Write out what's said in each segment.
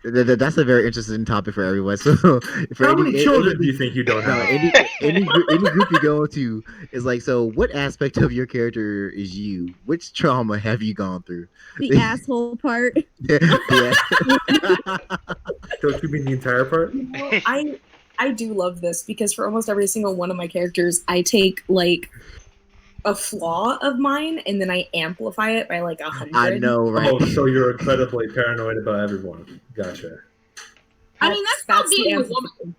That's a very interesting topic for everyone. So, for How many children do any you think you don't no have? any group you go to is like, so what aspect of your character is you? Which trauma have you gone through? The asshole part. Yeah. Don't you mean the entire part? I do love this because for almost every single one of my characters, I take like a flaw of mine and then I amplify it by like 100. I know, right? Oh, so you're incredibly paranoid about everyone. Gotcha. I mean, that's not being a woman.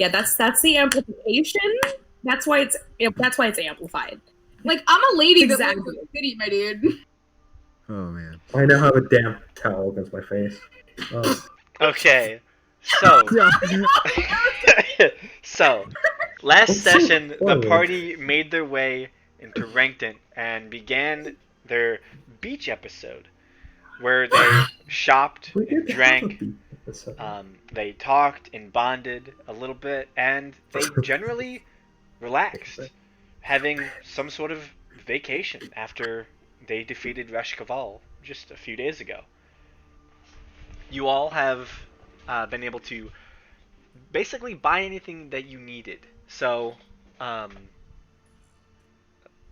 Yeah, that's the amplification. That's why it's amplified. Like, I'm a lady Exactly. that lives in the city, my dude. Oh man. I now have a damp towel against my face. Oh. Okay, so so last session the funny. party made their way into Rankton and began their beach episode, where they shopped We and did drank. have a beat episode. They talked and bonded a little bit, and they generally relaxed, having some sort of vacation after they defeated Reshkaval just a few days ago. You all have been able to basically buy anything that you needed. So,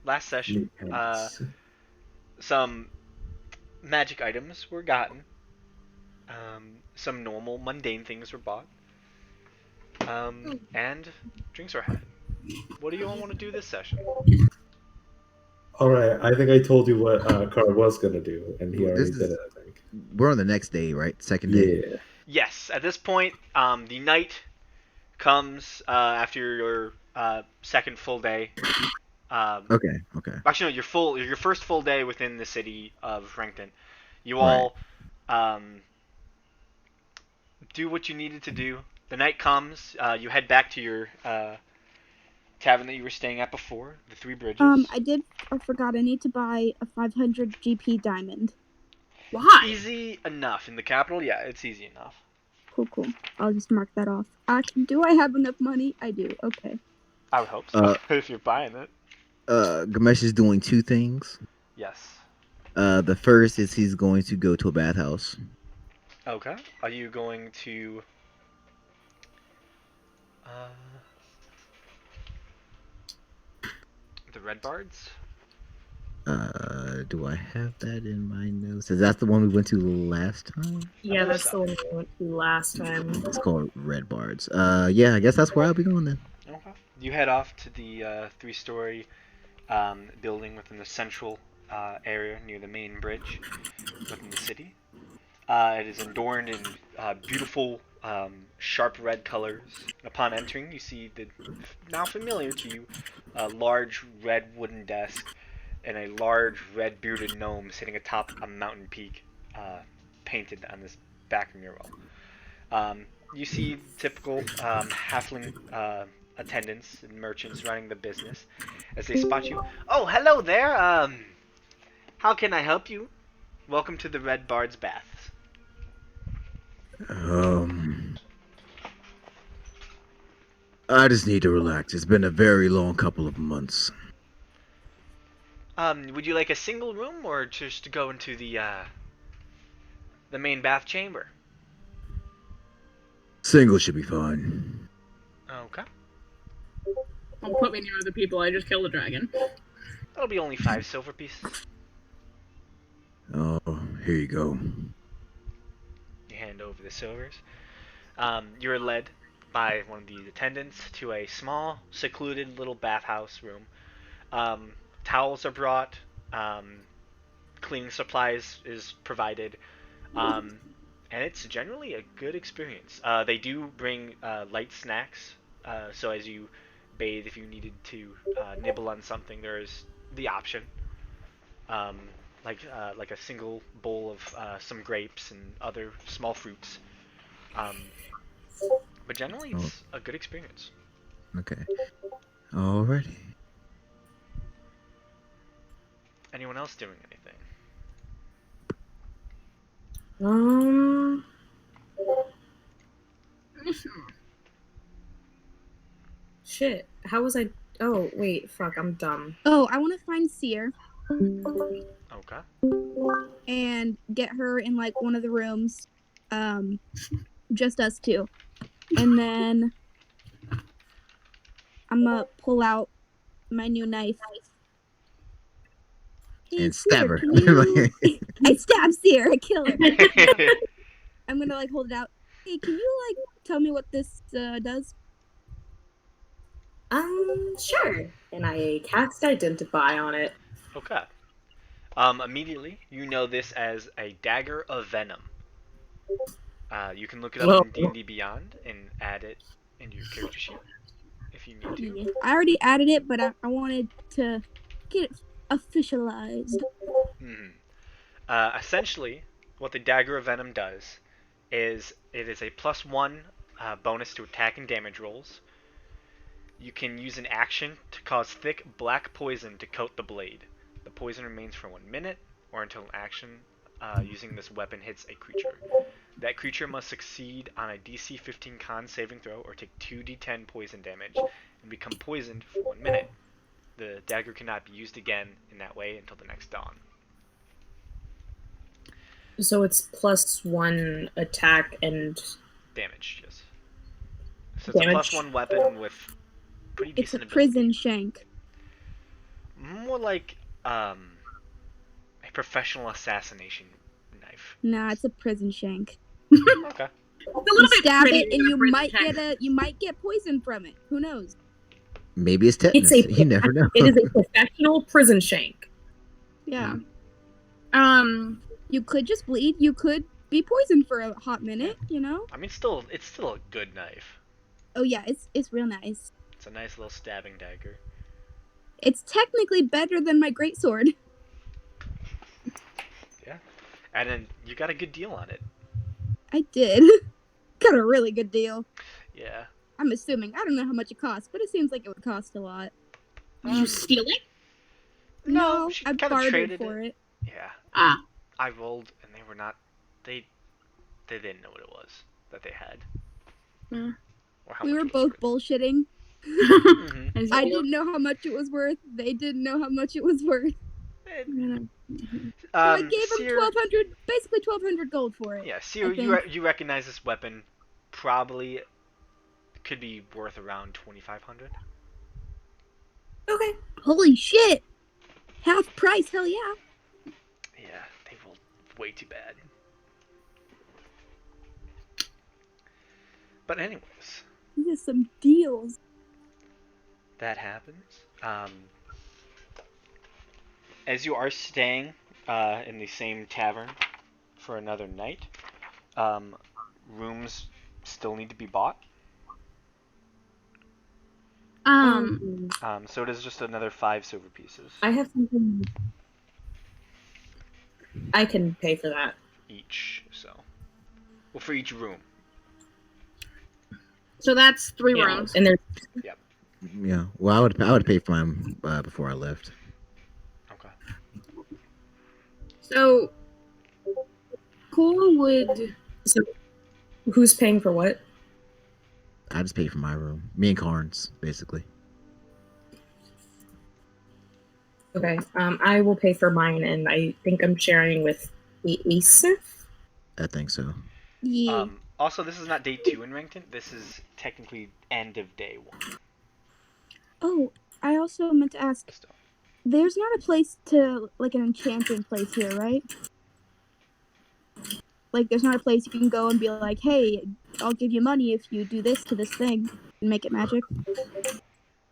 last session, some magic items were gotten. Some normal, mundane things were bought. And drinks were had. What do you all want to do this session? All right, I think I told you what Carl was gonna do, and he already This did is- it. I think. We're on the next day, right? Second day. Yeah. Yes, at this point, the night comes after your second full day. Okay. Okay. Actually, no, your first full day within the city of Rankton. You Right. all do what you needed to do. The night comes. You head back to your tavern that you were staying at before, the Three Bridges. I forgot. I need to buy a 500 GP diamond. Why? Easy enough in the capital. Yeah, it's easy enough. Cool. I'll just mark that off. Do I have enough money? I do. Okay. I would hope so if you're buying it. Gamesh is doing two things. Yes. The first is he's going to go to a bathhouse. Okay. Are you going to? The Red Bards? Do I have that in my notes? Is that the one we went to last time? Yeah, that's the one we went to last time. It's called Red Bards. Yeah, I guess that's where I'll be going then. Okay. You head off to the three-story building within the central area near the main bridge within the city. It is adorned in beautiful, sharp red colors. Upon entering, you see the now familiar to you large red wooden desk and a large red bearded gnome sitting atop a mountain peak painted on this back mural. You see typical halfling attendants and merchants running the business as they spot you. Oh, hello there. How can I help you? Welcome to the Red Bard's Baths. I just need to relax. It's been a very long couple of months. Would you like a single room or just to go into the main bath chamber? Single should be fine. Okay. Don't put me near other people. I just killed a dragon. That'll be only 5 silver pieces. Oh, here you go. You hand over the silvers. You're led by one of the attendants to a small, secluded little bathhouse room. Towels are brought. Cleaning supplies is provided. And it's generally a good experience. They do bring light snacks. So as you bathe, if you needed to nibble on something, there is the option. Like a single bowl of some grapes and other small fruits. But generally, it's a good experience. Okay. Alrighty. Anyone else doing anything? Shit. How was I? Oh wait, fuck. I'm dumb. Oh, I want to find Seer. Okay. and get her in like one of the rooms. Just us two. And then I'm gonna pull out my new knife. Hey, And stab Seer, her. can you... I stab Seer. I kill her. I'm gonna like hold it out. Hey, can you like tell me what this does? Sure. And I cast Identify on it. Okay. Immediately, you know this as a Dagger of Venom. You can look it up Whoa. in D&D Beyond and add it into your character sheet if you need to. Yeah. I already added it, but I wanted to get it officialized. Essentially, what the Dagger of Venom does is it is a +1 bonus to attack and damage rolls. You can use an action to cause thick black poison to coat the blade. The poison remains for 1 minute or until an action using this weapon hits a creature. That creature must succeed on a DC 15 con saving throw or take 2d10 poison damage and become poisoned for 1 minute. The dagger cannot be used again in that way until the next dawn. So it's +1 attack and Damage, yes. So it's damage. a +1 weapon with pretty It's a decent prison shank. ability. More like a professional assassination knife. Nah, it's a prison shank. Okay. It's a You little bit stab pretty it and in a you prison might tank. get poison from it. Who knows? Maybe it's tetanus. You never know. It is a professional prison shank. Yeah. Um, You could just bleed. You could be poisoned for a hot minute, you know? I mean, it's still a good knife. Oh yeah, it's real nice. It's a nice little stabbing dagger. It's technically better than my greatsword. Yeah. And then you got a good deal on it. I did. Got a really good deal. Yeah. I'm assuming. I don't know how much it costs, but it seems like it would cost a lot. did you steal it? No, she I kinda bartered traded for it. Yeah. Ah. I rolled and they were not. They didn't know what it was that they had. Hmm. Or how We much were it was both bullshitting. worth. As I you do. didn't know how much it was worth. They didn't know how much it was worth. Mhm. So I gave them Seer, 1,200, basically 1,200 gold for it. Yeah, Seer, I think. you recognize this weapon probably could be worth around 2,500. Okay. Holy shit! Half price, hell yeah. Yeah, they rolled way too bad. But anyways, These are some deals. that happens. As you are staying in the same tavern for another night, rooms still need to be bought. So it is just another 5 silver pieces I have something. I can pay for that. each. So, well, for each room. So that's 3 Yeah, rooms. and there's Yeah. Well, I would pay for mine before I left. Okay. So who would? who's paying for what? I just paid for my room. Me and Carnes, basically. Okay. I will pay for mine, and I think I'm sharing with Ace. I think so. Yeah. Also, this is not day 2 in Rankton. This is technically end of day 1. Oh, I also meant to ask. Still. There's not a place to, like, an enchanting place here, right? Like, there's not a place you can go and be like, hey, I'll give you money if you do this to this thing and make it magic.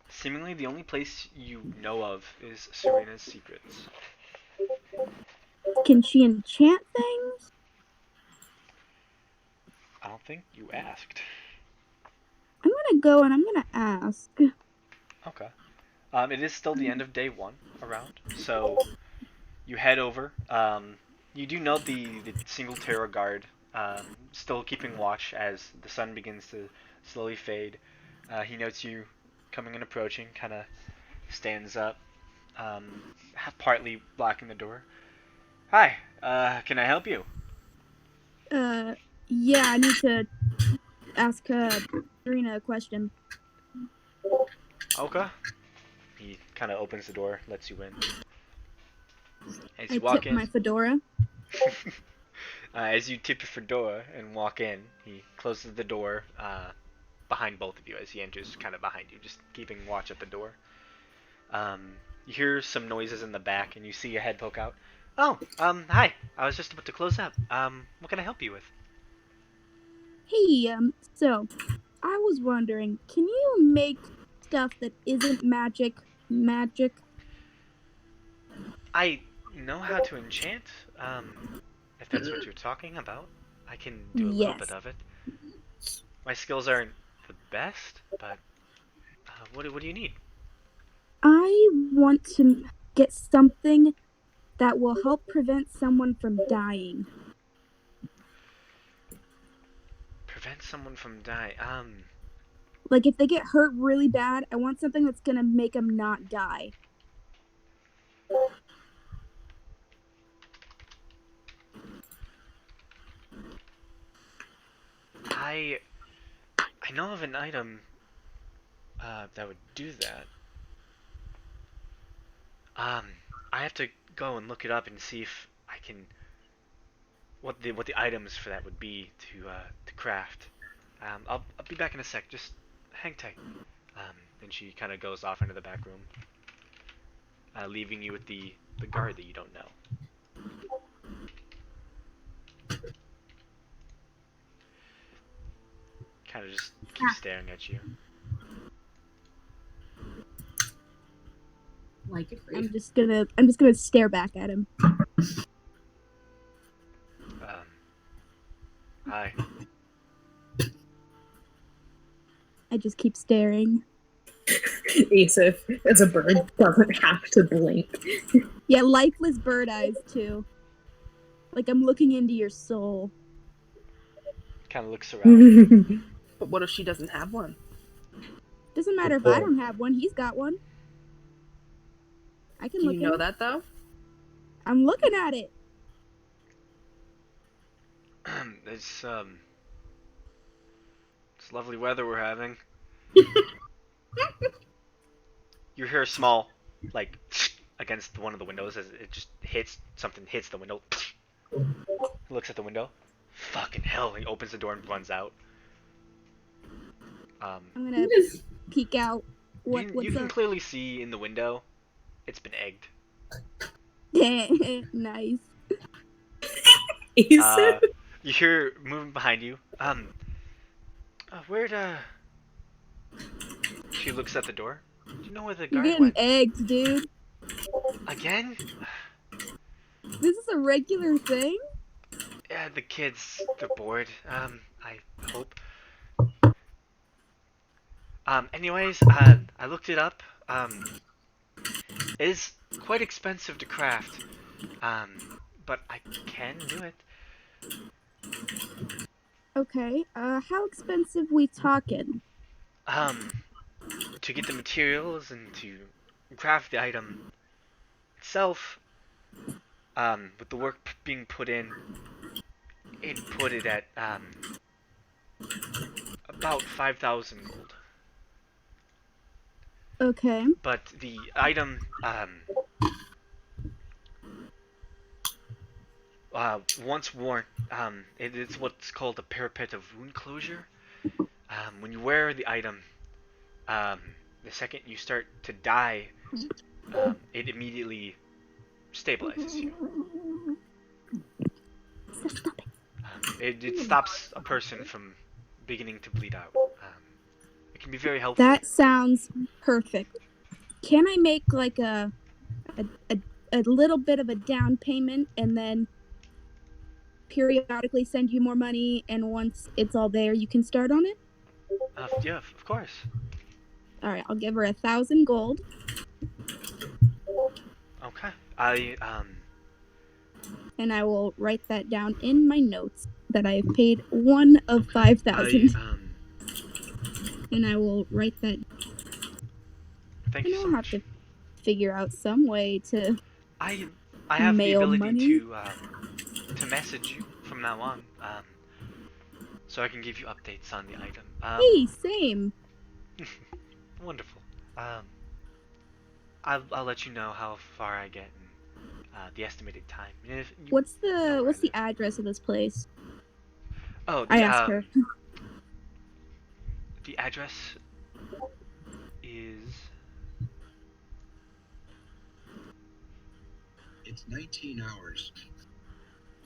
Seemingly, the only place you know of is Serena's Secrets. Can she enchant things? I don't think you asked. I'm gonna go and I'm gonna ask. Okay. It is still the end of day 1 around, so you head over. You do note the single terror guard still keeping watch as the sun begins to slowly fade. He notes you coming and approaching, kind of stands up, partly blocking the door. Hi, can I help you? Yeah, I need to ask Serena a question. Okay. He kind of opens the door, lets you in. As I you walk tip in, my fedora. as you tip your fedora and walk in, he closes the door behind both of you as he enters, kind of behind you, just keeping watch at the door. You hear some noises in the back, and you see a head poke out. Oh, hi. I was just about to close up. What can I help you with? Hey, so I was wondering, can you make stuff that isn't magic? I know how to enchant. If that's what you're talking about, I can do a little bit Yes. of it. My skills aren't the best, but what do you need? I want to get something that will help prevent someone from dying. Prevent someone from dying. Like if they get hurt really bad, I want something that's gonna make them not die. I know of an item that would do that. I have to go and look it up and see if I can what the items for that would be to craft. I'll be back in a sec. Just hang tight. Then she kind of goes off into the back room, leaving you with the guard that you don't know. Kind of just keeps staring at you. Like it. I'm just gonna stare back at him. Hi. I just keep staring. Asif, as a bird, doesn't have to blink. Yeah, lifeless bird eyes too. Like I'm looking into your soul. Kind of looks around. But what if she doesn't have one? Doesn't matter if I don't have one, he's got one. I can Do look you at know it. that though? I'm looking at it. It's lovely weather we're having. You hear a small, like, against one of the windows as it just hits the window. Looks at the window. Fucking hell! He opens the door and runs out. I'm gonna peek out. You What's can up? clearly see in the window. It's been egged. Nice. Asif? You hear moving behind you. Where'd She looks at the door. Do you know where the You're guard getting went? eggs, dude. Again? This is a regular thing? Yeah, the kids, they're bored. I hope. Anyways, I looked it up. It is quite expensive to craft. But I can do it. Okay, how expensive we talking? To get the materials and to craft the item itself, with the work being put in, it'd put it at, about 5,000 gold. Okay. But the item, once worn, it is what's called a parapet of wound closure. When you wear the item, the second you start to die, it immediately stabilizes you. Stop it. It stops a person from beginning to bleed out. It can be very helpful. That sounds perfect. Can I make like a little bit of a down payment and then periodically send you more money, and once it's all there you can start on it? Yeah, of course. All right, I'll give her 1,000 gold. Okay. And I will write that down in my notes that I have paid one of 5,000. And I will write that. Thank And you so I'll have much. to figure out some way to. I have the mail ability money? to message you from now on, so I can give you updates on the item. Hey, same. Wonderful. I'll let you know how far I get, the estimated time. And if you What's know where I the live. address of this place? Oh, I asked her. The address is. It's 19 hours.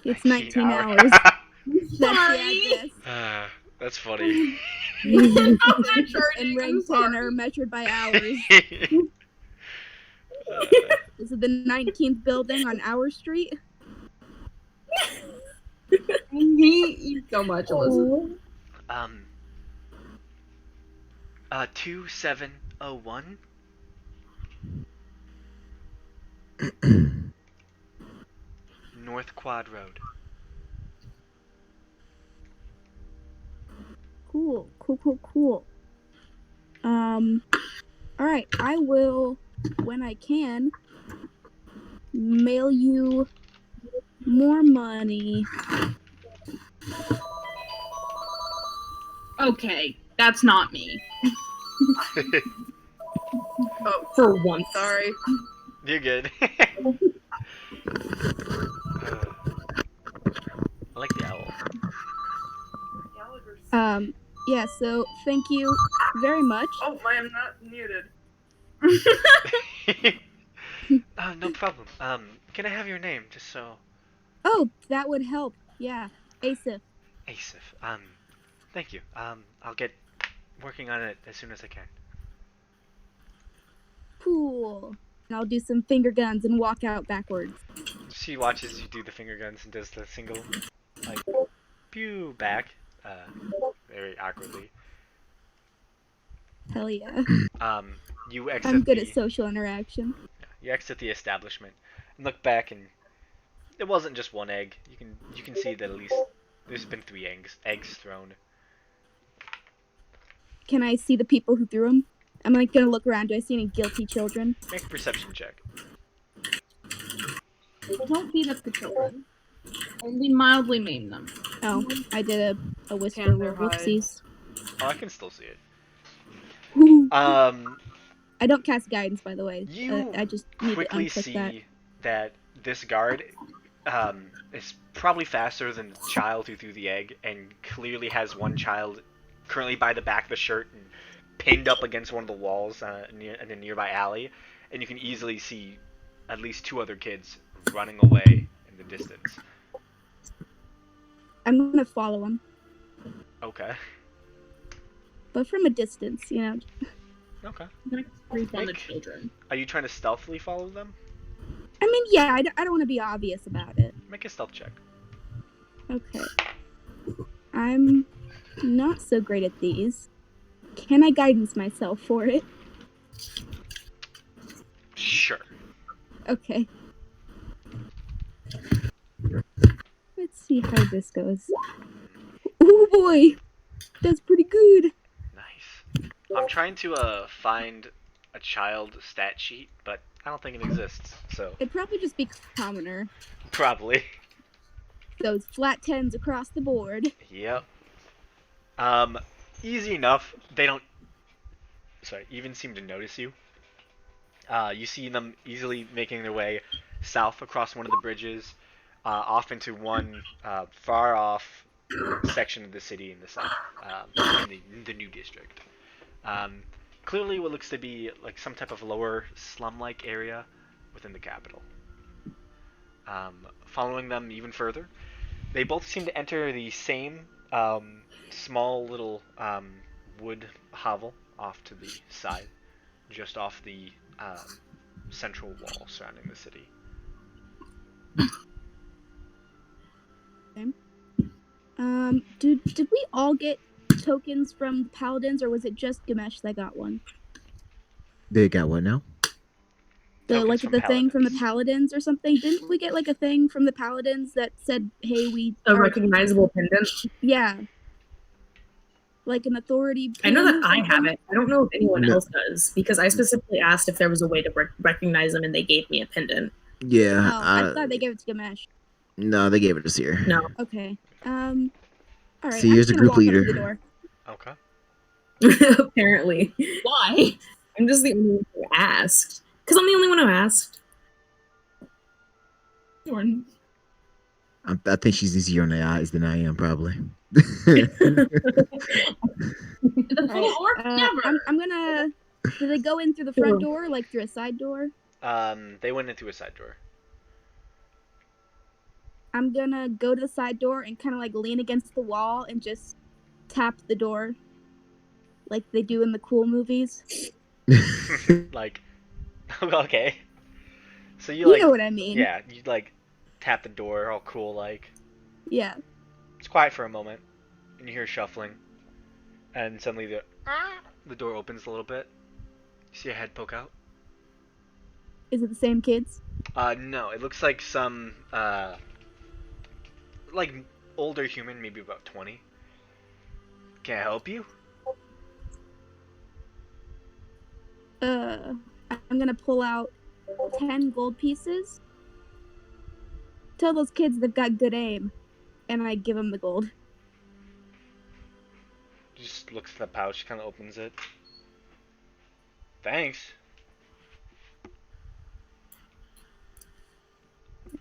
It's 19 hours. That's the Sorry. address. That's funny. I'm not And charging. I'm Rankin sorry. are measured by hours. Uh, Is it the 19th building on Our Street? I hate you so much, Elizabeth. 2701 North Quad Road. Cool. Alright, I will, when I can, mail you more money. Okay, that's not me. Oh, For once. sorry. You're good. I like the owl. Yeah, so thank you very much. Oh, I am not muted. No problem. Can I have your name, just so? Oh, that would help. Yeah, Asif. Asif. Thank you. I'll get working on it as soon as I can. Cool. And I'll do some finger guns and walk out backwards. She watches you do the finger guns and does the single, like, pew back, very awkwardly. Hell yeah. You exit I'm good the, at social interaction. you exit the establishment and look back, and it wasn't just one egg. You can see that at least there's been 3 eggs thrown. Can I see the people who threw them? I'm like gonna look around. Do I see any guilty children? Make a perception check. Don't beat up the children. Only mildly maim them. Oh, I did a whisper Panther whoopsies. Oh, I can still see it. Ooh. I I don't cast guidance, by the way. You I just need to quickly unclick see that. that this guard is probably faster than the child who threw the egg, and clearly has one child currently by the back of the shirt and pinned up against one of the walls in a nearby alley, and you can easily see at least 2 other kids running away in the distance. I'm gonna follow them, Okay. but from a distance, you know. Okay. I'm gonna creep on the Make- children. Are you trying to stealthily follow them? I mean, yeah, I don't want to be obvious about it. Make a stealth check. Okay. I'm not so great at these. Can I guidance myself for it? Sure. Okay. Let's see how this goes. Oh boy! That's pretty good! Nice. I'm trying to find a child stat sheet, but I don't think it exists. So It'd probably just be commoner. probably. Those flat 10s across the board. Yep. Easy enough. They don't even seem to notice you. You see them easily making their way south across one of the bridges, off into one far off section of the city in the south, in the new district. Clearly what looks to be like some type of lower slum-like area within the capital. Following them even further, they both seem to enter the same small little wood hovel off to the side, just off the central wall surrounding the city. Did we all get tokens from the paladins, or was it just Gamesh that got one? They got what now? Tokens from The thing from the paladins. paladins or something? Didn't we get like a thing from the paladins that said, "Hey, we A are-" recognizable pendant. Yeah, like an authority. I know pin that or I have something? it. I don't know if anyone No. else does because I specifically asked if there was a way to recognize them, and they gave me a pendant. Yeah. Oh, I thought they gave it to Gamesh. No, they gave it to Seer. No. Okay. All right. See, I'm here's just the gonna group walk up to leader. the door. Okay. Apparently, Why? I'm just the only one who asked because I'm the only one who asked. Or- I think she's easier on the eyes than I am, probably. The full Alright, orc? Never. I'm gonna. Do they go in through the front door, like through a side door? They went in through a side door. I'm gonna go to the side door and kind of like lean against the wall and just tap the door, like they do in the cool movies. Like, okay. So you You like, know what I mean? yeah, you like tap the door, all cool, like. Yeah. It's quiet for a moment, and you hear shuffling, and suddenly the door opens a little bit. You see a head poke out. Is it the same kids? No, it looks like some like older human, maybe about 20. Can I help you? I'm gonna pull out 10 gold pieces. Tell those kids they've got good aim, and I give them the gold. Just looks at the pouch, kind of opens it. Thanks.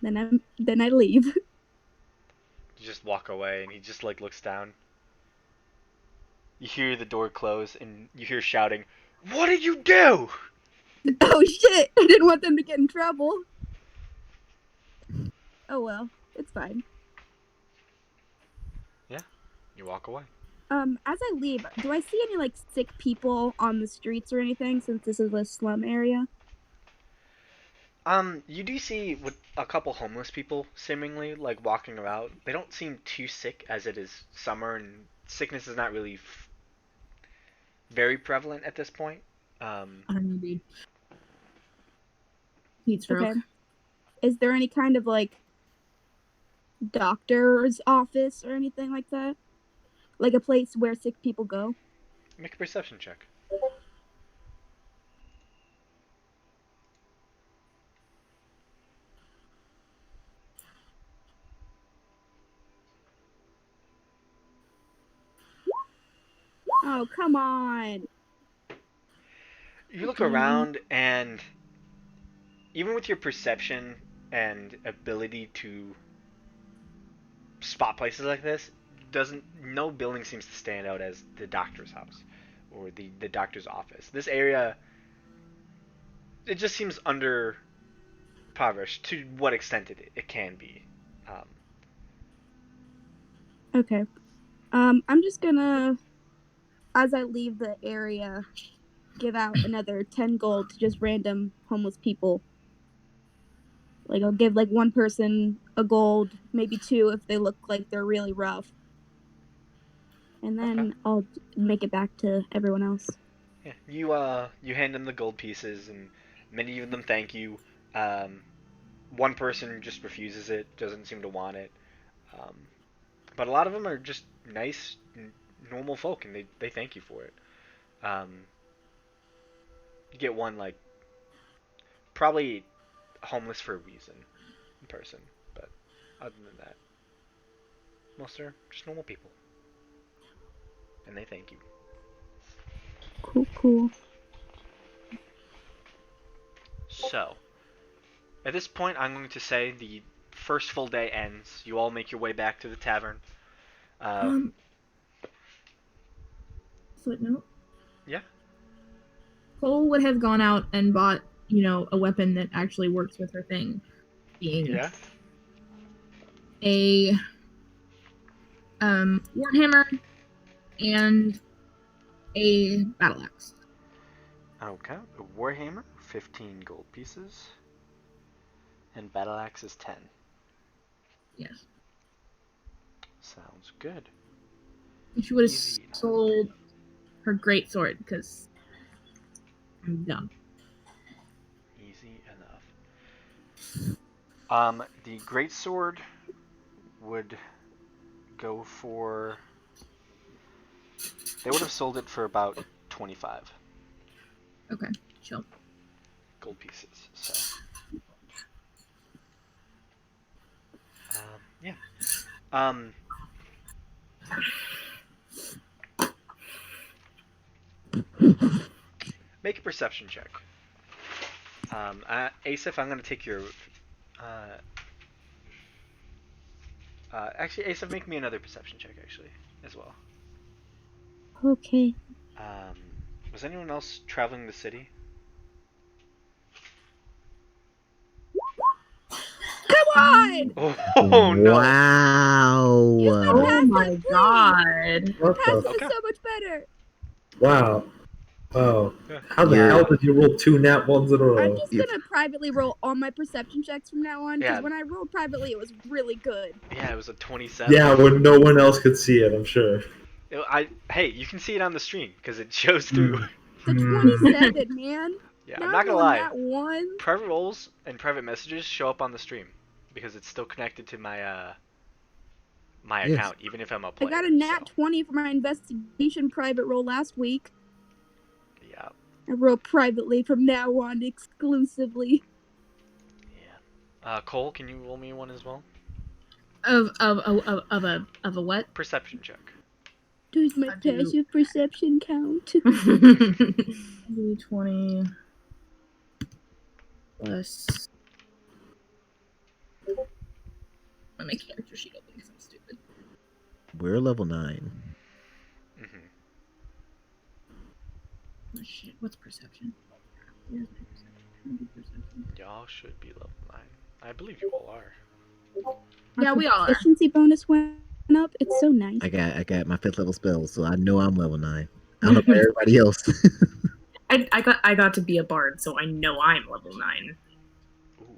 Then I leave. You just walk away, and he just like looks down. You hear the door close, and you hear shouting, "What did you do?" Oh shit! I didn't want them to get in trouble. Oh well, it's fine. You walk away. As I leave, do I see any like sick people on the streets or anything? Since this is a slum area. You do see with a couple homeless people seemingly like walking around. They don't seem too sick as it is summer and sickness is not really very prevalent at this point. I don't know, dude. Heat stroke. Okay. Is there any kind of like doctor's office or anything like that? Like a place where sick people go? Make a perception check. Oh, come on. You look around, and even with your perception and ability to spot places like this, no building seems to stand out as the doctor's house or the doctor's office. This area, it just seems underpowered to what extent it can be. Okay. I'm just gonna, as I leave the area, give out another 10 gold to just random homeless people. Like, I'll give, like, one person a gold, maybe two if they look like they're really rough. And then Okay. I'll make it back to everyone else. Yeah, you hand them the gold pieces, and many of them thank you. One person just refuses it, doesn't seem to want it. But a lot of them are just nice, normal folk, and they thank you for it. You get one like probably homeless for a reason in person, but other than that, most are just normal people, and they thank you. Cool. So, at this point, I'm going to say the first full day ends. You all make your way back to the tavern. Footnote. Yeah. Cole would have gone out and bought, a weapon that actually works with her thing, being Yeah. a warhammer and a battle axe. Okay. A warhammer, 15 gold pieces, and battle axe is 10. Yes. Sounds good. She would have Easy enough. sold her great sword because I'm dumb. Easy enough. The greatsword would go for. They would have sold it for about 25 Okay, chill. gold pieces. So. Yeah. Make a perception check. Asif, I'm going to take your Actually, Asa, make me another perception check, actually, as well. Okay. Was anyone else traveling the city? Come on! Oh no! Wow. Oh my please. god. What Passive the? is so much better. Wow. Oh. Yeah. How the Yeah. hell did you roll 2 nat ones in a row? I'm just If- gonna privately roll all my perception checks from now on, because Yeah. when I rolled privately, it was really good. Yeah, it was a 27. Yeah, when no one else could see it, I'm sure. Hey, you can see it on the stream because it shows through. The Hmm. 27, man. Yeah, Now I'm not gonna rolling lie. That one. Private roles and private messages show up on the stream because it's still connected to my my Yes. account, even if I'm a I player. got a nat so, 20 for my investigation private roll last week. yeah, I roll privately from now on exclusively. yeah. Cole, can you roll me one as well? Of a what? Perception check. Does my I do- passive perception count? D20 plus. Let me character sheet open because I'm stupid. We're level 9. Mm-hmm. Oh shit, what's perception? Where's my perception? How do perception? Y'all should be level 9. I believe you all are. Yeah, we all are. Efficiency bonus went up. It's so nice. I got my 5th level spell, so I know I'm level 9. I don't know about everybody else. I got to be a bard, so I know I'm level 9. Ooh.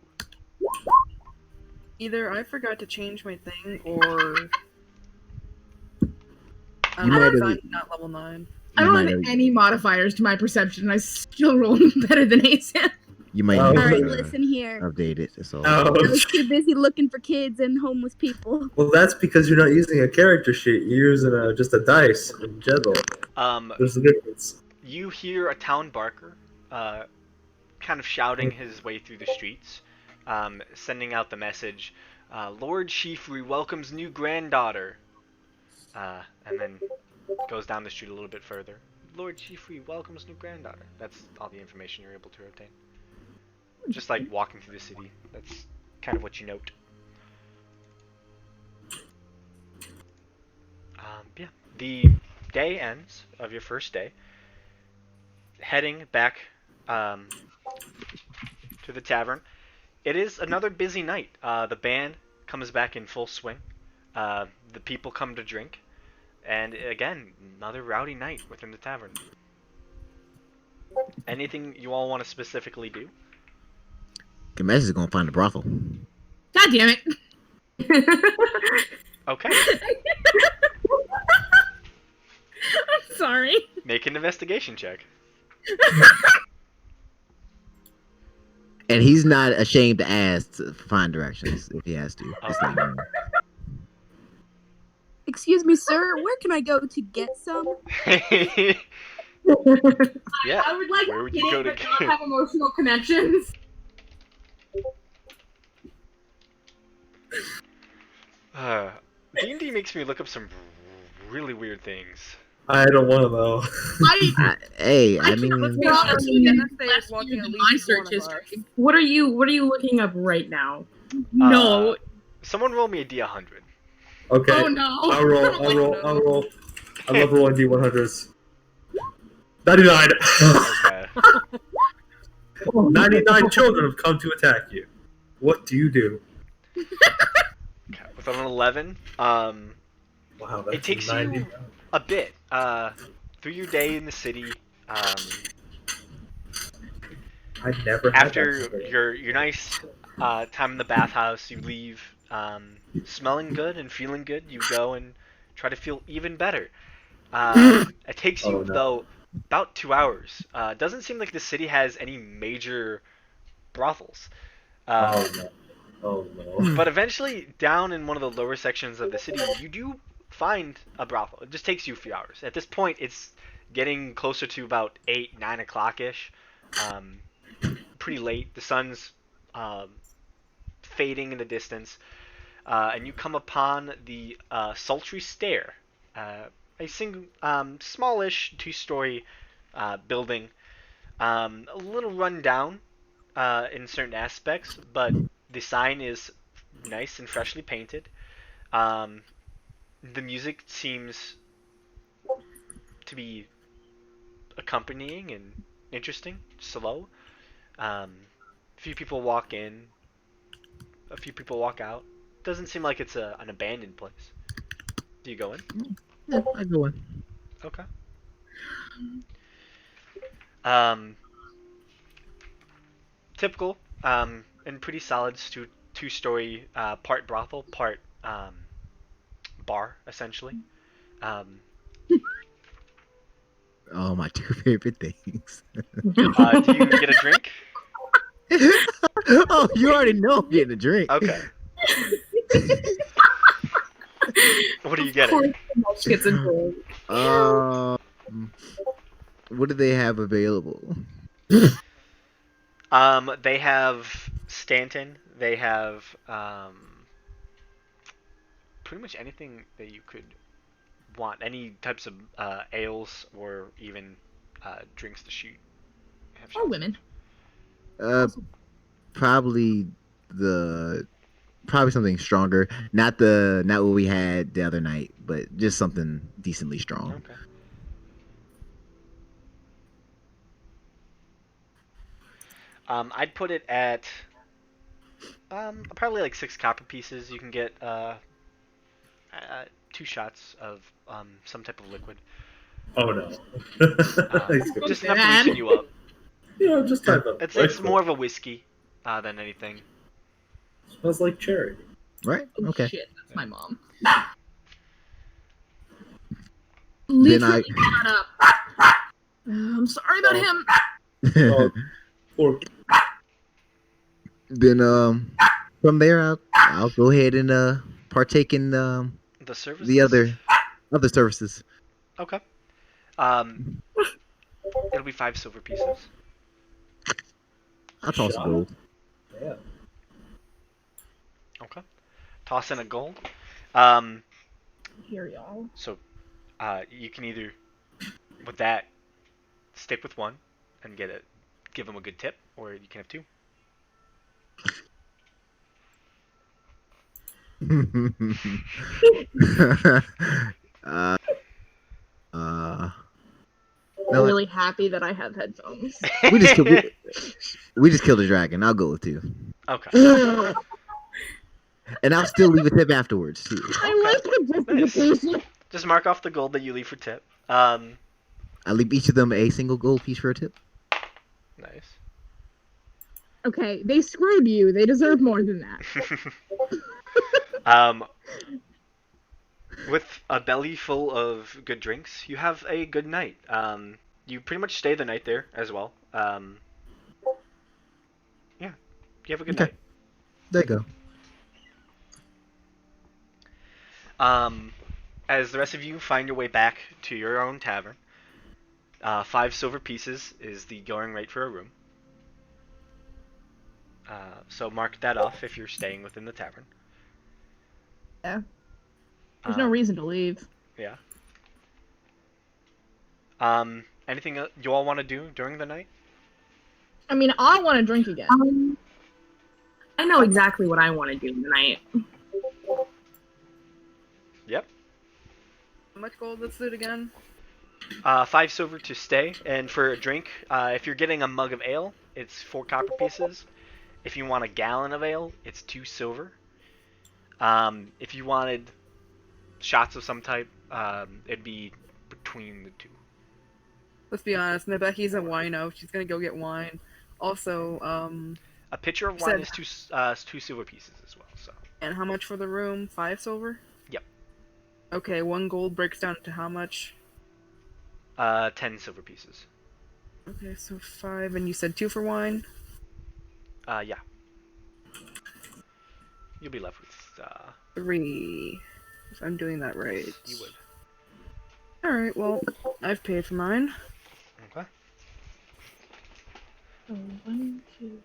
Either I forgot to change my thing, or You might have- I'm not level 9. I You don't might have have- any modifiers to my perception, and I still roll better than ASAP. You might Oh. need Alright, to listen here. update it. That's all. I was Ouch. too busy looking for kids and homeless people. Well, that's because you're not using a character sheet. You're using just a dice in general. There's a difference. You hear a town barker, kind of shouting his way through the streets, sending out the message, Lord Chiefry welcomes new granddaughter, and then goes down the street a little bit further. Lord Chiefry welcomes new granddaughter. That's all the information you're able to obtain. Just like walking through the city, that's kind of what you note. Yeah, the day ends of your first day. Heading back to the tavern. It is another busy night. The band comes back in full swing. The people come to drink. And again, another rowdy night within the tavern. Anything you all want to specifically do? Gamesh is gonna find a brothel. God damn it. Okay, I'm sorry. make an investigation check. And he's not ashamed to ask to find directions if he has to. Just like, Excuse me, sir, where can I go to get some? Yeah, I would like where would you to go get to it, but get- not have emotional connections. D&D makes me look up some really weird things. I don't want to know. hey, I I mean, can't Yeah, Well, Dennis Day last is walking year at in least my one search of us. history. What are you looking up right now? No. Someone roll me a D100. Okay. Oh no. I'll roll. I'll roll. I love rolling D100s. 99. Okay. 99 children have come to attack you. What do you do? Okay. With an 11, Wow, that's It takes 90. you a bit through your day in the city. I never had After that experience. your nice time in the bathhouse, you leave smelling good and feeling good. You go and try to feel even better. It takes you Oh, no. though about 2 hours. Doesn't seem like the city has any major brothels. Oh no. Oh no. But eventually, down in one of the lower sections of the city, you do find a brothel. It just takes you a few hours. At this point, it's getting closer to about 8, 9 o'clock ish. Pretty late. The sun's fading in the distance, and you come upon the Sultry Stair, a single, smallish 2-story building, a little run down in certain aspects, but the sign is nice and freshly painted. The music seems to be accompanying and interesting, slow. A few people walk in, a few people walk out. Doesn't seem like it's an abandoned place. Do you go in? Yeah, I go in. Okay. Um, Typical, and pretty solid two-story, part brothel, part bar, essentially. Um, Oh, my two favorite things. do you get a drink? Oh, you already know I'm getting a drink. Okay. What are you Of getting? course, the Welsh gets a drink. What do they have available? They have Stanton. They have pretty much anything that you could want. Any types of ales or even drinks to shoot. Have Or shots. women. Probably something stronger. Not what we had the other night, but just something decently strong. Okay. I'd put it at probably like 6 copper pieces. You can get 2 shots of some type of liquid. Oh no. Just enough to loosen you up. Yeah, just type up. It's more of a whiskey than anything. Smells like cherry. Right? Oh, Okay. shit, that's my mom. Then Literally, shut up. I'm sorry about him. Oh, poor Then from there I'll go ahead and partake in The service. the other services. Okay. It'll be 5 silver pieces. I'll toss a Shot? gold. Yeah. Okay. Toss in a gold. Here, y'all. So, you can either, with that, stick with 1 and give them a good tip, or you can have 2. I'm really happy that I have headphones. we just killed a dragon. I'll go with 2. Okay. And I'll still leave a tip afterwards too. I like the justification. Just mark off the gold that you leave for tip. I leave each of them a single gold piece for a tip. Nice. Okay, they screwed you. They deserve more than that. With a belly full of good drinks, you have a good night. You pretty much stay the night there as well. Yeah, you have a good night. There you go. As the rest of you find your way back to your own tavern, 5 silver pieces is the going rate for a room. So mark that off if you're staying within the tavern. Yeah. There's no reason to leave. Yeah. Anything you all want to do during the night? I mean, I want to drink again. I know exactly what I want to do tonight. Yep. How much gold is it again? 5 silver to stay, and for a drink, if you're getting a mug of ale, it's 4 copper pieces. If you want a gallon of ale, it's 2 silver. If you wanted shots of some type, it'd be between the 2. Let's be honest, Nebeki's a wino. She's gonna go get wine. Also, A pitcher of wine is 2 silver pieces as well. So. and how much for the room? 5 silver? Yep. Okay, 1 gold breaks down to how much? 10 silver pieces. Okay, so 5, and you said 2 for wine? Yeah. You'll be left with 3. If I'm doing that right. you would. Alright, well, I've paid for mine. Okay. Oh, 1, 2.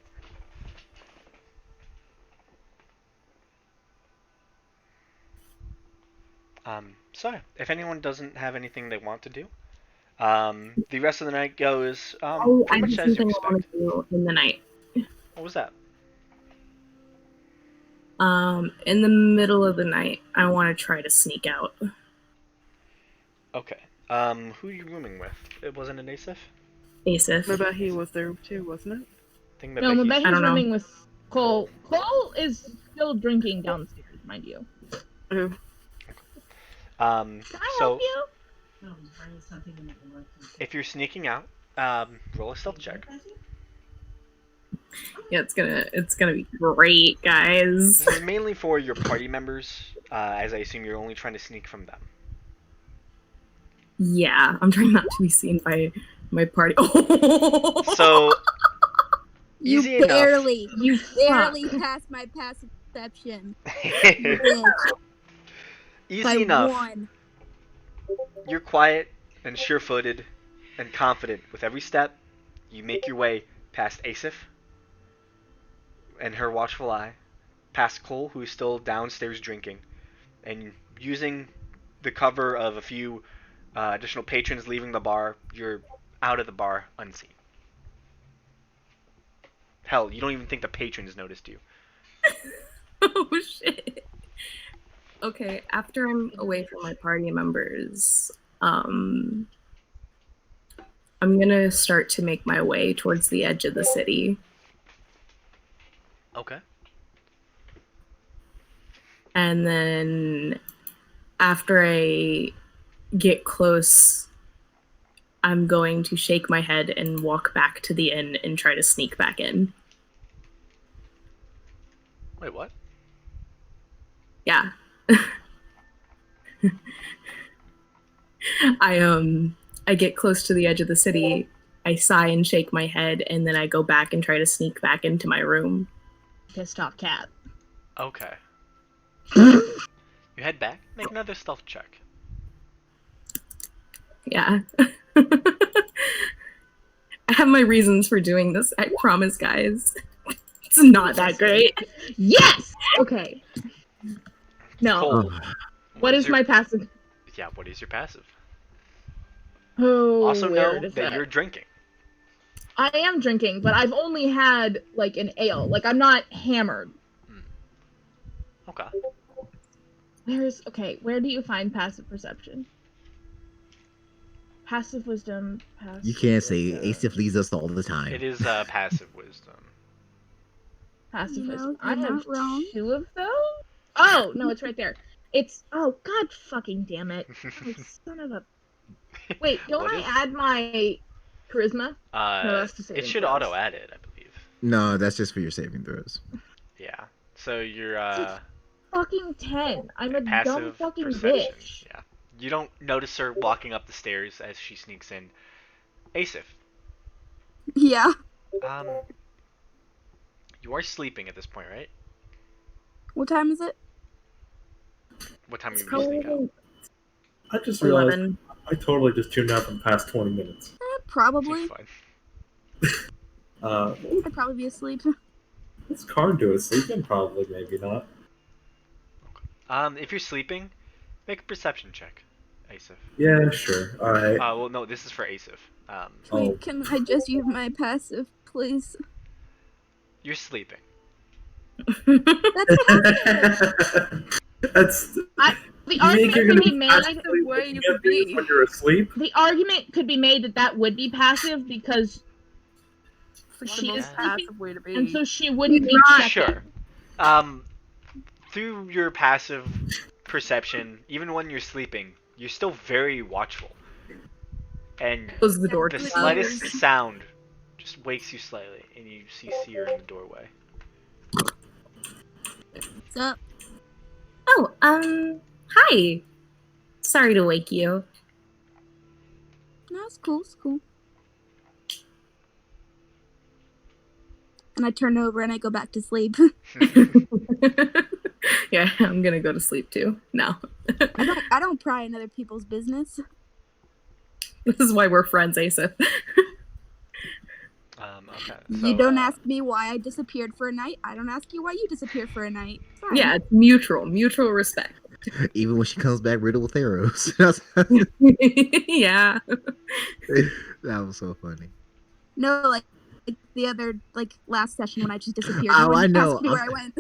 So if anyone doesn't have anything they want to do, the rest of the night goes Oh, I pretty have much as you something I want expect. to do in the night. What was that? In the middle of the night, I want to try to sneak out. Okay. Who are you rooming with? It wasn't an Asif? Asif. Mabehi was there too, wasn't it? I think No, Mabeki's- I Mabehi's don't know. rooming with Cole. Cole is still drinking downstairs, mind you. Oh, Um, Can I so help you? if you're sneaking out, roll a stealth check. Yeah, it's gonna be great, guys. This is mainly for your party members, as I assume you're only trying to sneak from them. Yeah, I'm trying not to be seen by my party. So You easy enough. barely, You barely fuck. passed my passive perception. Bitch, Easy by enough. one. You're quiet and sure-footed and confident. With every step, you make your way past Asif and her watchful eye, past Cole, who is still downstairs drinking, and using the cover of a few additional patrons leaving the bar, you're out of the bar unseen. Hell, you don't even think the patrons noticed you. Oh shit. Okay, after I'm away from my party members, I'm gonna start to make my way towards the edge of the city. Okay. And then after I get close, I'm going to shake my head and walk back to the inn and try to sneak back in. Wait, what? Yeah. I get close to the edge of the city, I sigh and shake my head, and then I go back and try to sneak back into my room. Pissed off cat. Okay. You head back. Make another stealth check. Yeah. I have my reasons for doing this, I promise, guys. It's not that great. Yes! Okay. No. Cole, What is your- my passive? Yeah, what is your passive? Oh, Also know weird is that you're drinking. I am drinking, but I've only had like an ale. Like I'm not hammered. Okay. Where do you find passive perception? Passive wisdom. Passive You can't say wisdom, Asif leads us all the time. It is passive wisdom. Passive You know, wisdom. you're I have not wrong. 2 of those. Oh no, it's right there. It's god fucking damn it. Oh, son of a. Wait, don't What I is- add my charisma? that's the It saving should throws. auto add it, I believe. No, that's just for your saving throws. Yeah. So you're Fucking 10. I'm a dumb passive fucking perception. bitch. Yeah. You don't notice her walking up the stairs as she sneaks in. Asif, Yeah. you are sleeping at this point, right? What time is it? What time are you gonna sneak out? I just realized 11. I totally just tuned out for the past 20 minutes. Probably. Fine. I'd probably be asleep. What's Karn doing? Sleeping? Probably, maybe not. If you're sleeping, make a perception check, Asif. Yeah, sure. Alright. Well, no, this is for Asif. Oh. Can I just use my passive, please? You're sleeping. That's. The You think argument you're could gonna be be made. passively way looking you at could things be. when you're asleep? The argument could be made that would be passive because It's like She the most is passive way to be. and so she wouldn't be checking. Sure. Through your passive perception, even when you're sleeping, you're still very watchful. And Close the door. the Close. slightest sound just wakes you slightly, and you see Seer in the doorway. What's up? Oh, hi. Sorry to wake you. No, it's cool. It's cool. And I turn over and I go back to sleep. Yeah, I'm gonna go to sleep too. No. I don't pry in other people's business. This is why we're friends, Asa. Okay. You don't ask me why I disappeared for a night. I don't ask you why you disappeared for a night. Fine. Yeah, it's mutual respect. Even when she comes back riddled with arrows. Yeah. That was so funny. No, like the other last session when I just disappeared. Oh, No one I know. asked me where I went.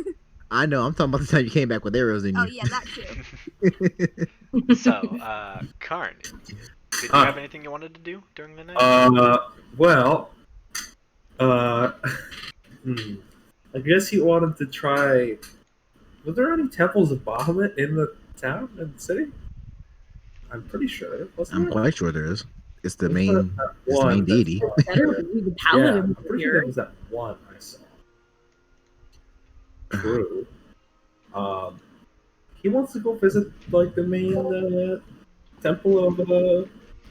I know. I'm talking about the time you came back with arrows in you. Oh yeah, that too. So, Karn, did you have anything you wanted to do during the night? Well, I guess he wanted to try. Were there any temples of Bahamut in the town, in the city? I'm pretty sure. Wasn't I'm there? quite sure there is. It's the Wasn't main. there that It's the main one deity. that's- Better be the Yeah, paladin I'm pretty sure here. there was that one I saw. True. He wants to go visit like the main temple of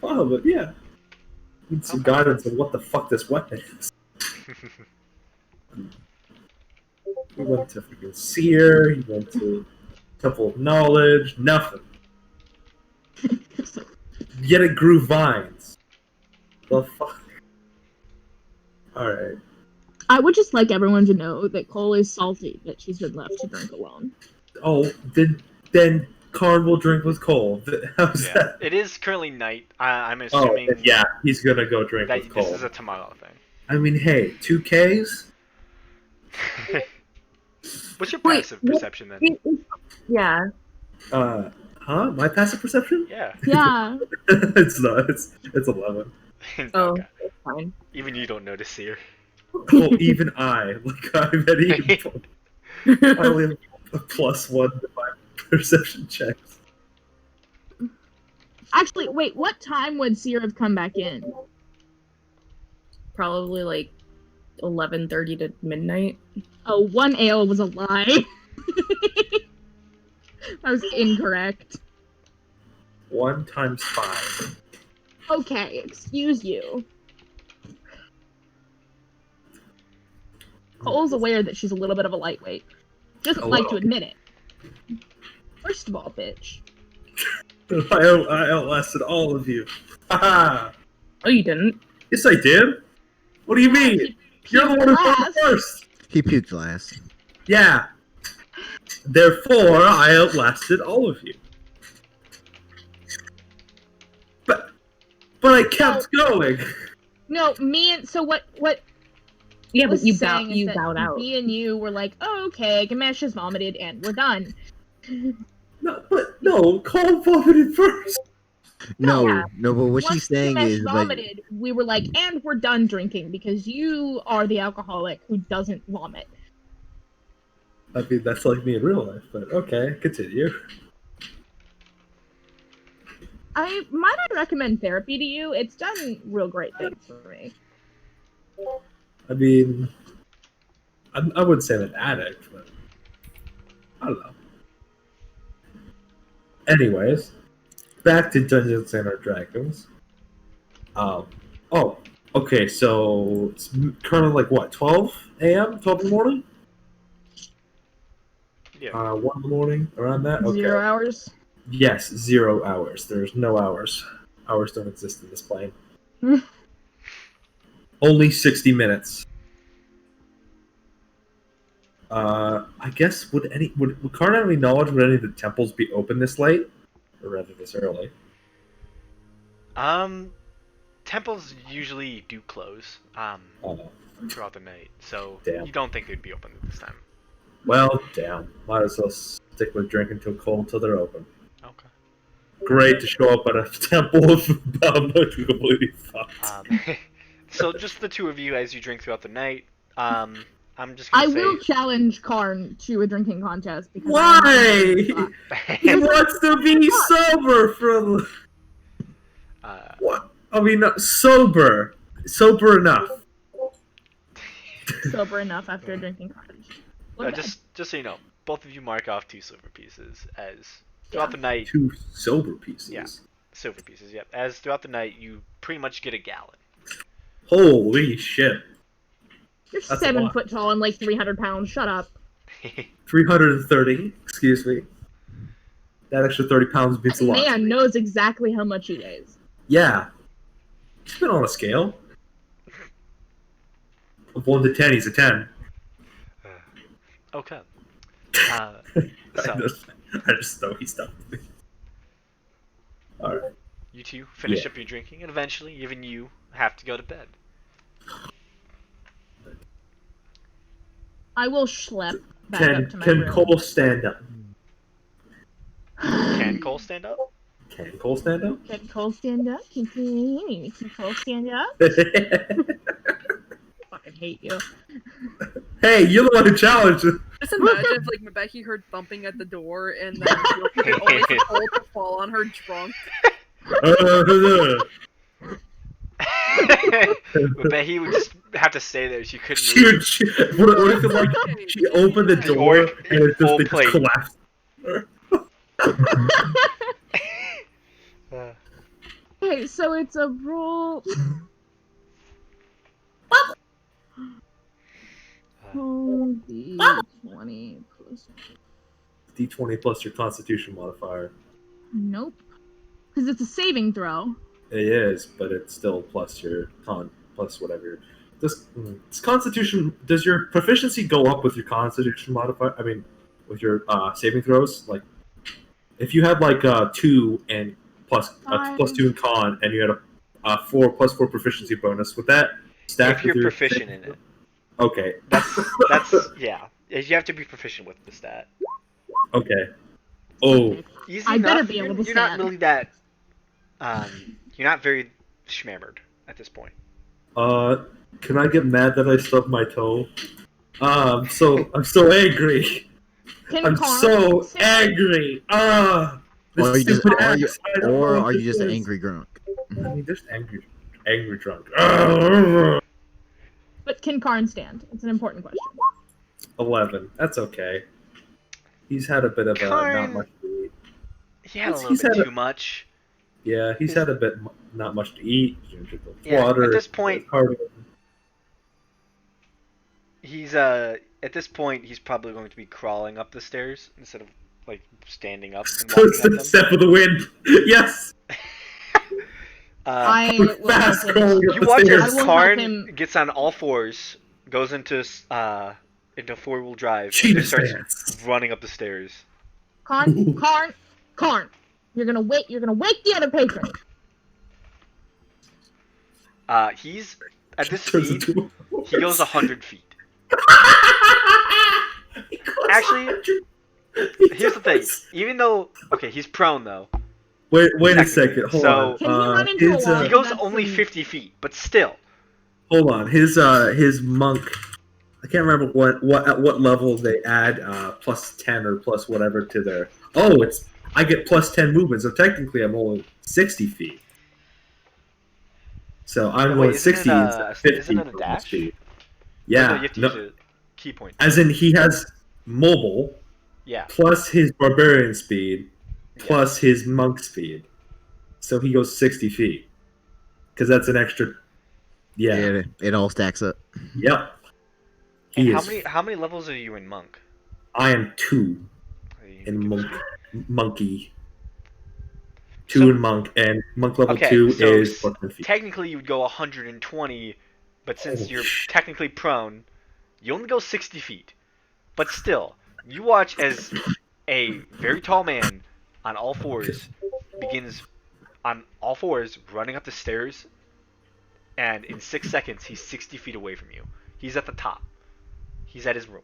Bahamut. Yeah. Need some Okay. guidance on what the fuck this weapon is. He went to freaking Seer. He went to Temple of Knowledge. Nothing. Yet it grew vines. The fuck. All right. I would just like everyone to know that Cole is salty that she's been left to drink alone. Oh, then Karn will drink with Cole. How's Yeah, that? it is currently night. I'm Oh, assuming yeah, he's gonna go drink that with this Cole. is a tomorrow thing. I mean, hey, 2Ks? What's your Wait, passive what- perception then? Yeah. Huh? My passive perception? Yeah. Yeah. It's not. It's 11. Oh, Okay. that's fine. Even you don't notice here. Well, even I, like, I'm at even. I only have a +1 to my perception checks. Actually, wait, what time would Seer have come back in? Probably like 11:30 to midnight. Oh, 1 ale was a lie. That was incorrect. 1 times 5. Okay, excuse you. Cole's aware that she's a little bit of a lightweight. Doesn't A like to little. admit it. First of all, bitch. I outlasted all of you. Haha! Oh, you didn't. Yes, I did. What do you mean? You're the one who went Last. first. He puked last. Yeah. Therefore, I outlasted all of you. But I kept going. No, me and so what Yeah, was but you saying is that bowed out. me and you were like, oh, okay, Gamesh has vomited and we're done. No, Cole vomited first. No, Yeah. no, but what Once she's saying Gamesh is like, vomited, we were like, and we're done drinking because you are the alcoholic who doesn't vomit. I mean, that's like me in real life, but okay, continue. I might recommend therapy to you. It's done real great things for me. I mean, I wouldn't say I'm an addict, but I don't know. Anyways, back to Dungeons and Dragons. Oh, okay, so it's currently like what, 12 a.m., 12 in the morning? Yeah. 1 in the morning, around that? Okay. 0 hours. Yes, 0 hours. There's no hours. Hours don't exist in this plane. Only 60 minutes. I guess would Karn have any knowledge? Would any of the temples be open this late, or rather this early? Temples usually do close Oh, throughout the night, so Damn. you don't think they'd be open at this time. well, damn. Might as well stick with drinking till cold till they're open. Okay. Great to show up at a temple of Bahamut completely fucked. So just the two of you as you drink throughout the night. I'm just gonna I say. will challenge Karn to a drinking contest because Why? He wants to be sober from. What? I mean, not sober. Sober enough. sober enough after a drinking contest. just so you know, both of you mark off 2 silver pieces as throughout the night. 2 silver pieces. Yeah. Silver pieces, yep. As throughout the night, you pretty much get a gallon. Holy shit. You're That's a 7 lot. foot tall and like 300 pounds. Shut up. 330, excuse me. That extra 30 pounds means a lot. Man knows exactly how much he weighs. Yeah. He's been on a scale. Of 1 to 10, he's a 10. Okay. I So just know he's done with me. Alright. you two finish Yeah. up your drinking, and eventually, even you have to go to bed. I will schlep back up Can to my can room. Cole stand up? Can Cole stand up? Can Cole stand up? Can Cole stand up? Can Cole stand up? Fucking hate you. Hey, you're the one who challenged it. Just imagine if like Mabeki heard bumping at the door and then she opened it only for Cole to fall on her trunk. But he would just have to stay there. She couldn't She move. would, what if like she opened the door and it Full just plate. collapsed? Okay, so it's a roll. Oh, D20 plus. D20 plus your Constitution modifier. Nope. Because it's a saving throw. It is, but it's still plus your con plus whatever. This Constitution, does your proficiency go up with your Constitution modifier? I mean, with your saving throws. Like, if you had like 2 and plus 2 in con, and you had a 4 plus 4 proficiency bonus, with that stack If you're with your proficient in it. Okay. That's yeah. You have to be proficient with the stat. Okay. Oh. Easy I enough. better be able to You're not stand. really that. You're not very schmammered at this point. Can I get mad that I stubbed my toe? I'm so angry. Can I'm Carl so stand? angry. Or are you just, stupid are you, axe. I don't know or what are you this just an is. angry drunk? I mean, just angry drunk. But can Karn stand? It's an important question. 11. That's okay. He's had a bit of not Karn- much to eat. He had a He's little bit had too much. Yeah, he's had a bit not much to eat. He's gonna drink Yeah, water. at this point- it's hard to- He's at this point he's probably going to be crawling up the stairs instead of like standing up and walking up them. Step of the wind. Yes. I will Fast help him. crawling up You the watch stairs. I as will help Karn him. gets on all fours, goes into 4-wheel drive, and Cheetah just starts stance. running up the stairs. Karn. You're gonna wake the other patron. He's at this Turns speed. into He goes 100 feet. He goes Actually, 100. Here's the thing. Even though he's prone though. Wait a second. Hold So- on. Can he run into a his, wall? He goes That's only some- 50 feet, but still. hold on. His monk. I can't remember at what level they add plus 10 or plus whatever to their. Oh, I get plus 10 movement, so technically I'm only 60 feet. So I'm Wait, going isn't 60 it, instead of 50 isn't it a for dash? speed. No, Yeah. you have to no, use a key point. as in he has mobile Yeah. plus his barbarian speed plus his monk speed. So he goes 60 feet. Because that's an extra. Yeah. It all stacks up. Yep. And He how is. many levels are you in monk? I am 2 in monkey. 2 So- in monk, and monk level Okay, 2 so is plus 10 feet. Technically, you would go 120, but since Oh, you're shit. technically prone, you only go 60 feet. But still, you watch as a very tall man on all fours begins on all fours running up the stairs, and in 6 seconds, he's 60 feet away from you. He's at the top. He's at his room.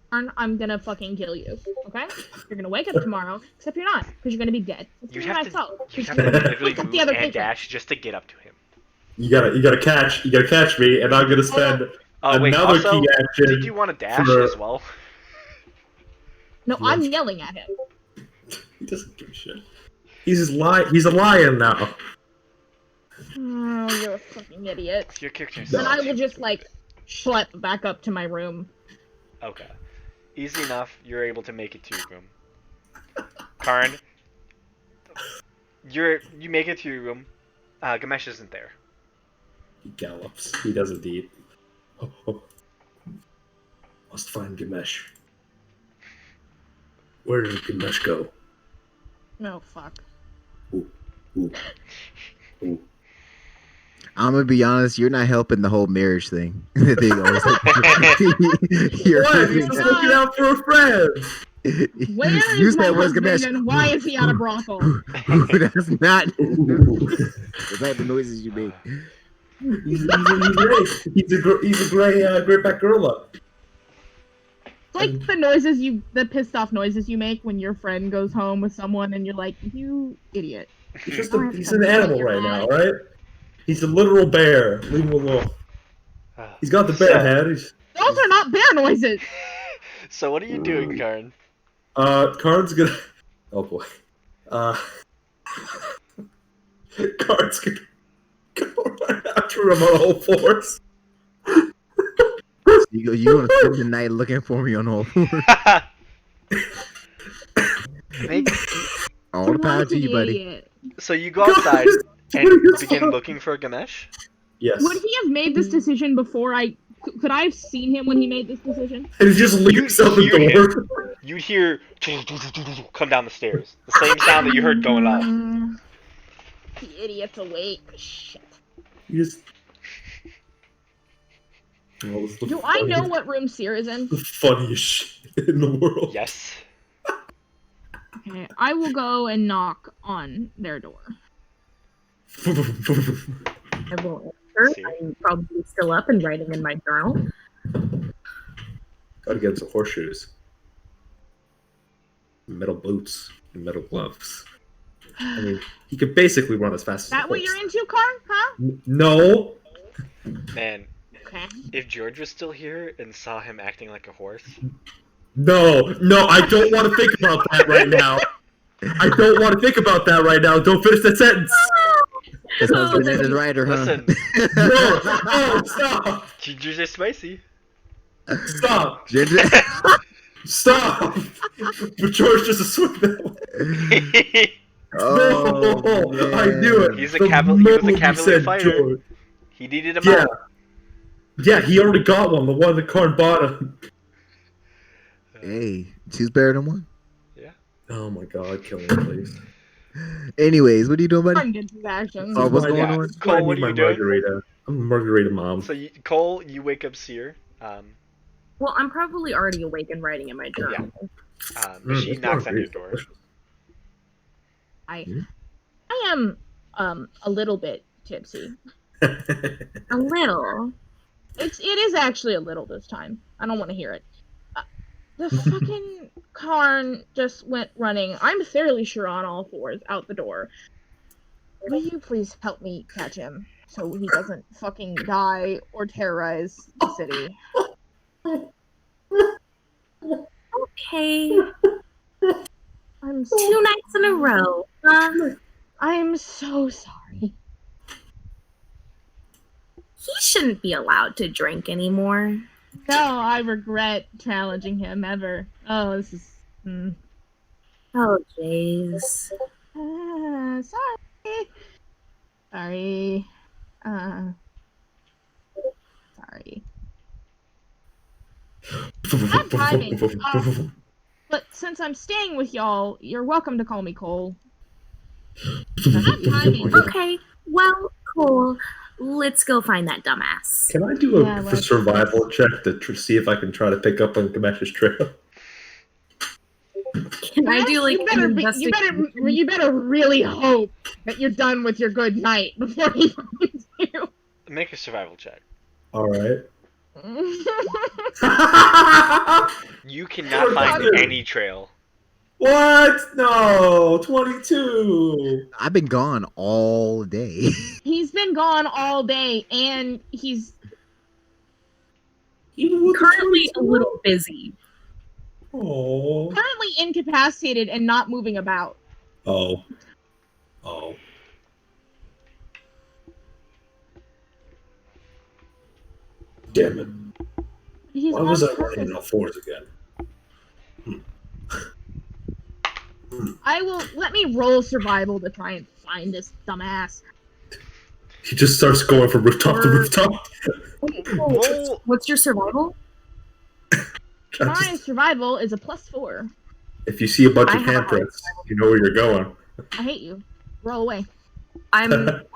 Karn, I'm gonna fucking kill you. Okay? You're gonna wake up tomorrow, except you're not, because you're gonna be dead. It's You gonna have be to, my fault. you 'cause have you're to gonna literally wake up move the other and patron. dash just to get up to him. You gotta catch me, and I'm gonna spend Oh wait, another also, key action. did you want to dash for- as well? No, I'm yelling at him. He doesn't give a shit. He's a lion now. Oh, you're a fucking idiot. Your character's Then I will just like schlep back up to my room. Okay. Easy enough. You're able to make it to your room. Karn, you make it to your room. Gamesh isn't there. He gallops. He does indeed. Oh. Must find Gamesh. Where did Gamesh go? No, fuck. Ooh. I'm gonna be honest, you're not helping the whole marriage thing. The thing always you're What? He's just looking out for a friend. Where is you my said where's husband Gamesh? and why is he at a brothel? That's not Ooh. that's not the noises you make. He's great. He's a great back gorilla. Like the pissed off noises you make when your friend goes home with someone and you're like, you idiot. He's an animal right now, right? He's a literal bear. Leave him alone. He's got the bear head. Those are not bear noises. So what are you doing, Karn? Karn's gonna. Oh boy. Karn's gonna go right after him on all fours. You gonna spend the night looking for me on all fours? All the power to you, buddy. So you go outside and begin looking for Ganesh? Yes. Would he have made this decision before could I have seen him when he made this decision? And he just leaps out the door. You'd hear come down the stairs. The same sound that you heard going off. The idiot's awake. Shit. You just... Do I know what room Seer is in? The funniest shit in the world. Yes. Okay, I will go and knock on their door. I won't answer. I'm probably still up and writing in my journal. Gotta get some horseshoes. Metal boots and metal gloves. I mean, he could basically run as fast as Is that what you're into, Karn? Huh? No. Man, Okay. if George was still here and saw him acting like a horse. No, I don't want to think about that right now. I don't want to think about that right now. Don't finish that sentence. That's how Vanessa's writer, huh? Listen. No, stop. Gingers are spicy. Stop. Ginger. Stop. But George doesn't swim that way. Oh, No, I knew it. He was a The cavalier moment you said fighter. George. He needed a Yeah. mount. Yeah, he already got one. The one that Karn bought him. Hey, two's better than one. Oh my god, kill me, please. Anyways, what are you doing, buddy? Karn gets his actions. Oh, what's going on? Cole, what are you doing? Margarita. I'm a margarita mom. So, Cole, you wake up Seer. Well, I'm probably already awake and writing in my journal. But she knocks on your door. I am a little bit tipsy. A little. It is actually a little this time. I don't want to hear it. The fucking Karn just went running. I'm fairly sure on all fours out the door. Will you please help me catch him so he doesn't fucking die or terrorize the city? Okay. I'm 2 nights in a row. I'm so sorry. He shouldn't be allowed to drink anymore. No, I regret challenging him ever. Oh, this is... Oh, jeez. Sorry. Sorry. Sorry. Bad timing. But since I'm staying with y'all, you're welcome to call me Cole. Bad timing. Okay, well, cool. Let's go find that dumbass. Can I do Yeah, a let's- survival check to see if I can try to pick up on Gamesh's trail? Can I do like you better really hope that you're done with your good night before he finds you. Make a survival check. Alright. You cannot find any trail. What? No, 22. I've been gone all day. He's been gone all day, and he's currently a little busy. Oh. currently incapacitated and not moving about. Oh. Damn it. He's Why was I on running purpose. on all fours again? Let me roll survival to try and find this dumbass. He just starts going from rooftop to rooftop. Roll. What's your survival? My survival is a +4. If you see a bunch I of have a handprints, you know where you're going. I hate you. Roll away. I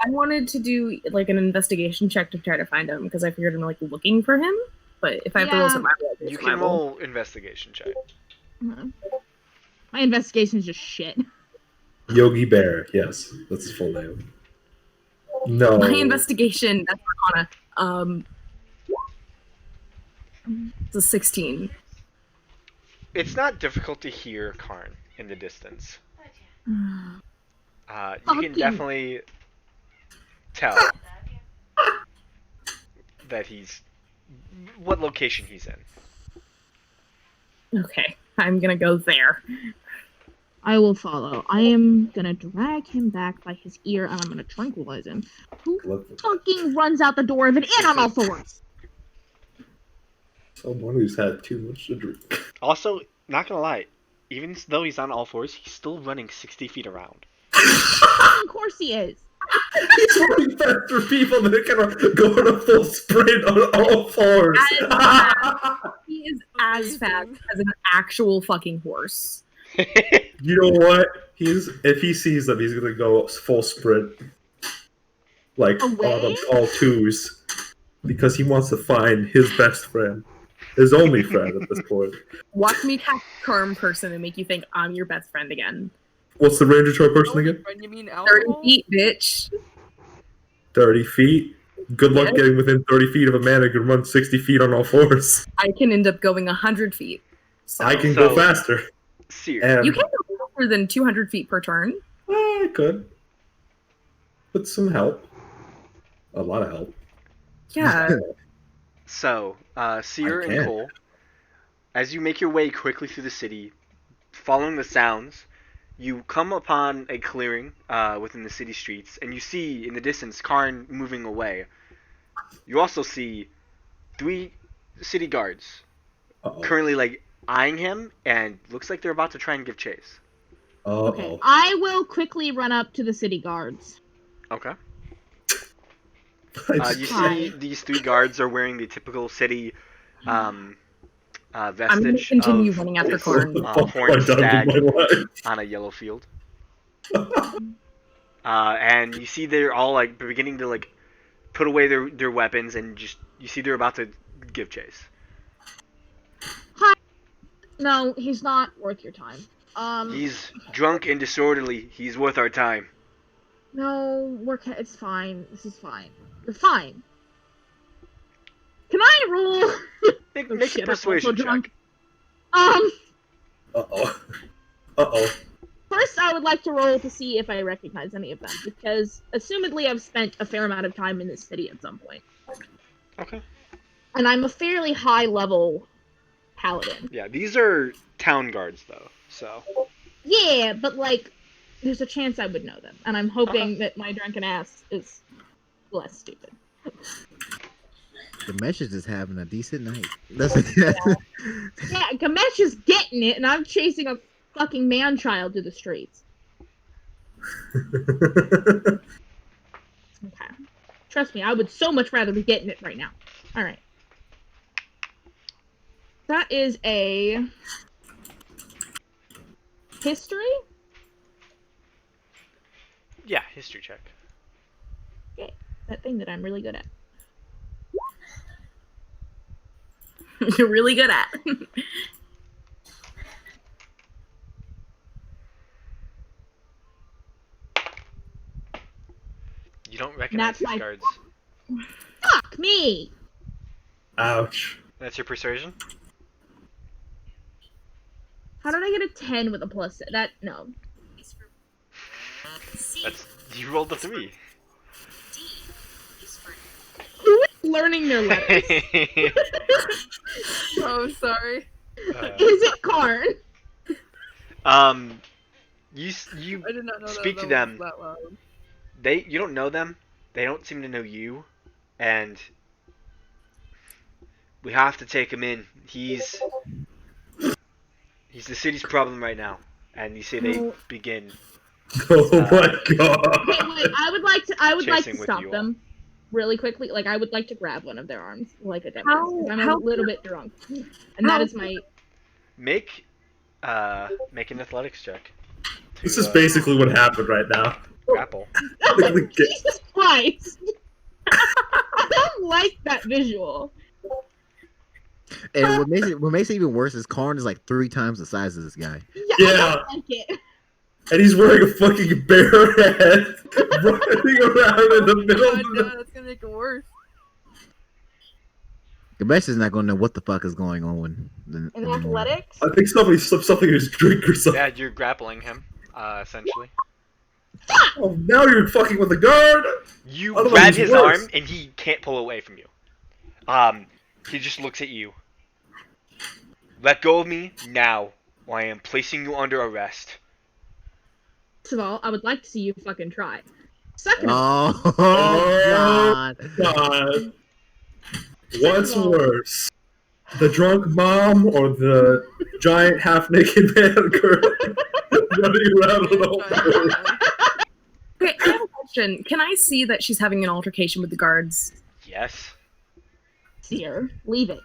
wanted to do like an investigation check to try to find him because I figured I'm like looking for him. But if I have to roll Yeah. survival, I'll do You can survival. roll investigation check. My investigation's just shit. Yogi Bear, yes, that's his full name. No. My investigation, that's Arcana. It's a 16. it's not difficult to hear Karn in the distance. You can Fucking- definitely tell that he's what location he's in. Okay, I'm gonna go there. I will follow. I am gonna drag him back by his ear, and I'm gonna tranquilize him. Who Look, fucking runs out the door of it and on all fours? someone who's had too much to drink. Also, not gonna lie, even though he's on all fours, he's still running 60 feet around. Of course he is. He's running faster people than it can go on a full sprint on all fours. He is as fast as an actual fucking horse. You know what? If he sees them, he's gonna go full sprint, like Away? all twos, because he wants to find his best friend, his only friend at this point. Watch me cast Charm Person and make you think I'm your best friend again. What's the range of charm person again? When you mean 30 alcohol? feet, bitch. 30 feet. Good luck Yes. getting within 30 feet of a man who can run 60 feet on all fours. I can end up going 100 feet. So I can go So- faster. Seer. And you can't go faster than 200 feet per turn. I could. With some help. A lot of help. Yeah. So, Seer I and can. Cole, as you make your way quickly through the city, following the sounds, you come upon a clearing within the city streets, and you see in the distance Karn moving away. You also see 3 city guards Uh-oh. currently eyeing him, and looks like they're about to try and give chase. Uh-oh. Okay, I will quickly run up to the city guards. Okay. I You just- see these 3 guards are wearing the typical city I'm gonna vestige continue of running after this, Karn. horned I've done stag with my life. on a yellow field. And you see they're all beginning to put away their weapons, and just you see they're about to give chase. No, he's not worth your time. He's drunk and disorderly. He's worth our time. No, it's fine. This is fine. You're fine. Can I roll? Make, Oh, make shit, a I'm also persuasion check. drunk. Uh-oh. Uh-oh. First, I would like to roll to see if I recognize any of them, because assumedly I've spent a fair amount of time in this city at some point. Okay. And I'm a fairly high-level paladin. Yeah, these are town guards though. So Yeah, but, there's a chance I would know them, and I'm hoping that my drunken ass is less stupid. Gamesh is just having a decent night. That's Yeah, Gamesh is getting it, and I'm chasing a fucking man-child through the streets. Okay. Trust me, I would so much rather be getting it right now. Alright. That is a... history? yeah, history check. That thing that I'm really good at. You're really good at. You don't recognize That's these my- guards. Fuck me! Ouch. That's your persuasion. How did I get a 10 with a plus? No. That's you rolled a 3. Who is learning their letters? Oh, sorry. Is it Karn? You I did not know Speak that to was them. that loud. you don't know them. They don't seem to know you, and we have to take him in. He's the city's problem right now, and you see they No. begin. Oh my god. Okay, wait, I would like to Chasing with stop you all. them really quickly. I would like to grab one of their arms, like a dead How- person. I'm how- a little bit drunk. And that is my... Make an athletics check. to, This is basically what happened right now. grapple. Jesus Christ! I don't like that visual. And what makes it even worse is Karn is 3 times the size of this guy. Yeah, Yeah. I don't like it. And he's wearing a fucking bear head, running around in the middle God, of no, the... that's gonna make it worse. Gamesh is not gonna know what the fuck is going on in In the morning. athletics? I think somebody slipped something in his drink or something. Yeah, you're grappling him, essentially. Oh, now you're fucking with the guard. You Otherwise grab it's his worse. arm, and he can't pull away from you. He just looks at you. Let go of me now, or I am placing you under arrest. First of all, I would like to see you fucking try. Second of all, Oh, God. God. What's of all- worse? The drunk mom or the giant half-naked man girl running around with all Okay, I have a question. Can I see that she's having an altercation with the guards? Yes. Seer, leave it.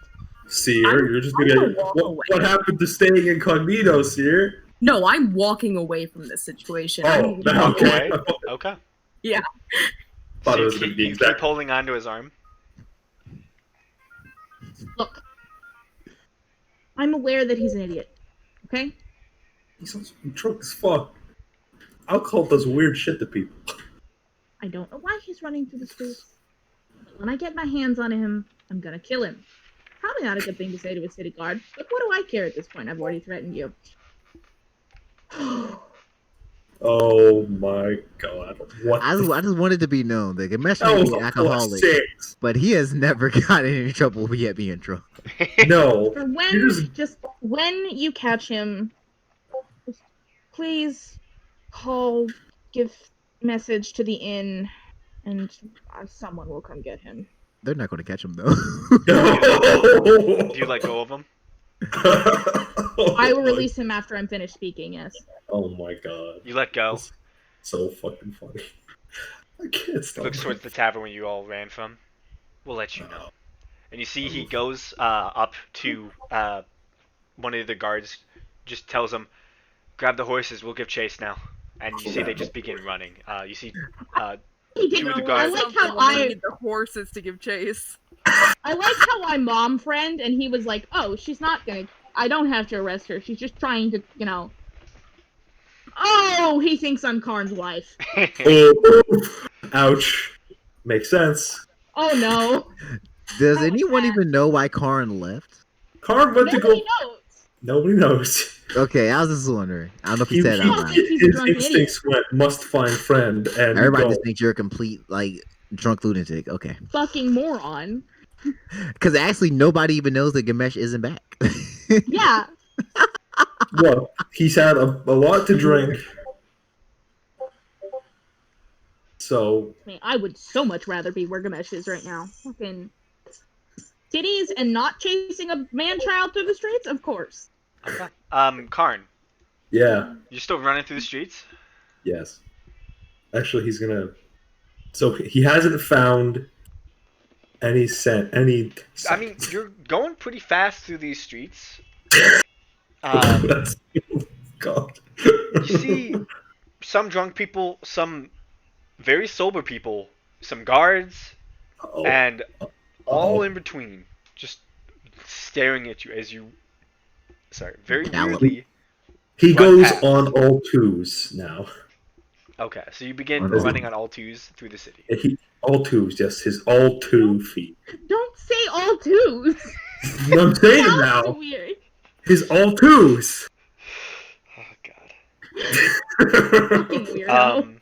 Seer, you're just I'm gonna. gonna walk What, away. what happened to staying incognito, Seer? No, I'm walking away from this situation. Oh, I'm now Walk away. okay. Okay. Thought So it was you gonna keep, be you keep exact. holding onto his arm. Look, I'm aware that he's an idiot. Okay? He's also drunk as fuck. Alcohol does weird shit to people. I don't know why he's running through the streets. But when I get my hands on him, I'm gonna kill him. Probably not a good thing to say to a city guard, but what do I care at this point? I've already threatened you. Oh my god. What I the just wanted to be known that Gamesh Oh, may be for an alcoholic, sakes. but he has never gotten in any trouble yet being drunk. No. For when, You're just when you catch him, please call, give message to the inn, and someone will come get him. They're not going to catch him though. No. Do you let go of him? I will release him after I'm finished speaking, yes. Oh my god. You let go. That's so fucking funny. I can't stop. Looks towards the tavern where you all ran from. We'll let you know. And you see he goes up to one of the guards, just tells him, "Grab the horses. We'll give chase now." And you see they just begin running. You see He Two did of the I guards. like Something how when we I need the horses to give chase. I like how I mom friend and he was like, "Oh, she's not gonna. I don't have to arrest her. She's just trying to, you know." Oh, he thinks I'm Karn's wife. Oh, ouch. Makes sense. Oh no. Does That was anyone bad. even know why Karn left? Karn went to go. Nobody knows. Nobody knows. Okay, I was just wondering. I don't know if he He, said it out loud. He's a his drunk instincts went must find friend and Everybody go. just thinks you're a complete like drunk lunatic. Okay, Fucking moron. because actually nobody even knows that Gamesh isn't back. Yeah. Well, he's had a lot to drink. So I mean, I would so much rather be where Gamesh is right now. Fucking titties and not chasing a man-child through the streets? Of course. Okay. Karn, yeah, you're still running through the streets? yes. Actually, he's gonna. So he hasn't found any scent. Any. I mean, you're going pretty fast through these streets. That's, God. You see some drunk people, some very sober people, some guards, Oh, and all in between, just staring at you as you, very Gallop. weirdly. he run goes past. on all twos now. Okay, so you begin What is it? running on all twos through the city. All twos, yes, his all 2 feet. Don't say all twos. I'm saying Sounds now, weird. his all twos. Oh god. Fucking weirdo.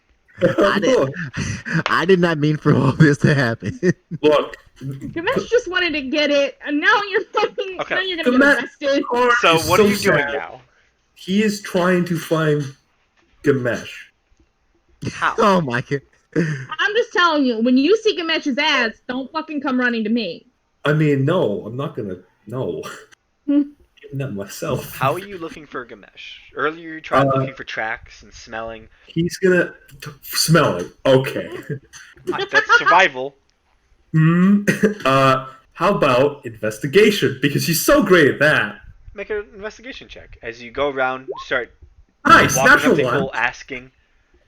I did not mean for all this to happen. Look, Gamesh just wanted to get it, and now you're fucking. Okay. Now you're gonna get arrested. Karn So is what are you so doing sad. now? He is trying to find Gamesh. How? Oh my god. I'm just telling you, when you see Gamesh's ass, don't fucking come running to me. I mean, no, I'm not gonna. No. Getting that myself. How are you looking for Gamesh? Earlier you tried looking for tracks and smelling. He's gonna smell it. Okay. That's survival. How about investigation? Because he's so great at that. Make an investigation check. As you go around, start Nice, walking up natural to one. people, asking.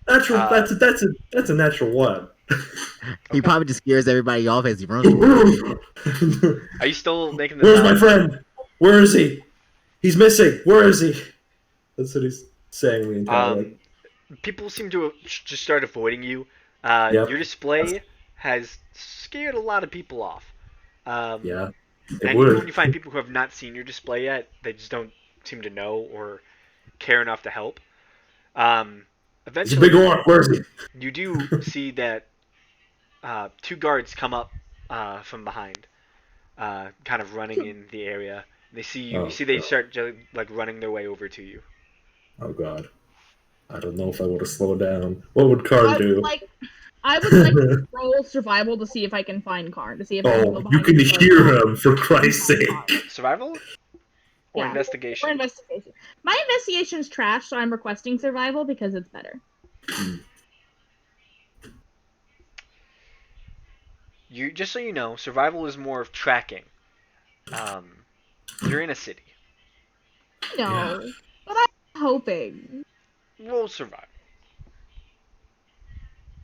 Natural. Uh, That's a natural one. He probably just scares everybody off as he runs. Are you still making the Where's my friend? Where is he? He's missing. Where is he? That's what he's saying the entire way. People seem to have just start avoiding you. Yep. Your display has scared a lot of people off. Yeah. It And would. even when you find people who have not seen your display yet, they just don't seem to know or care enough to help. It's a Eventually, big orc. Where is he? you do see that two guards come up from behind, kind of running in the area. They see you. Oh, You see they God. start like running their way over to you. Oh God. I don't know if I would have slowed down. What would Karn do? I would like to roll survival to see if I can find Karn, to see if I can go Oh, behind you can him and hear find him, for Christ's Karn. sake. Survival or Yeah. investigation? Or investigation. My investigation's trash, so I'm requesting survival because it's better. You just so you know, survival is more of tracking. You're in a city. No, but I'm hoping. Roll survival.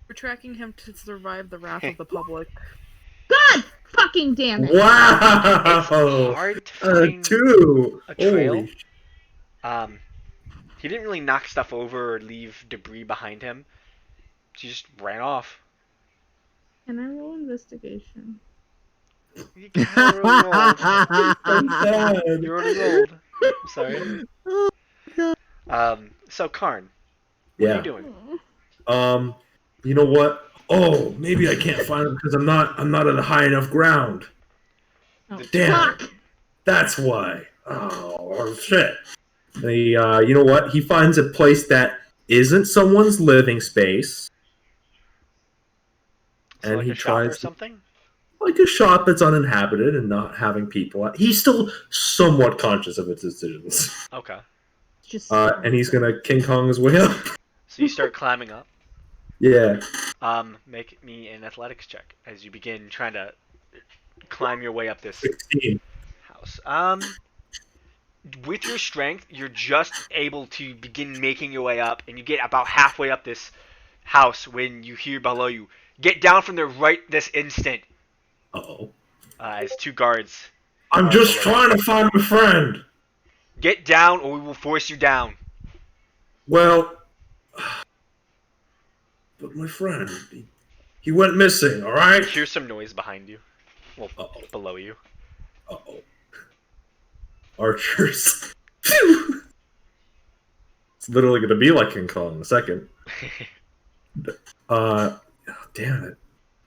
We're tracking him to survive the wrath of the public. God fucking damn it! Wow! It's hard to find 2! a trail. Holy He didn't really knock stuff over or leave debris behind him. He just ran off. Can I roll investigation? You kinda rolled. so sad. You already rolled. I'm sorry. So Karn, what are you doing? You know what? Oh, maybe I can't find him because I'm not at a high enough ground. Oh, Damn. fuck! That's why. Oh shit. You know what? He finds a place that isn't someone's living space. So And like he a shop or tries to, something? like a shop that's uninhabited and not having people. He's still somewhat conscious of his decisions. Okay. Just And he's gonna King Kong his way up. So you start climbing up. Yeah. Make me an athletics check as you begin trying to climb your way up this 16. house. With your strength, you're just able to begin making your way up, and you get about halfway up this house when you hear below you, "Get down from there right this instant!" Uh-oh. As two guards. I'm just trying to find my friend. Get down, or we will force you down. Well, but my friend, he went missing, alright? Here's some noise behind you. Well, Uh-oh. below you. Uh-oh. Archers. Phew! It's literally going to be like King Kong in a second. Damn it.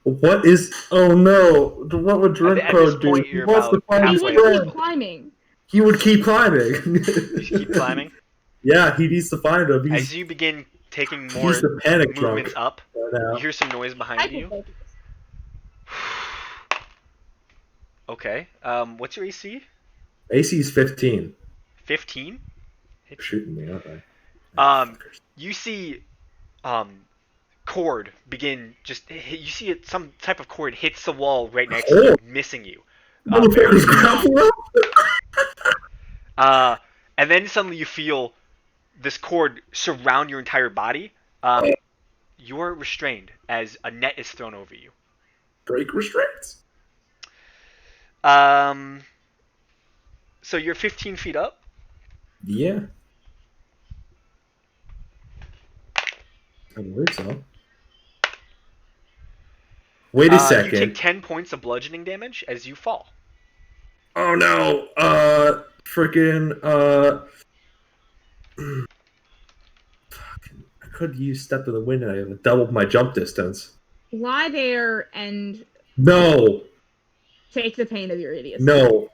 What is... Oh no. What would At this Drenko do? point, He you're wants to about find his he halfway would up. keep friend. climbing. He would keep climbing. You keep climbing. Yeah, he needs to find him. As you begin taking more He's the panic movements drunk up, right now. you hear some noise I behind can you. focus. Okay. What's your AC? AC's 15. 15? They're shooting me, aren't they? You see, cord begin just. You see it, some type of cord hits the wall right next to you, missing you. Motherfucker's grappling up. And then suddenly you feel this cord surround your entire body. You are restrained as a net is thrown over you. Break restraints. So you're 15 feet up. Yeah. I believe so. Wait a You second. take 10 points of bludgeoning damage as you fall. Oh no. Freaking. Fucking. I could use Step to the Wind and I have doubled my jump distance. Lie there and No. take the pain of your idiocy. No.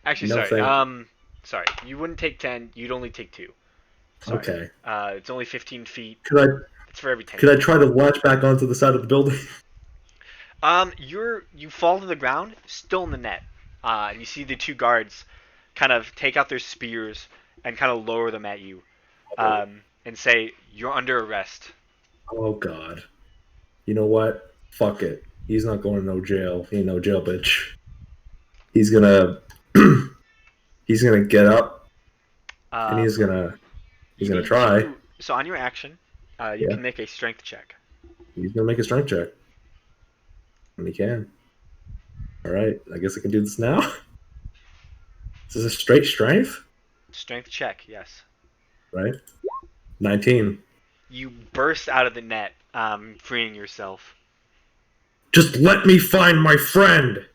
Actually, No, sorry. thank Sorry. You wouldn't take 10. You'd only take 2. Sorry. Okay. It's only 15 feet. Could It's for every 10. I try to latch back onto the side of the building? You fall to the ground, still in the net. And you see the two guards kind of take out their spears and kind of lower them at you. And say, "You're under arrest." Oh god. You know what? Fuck it. He's not going to no jail. He ain't no jail bitch. He's gonna he's gonna get up and he's gonna try. So on your action, you can make a strength check. He's gonna make a strength check. And he can. Alright, I guess I can do this now. Is this a straight strength? Strength check, yes. Right? 19. You burst out of the net, freeing yourself. Just let me find my friend!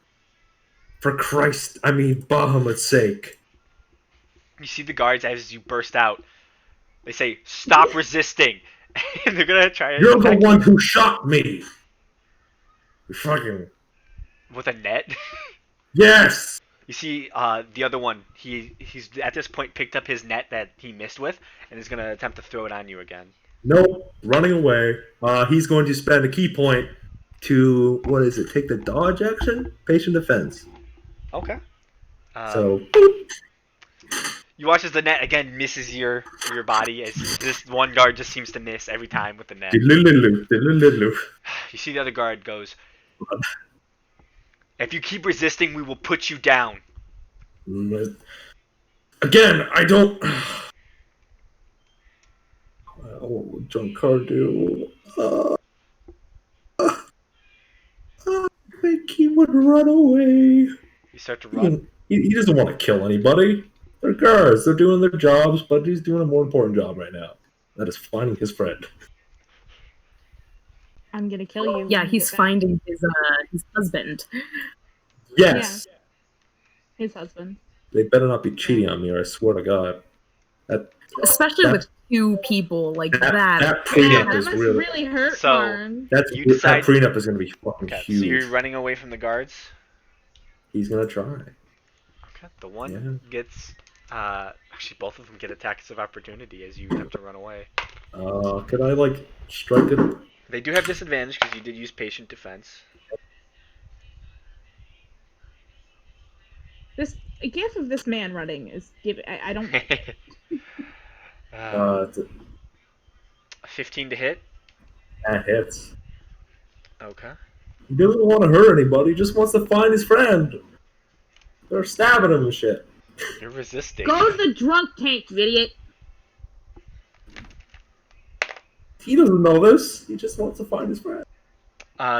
For Christ, I mean Bahamut's sake. You see the guards as you burst out. They say, "Stop resisting," and they're gonna try to You're the attack one you who shot me. You fucking with a net. yes. You see, the other one. He's at this point picked up his net that he missed with, and is gonna attempt to throw it on you again. Nope, running away. He's going to spend a key point to what is it? Take the dodge action, patient defense. Okay. So You watch as the net again misses your body, as this one guard just seems to miss every time with the net. diddle-diddle-diddle-diddle. You see the other guard goes, "If you keep resisting, we will put you down." Again, I don't. What would John Carr do? I think he would run away. You start to run. He doesn't want to kill anybody. They're guards. They're doing their jobs, but he's doing a more important job right now. That is finding his friend. I'm gonna kill you. Yeah, he's finding his husband. Yes. His husband. They better not be cheating on me, or I swear to God. Especially with two people like that. That Yeah, prenup that is must really. really hurt So- Karn. That decide- prenup is going to be fucking Okay, huge. so you're running away from the guards. He's going to try. Okay, the one gets. Actually, both of them get attacks of opportunity as you attempt to run away. Could I, like, strike it? They do have disadvantage because you did use patient defense. This a gif of this man running is give. I don't. 15 to hit. That hits. Okay. He doesn't want to hurt anybody. He just wants to find his friend. They're stabbing him and shit. You're resisting. Go to the drunk tank, idiot. He doesn't know this. He just wants to find his friend.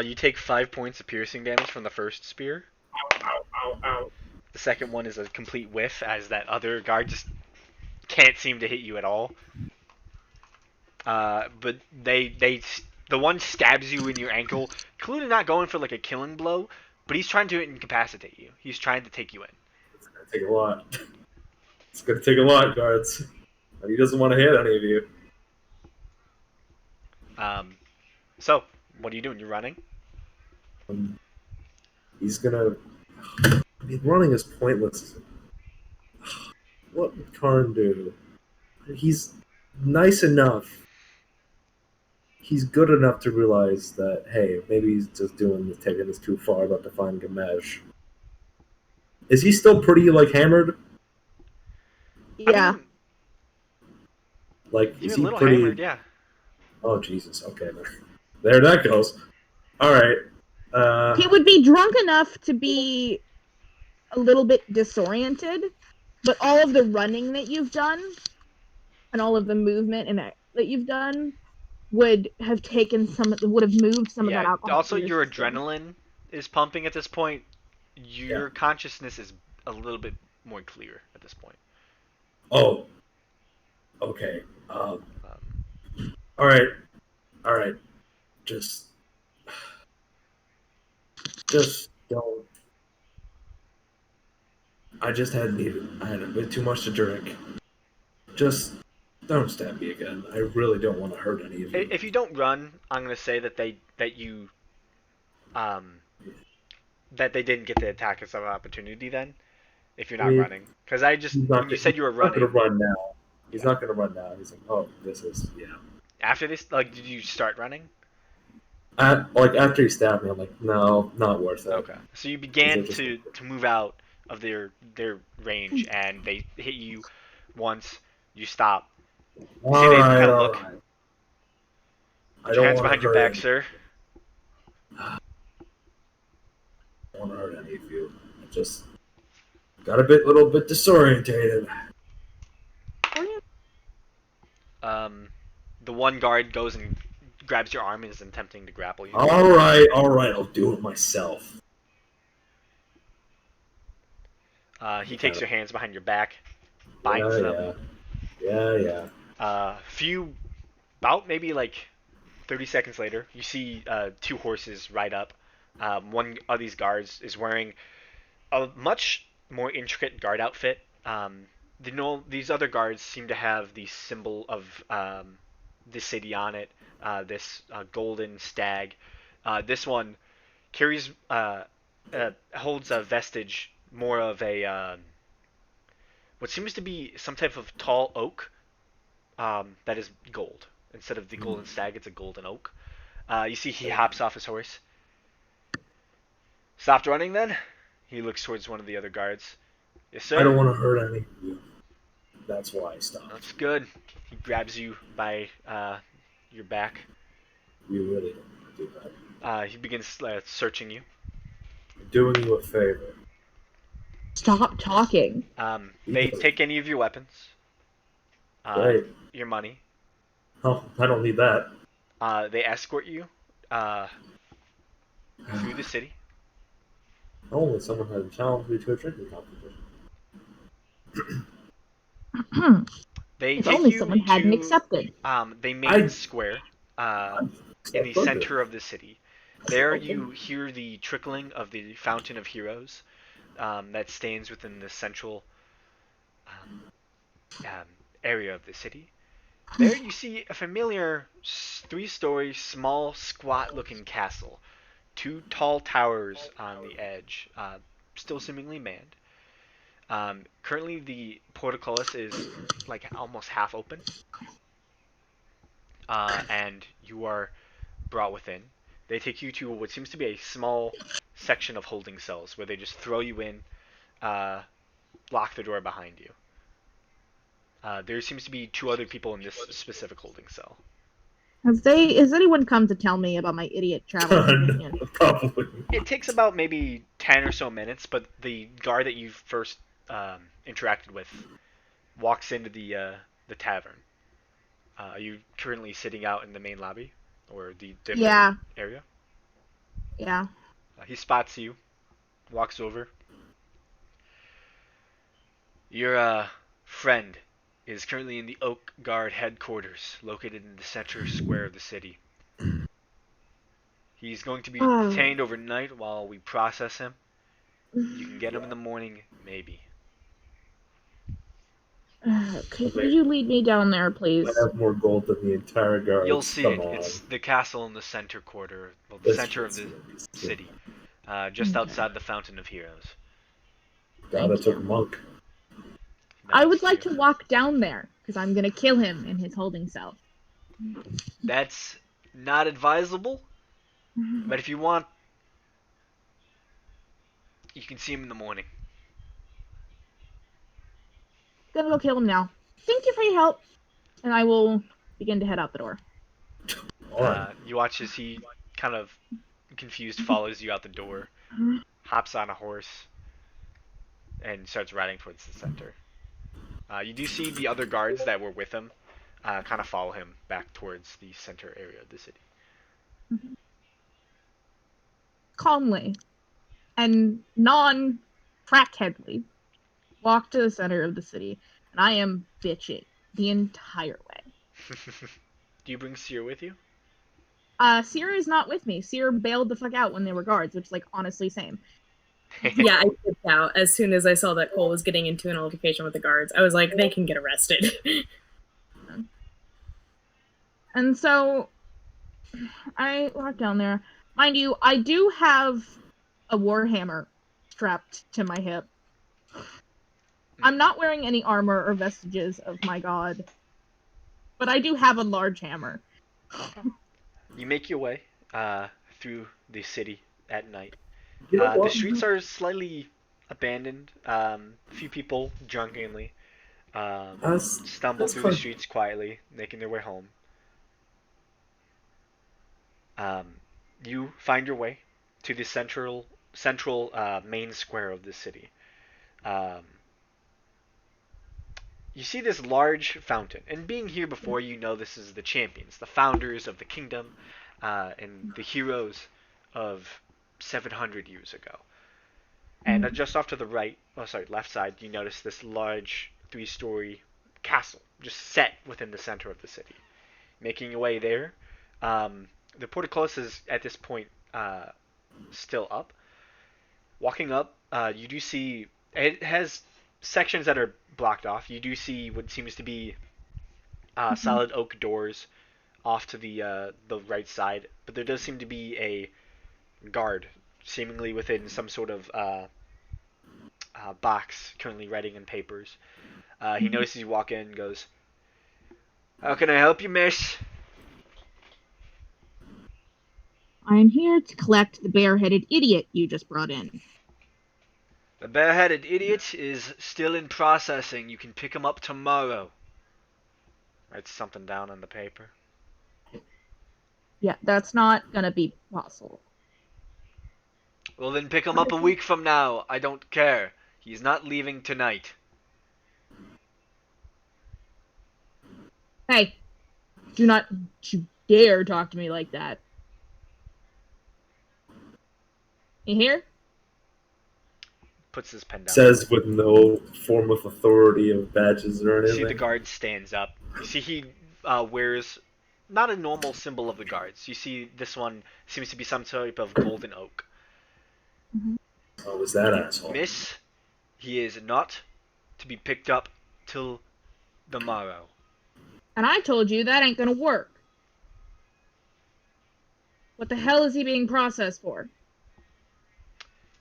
You take 5 points of piercing damage from the first spear. Ow, ow, ow. The second one is a complete whiff, as that other guard just can't seem to hit you at all. But the one stabs you in your ankle, clearly not going for like a killing blow, but he's trying to incapacitate you. He's trying to take you in. It's going to take a lot. It's going to take a lot, guards. And he doesn't want to hit any of you. So, what are you doing? You're running? He's going to... I mean, running is pointless. What would Karn do? He's nice enough. He's good enough to realize that, hey, maybe he's just taking this too far about to find Gamesh. Is he still pretty, like, hammered? Yeah. Like, He's is a he little pretty... hammered, yeah. Oh, Jesus. Okay, there that goes. All right. He would be drunk enough to be a little bit disoriented, but all of the running that you've done and all of the movement and that you've done would have moved some of that alcohol. Also, through your system. adrenaline is pumping at this point. Your consciousness is a little bit more clear at this point. Oh. Okay. All right. Just don't. I had a bit too much to drink. Just don't stab me again. I really don't want to hurt any of you. If you don't run, I'm gonna say that they didn't get the attack of opportunity then. If you're not running, because you said you were running. He's not gonna run now. He's not gonna run now. He's like, oh, this is After this, like, did you start running? After he stabbed me, I'm like, no, not worth it. Okay. So you began Is it to move out of their range, and they hit you once. You stop. All See, they right, kinda all look. right. I Put your don't hands want behind to your hurt back, any- sir. I don't want to hurt any of you. I just got a little bit disorientated. The one guard goes and grabs your arm and is attempting to grapple you. All right, I'll do it myself. He takes your hands behind your back, binds them. Yeah. About maybe like 30 seconds later, you see two horses ride up. One of these guards is wearing a much more intricate guard outfit. These other guards seem to have the symbol of the city on it. This golden stag. This one carries holds a vestige more of a what seems to be some type of tall oak that is gold. Instead of the golden stag, it's a golden oak. You see he hops off his horse. Stopped running then? He looks towards one of the other guards. Yes, sir. I don't want to hurt any of you. That's why I stopped. That's good. He grabs you by your back. You really don't want to do that. He begins searching you. I'm doing you a favor. Stop talking. They take any of your weapons. Right. Your money. Oh, I don't need that. They escort you through the city. Only someone had challenged me to a drinking competition. They If take only you someone hadn't accepted. the main square in the center of the city. There you hear the trickling of the Fountain of Heroes that stands within the central area of the city. There you see a familiar 3-story, small, squat-looking castle. 2 tall towers on the edge, still seemingly manned. Currently, the portcullis is like almost half open, and you are brought within. They take you to what seems to be a small section of holding cells, where they just throw you in, lock the door behind you. There seems to be 2 other people in this specific holding cell. Has anyone come to tell me about my idiot travel companion? Probably. It takes about maybe 10 or so minutes, but the guard that you first interacted with walks into the tavern. Are you currently sitting out in the main lobby or the different area? Yeah. He spots you, walks over. Your friend is currently in the Oak Guard headquarters, located in the center square of the city. He's going to be detained overnight while we process him. You can get him in the morning, maybe. Could you lead me down there, please? I have more gold than the entire guard. You'll see Come it. on. It's the castle in the center quarter, well, the center of the city, just outside the Fountain of Heroes. God, that took a monk. I would like to walk down there, because I'm going to kill him in his holding cell. That's not advisable, but if you want, you can see him in the morning. Gonna go kill him now. Thank you for your help. And I will begin to head out the door. You watch as he, kind of confused, follows you out the door, hops on a horse, and starts riding towards the center. You do see the other guards that were with him kind of follow him back towards the center area of the city. Calmly and non-crackheadly walk to the center of the city, and I am bitching the entire way. Do you bring Seer with you? Seer is not with me. Seer bailed the fuck out when they were guards, which, like, honestly, same. Yeah, I flipped out as soon as I saw that Cole was getting into an altercation with the guards. I was like, they can get arrested. And so, I walk down there. Mind you, I do have a warhammer strapped to my hip. I'm not wearing any armor or vestiges of my god, but I do have a large hammer. You make your way through the city at night. The streets are slightly abandoned. A few people drunkenly stumble through the streets quietly, making their way home. You find your way to the central main square of the city. You see this large fountain, and being here before, you know this is the champions, the founders of the kingdom, and the heroes of 700 years ago. And just off to the left side, you notice this large 3-story castle, just set within the center of the city. Making your way there, the portcullis is at this point still up. Walking up, you do see it has sections that are blocked off. You do see what seems to be solid oak doors off to the right side, but there does seem to be a guard, seemingly within some sort of box, currently writing in papers. He notices you walk in and goes, "How can I help you, miss?" I'm here to collect the bareheaded idiot you just brought in. The bareheaded idiot is still in processing. You can pick him up tomorrow. Writes something down on the paper. Yeah, that's not gonna be possible. Well, then pick him up a week from now. I don't care. He's not leaving tonight. Hey, do not you dare talk to me like that. You hear? Puts his pen down. Says with no form of authority of badges or You anything. see the guard stands up. You see he wears not a normal symbol of the guards. You see this one seems to be some type of golden oak. Oh, was that asshole? Miss, he is not to be picked up till the morrow. And I told you that ain't gonna work. What the hell is he being processed for?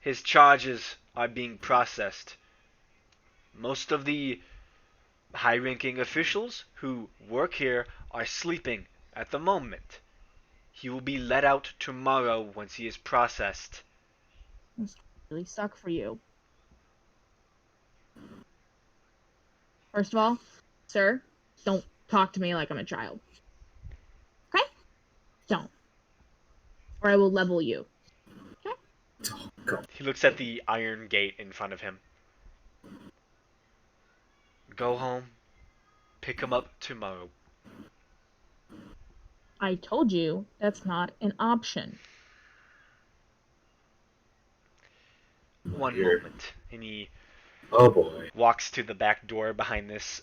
His charges are being processed. Most of the high-ranking officials who work here are sleeping at the moment. He will be let out tomorrow once he is processed. This really suck for you. First of all, sir, don't talk to me like I'm a child. Okay? Don't. Or I will level you. Oh, God. He looks at the iron gate in front of him. Go home. Pick him up tomorrow. I told you that's not an option. One Here. moment. And he Oh boy. walks to the back door behind this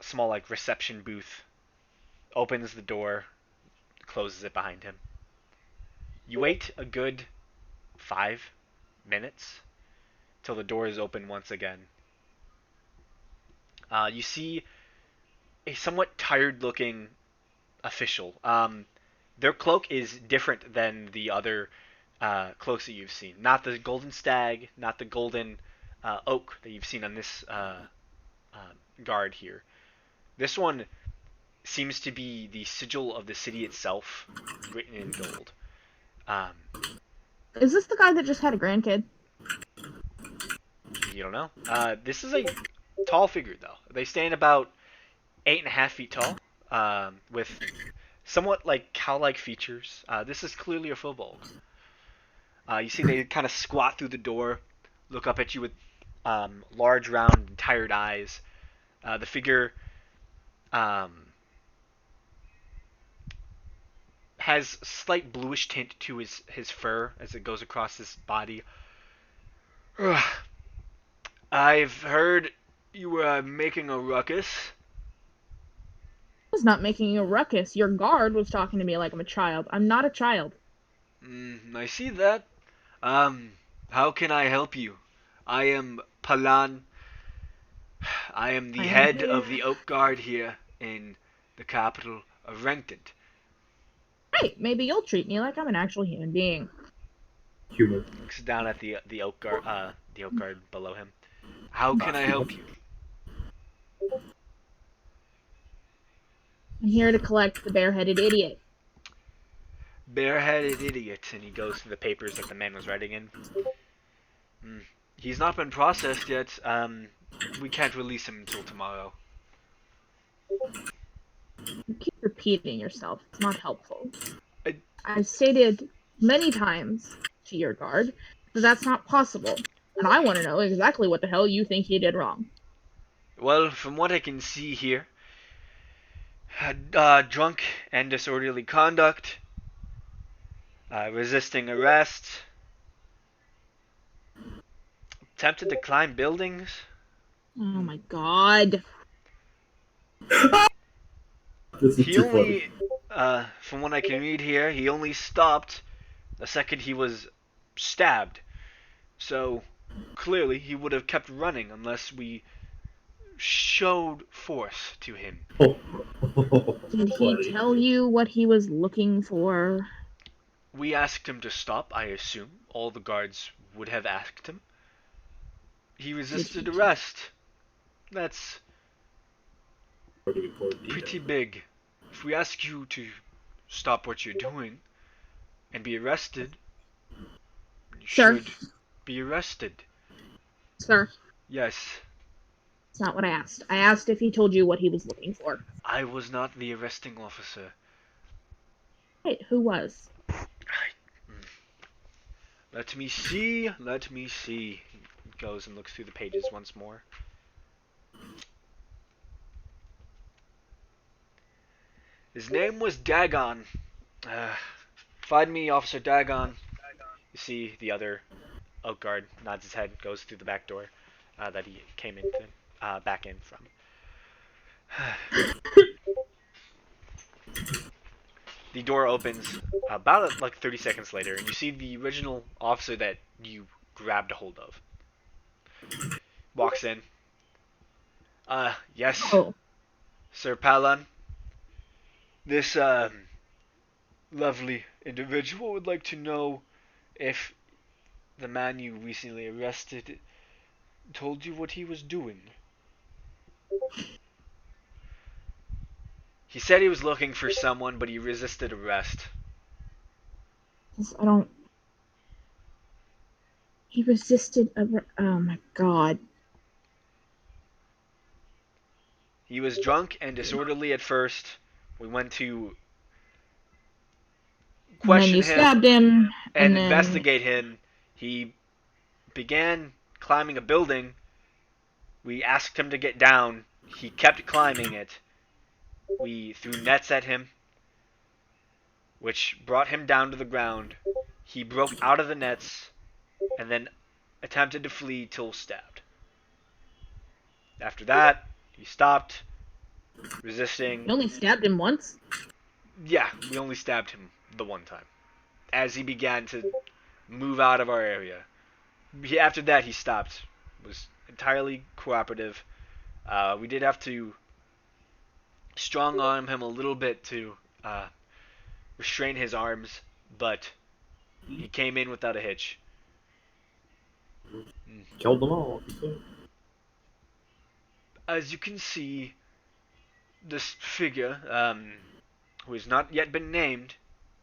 small like reception booth. Opens the door. Closes it behind him. You wait a good 5 minutes till the door is open once again. You see a somewhat tired-looking official. Their cloak is different than the other cloaks that you've seen. Not the golden stag, not the golden oak that you've seen on this guard here. This one seems to be the sigil of the city itself, written in gold. Is this the guy that just had a grandkid? You don't know. This is a tall figure, though. They stand about 8.5 feet tall, with somewhat like cow-like features. This is clearly a kobold. You see they kind of squat through the door, look up at you with large, round, and tired eyes. The figure has slight bluish tint to his fur as it goes across his body. I've heard you were making a ruckus. I was not making a ruckus. Your guard was talking to me like I'm a child. I'm not a child. I see that. How can I help you? I am Palan. I am the head of the Oak Guard here in the capital of Renton. Great, maybe you'll treat me like I'm an actual human being. Human. Looks down at the Oak Guard, below him. How can I help you? I'm here to collect the bareheaded idiot. Bareheaded idiot, and he goes through the papers that the man was writing in. He's not been processed yet. We can't release him until tomorrow. You keep repeating yourself. It's not helpful. I- I've stated many times to your guard that that's not possible. And I want to know exactly what the hell you think he did wrong. Well, from what I can see here, drunk and disorderly conduct, resisting arrest, attempted to climb buildings. Oh my god. This is He too only, funny. from what I can read here, he only stopped the second he was stabbed. So, clearly he would have kept running unless we showed force to him. Did he tell you what he was looking for? We asked him to stop, I assume. All the guards would have asked him. He resisted arrest. That's pretty big. If we ask you to stop what you're doing and be arrested, you Sir. should be arrested. Sir, Yes, it's not what I asked. I asked if he told you what he was looking for. I was not the arresting officer. Wait, who was? Let me see, let me see. He goes and looks through the pages once more. His name was Dagon. Find me Officer Dagon. You see the other oak guard nods his head, goes through the back door that he came in back in from. The door opens about like 30 seconds later, and you see the original officer that you grabbed a hold of. Walks in. Yes, Oh, Sir Palan. This lovely individual would like to know if the man you recently arrested told you what he was doing. He said he was looking for someone, but he resisted arrest. I don't. He resisted. Oh my god. He was drunk and disorderly at first. We went to And then question you him stabbed him, and then investigate him. He began climbing a building. We asked him to get down. He kept climbing it. We threw nets at him, which brought him down to the ground. He broke out of the nets and then attempted to flee till stabbed. After that, he stopped resisting. you only stabbed him once. Yeah, we only stabbed him the one time. As he began to move out of our area. After that, he stopped. Was entirely cooperative. We did have to strong arm him a little bit to restrain his arms, but he came in without a hitch. Killed them all. As you can see, this figure, who has not yet been named,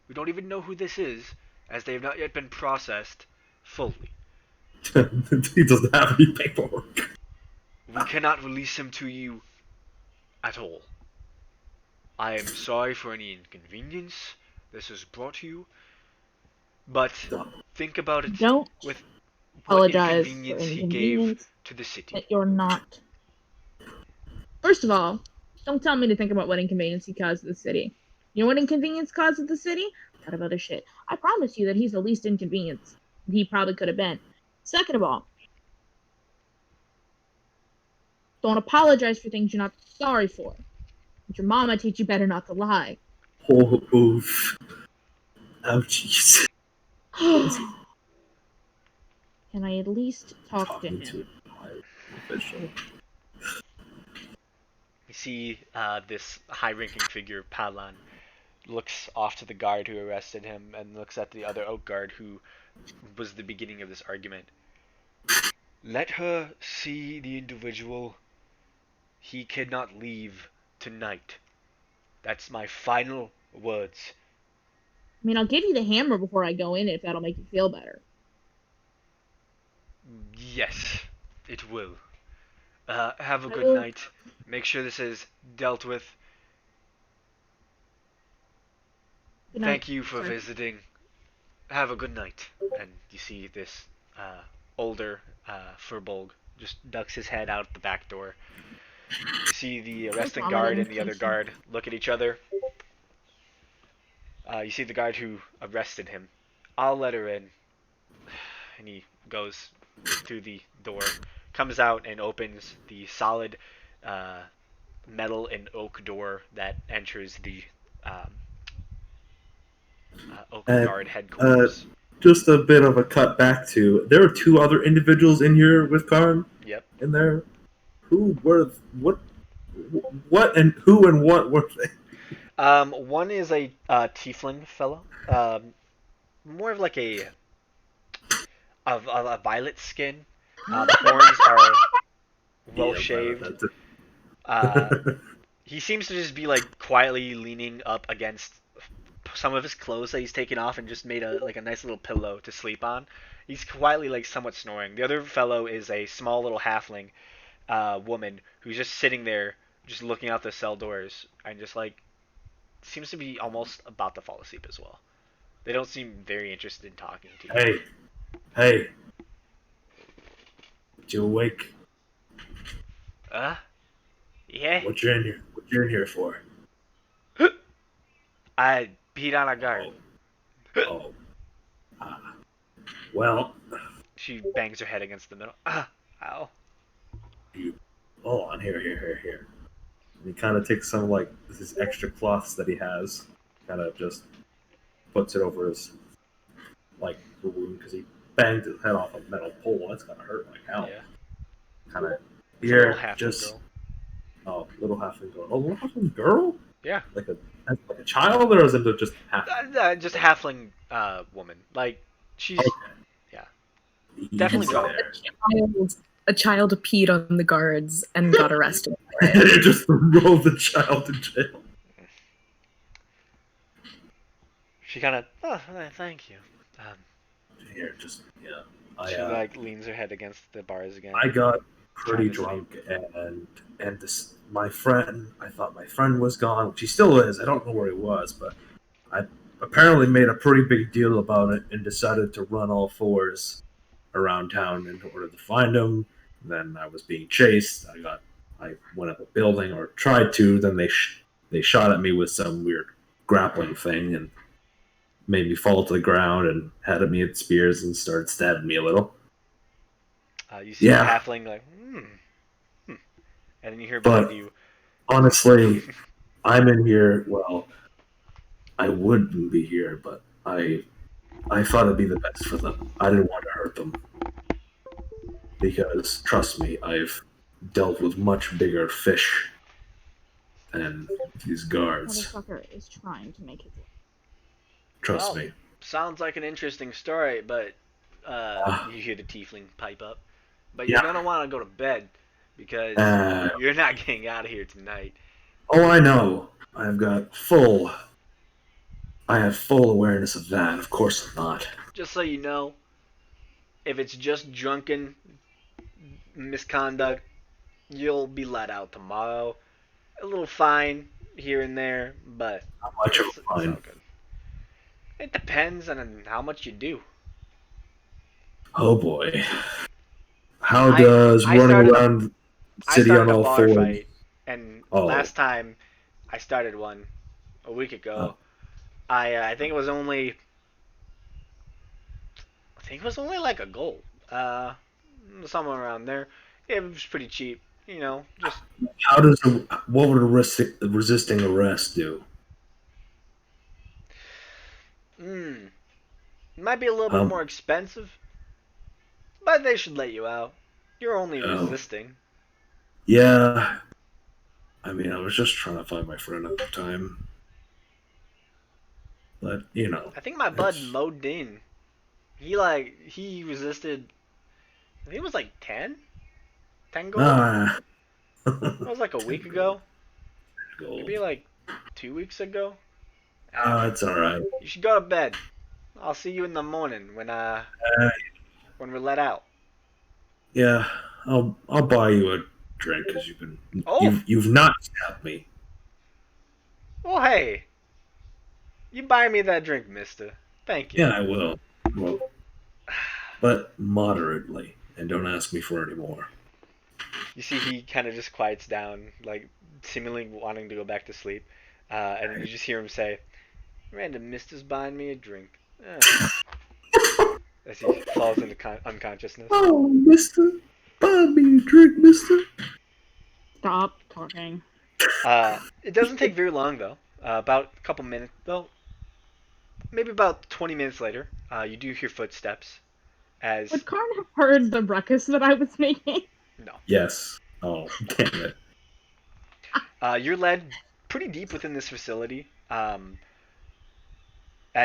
we don't even know who this is, as they have not yet been processed fully. He doesn't have any paperwork. We cannot release him to you at all. I am sorry for any inconvenience this has brought to you, but think about it Don't with what apologize for inconvenience he gave inconvenience to the city. that you're not. First of all, don't tell me to think about what inconvenience he caused the city. You know what inconvenience caused the city? That of other shit. I promise you that he's the least inconvenience he probably could have been. Second of all, don't apologize for things you're not sorry for. Did your mama teach you better not to lie? Oh, oof. Oh, jeez. Can I at least talk to Talking him? to official. You see this high-ranking figure, Palan, looks off to the guard who arrested him and looks at the other oak guard who was the beginning of this argument. Let her see the individual. He cannot leave tonight. That's my final words. I mean, I'll give you the hammer before I go in if that'll make you feel better. Yes, it will. Have a I good will- night. Make sure this is dealt with. Good night, Thank you for sir. visiting. Have a good night. And you see this older Furbolg just ducks his head out the back door. You see the arresting wrong with guard him? and the other guard look at each other. You see the guard who arrested him. I'll let her in. And he goes through the door, comes out and opens the solid metal and oak door that enters the Oak Guard headquarters. just a bit of a cut back to. There were two other individuals in here with Karn. Yep. In there, who were what and who and what were they? One is a tiefling fellow. More of like a violet skin. The horns are well shaved. He seems to just be like quietly leaning up against some of his clothes that he's taken off and just made a nice little pillow to sleep on. He's quietly like somewhat snoring. The other fellow is a small little halfling woman who's just sitting there, just looking out the cell doors and just like seems to be almost about to fall asleep as well. They don't seem very interested in talking to you. Hey, did you awake? Yeah. What you're in here? What you're in here for? I beat on a guard. Oh. Well. She bangs her head against the middle. Ow. You. Hold on. Here. And he kind of takes some like his extra cloths that he has, kind of just puts it over his like the wound because he banged his head off a metal pole. That's gonna hurt like hell. Yeah. Kind of. It's a little Here, halfling just. girl. Oh, little halfling girl. Oh, little halfling girl? Yeah. Like a child, or is it just half? Just a halfling woman. Like she's definitely Easy drunk. there. A child peed on the guards and got arrested. Just roll the child to jail. She kind of, thank you. Here, just She like leans her head against the bars again. I got pretty Trying drunk, and this my friend. I thought my friend was gone, which he still is. I don't know where he was, but I apparently made a pretty big deal about it and decided to run all fours around town in order to find him. Then I was being chased. I went up a building, or tried to. Then they shot at me with some weird grappling thing and made me fall to the ground and had at me with spears and started stabbing me a little. You see the halfling like, and then you hear behind you. Honestly, I'm in here. Well, I wouldn't be here, but I thought it'd be the best for them. I didn't want to hurt them because, trust me, I've dealt with much bigger fish than these guards. Motherfucker is trying to make it. Trust Well, me. Sounds like an interesting story, but you hear the tiefling pipe up. But you're gonna want to go to bed because you're not getting out of here tonight. Oh, I know. I have full awareness of that. Of course not. Just so you know, if it's just drunken misconduct, you'll be let out tomorrow. A little fine here and there, but How much of a it's all fine? good. It depends on how much you do. Oh boy. How does I running started- around the I city started on a all bar fours? fight, and Oh. last time I started one a week ago. I think it was only like a goal, somewhere around there. It was pretty cheap, just What would a resisting arrest do? it might be a little bit more expensive, but they should let you out. You're only resisting. Yeah. I mean, I was just trying to find my friend at the time. But, I think my bud it's- Modin, he resisted. I think it was like 10 gold. That was like a week ago. Gold. Maybe like 2 weeks ago. It's alright. You should go to bed. I'll see you in the morning when we're let out. Yeah, I'll buy you a drink because Oh. you've not stabbed me. Well, hey, you buy me that drink, mister. Thank you. Yeah, I will. Well, but moderately, and don't ask me for any more. You see, he kind of just quiets down, like seemingly wanting to go back to sleep, and then you just hear him say, "Random mister's buying me a drink." As he falls into unconsciousness. Oh, mister, buy me a drink, mister. Stop talking. It doesn't take very long though. About a couple minutes though. maybe about 20 minutes later, you do hear footsteps as Would Karn have heard the ruckus that I was making? no. Yes. Oh, damn it. You're led pretty deep within this facility, and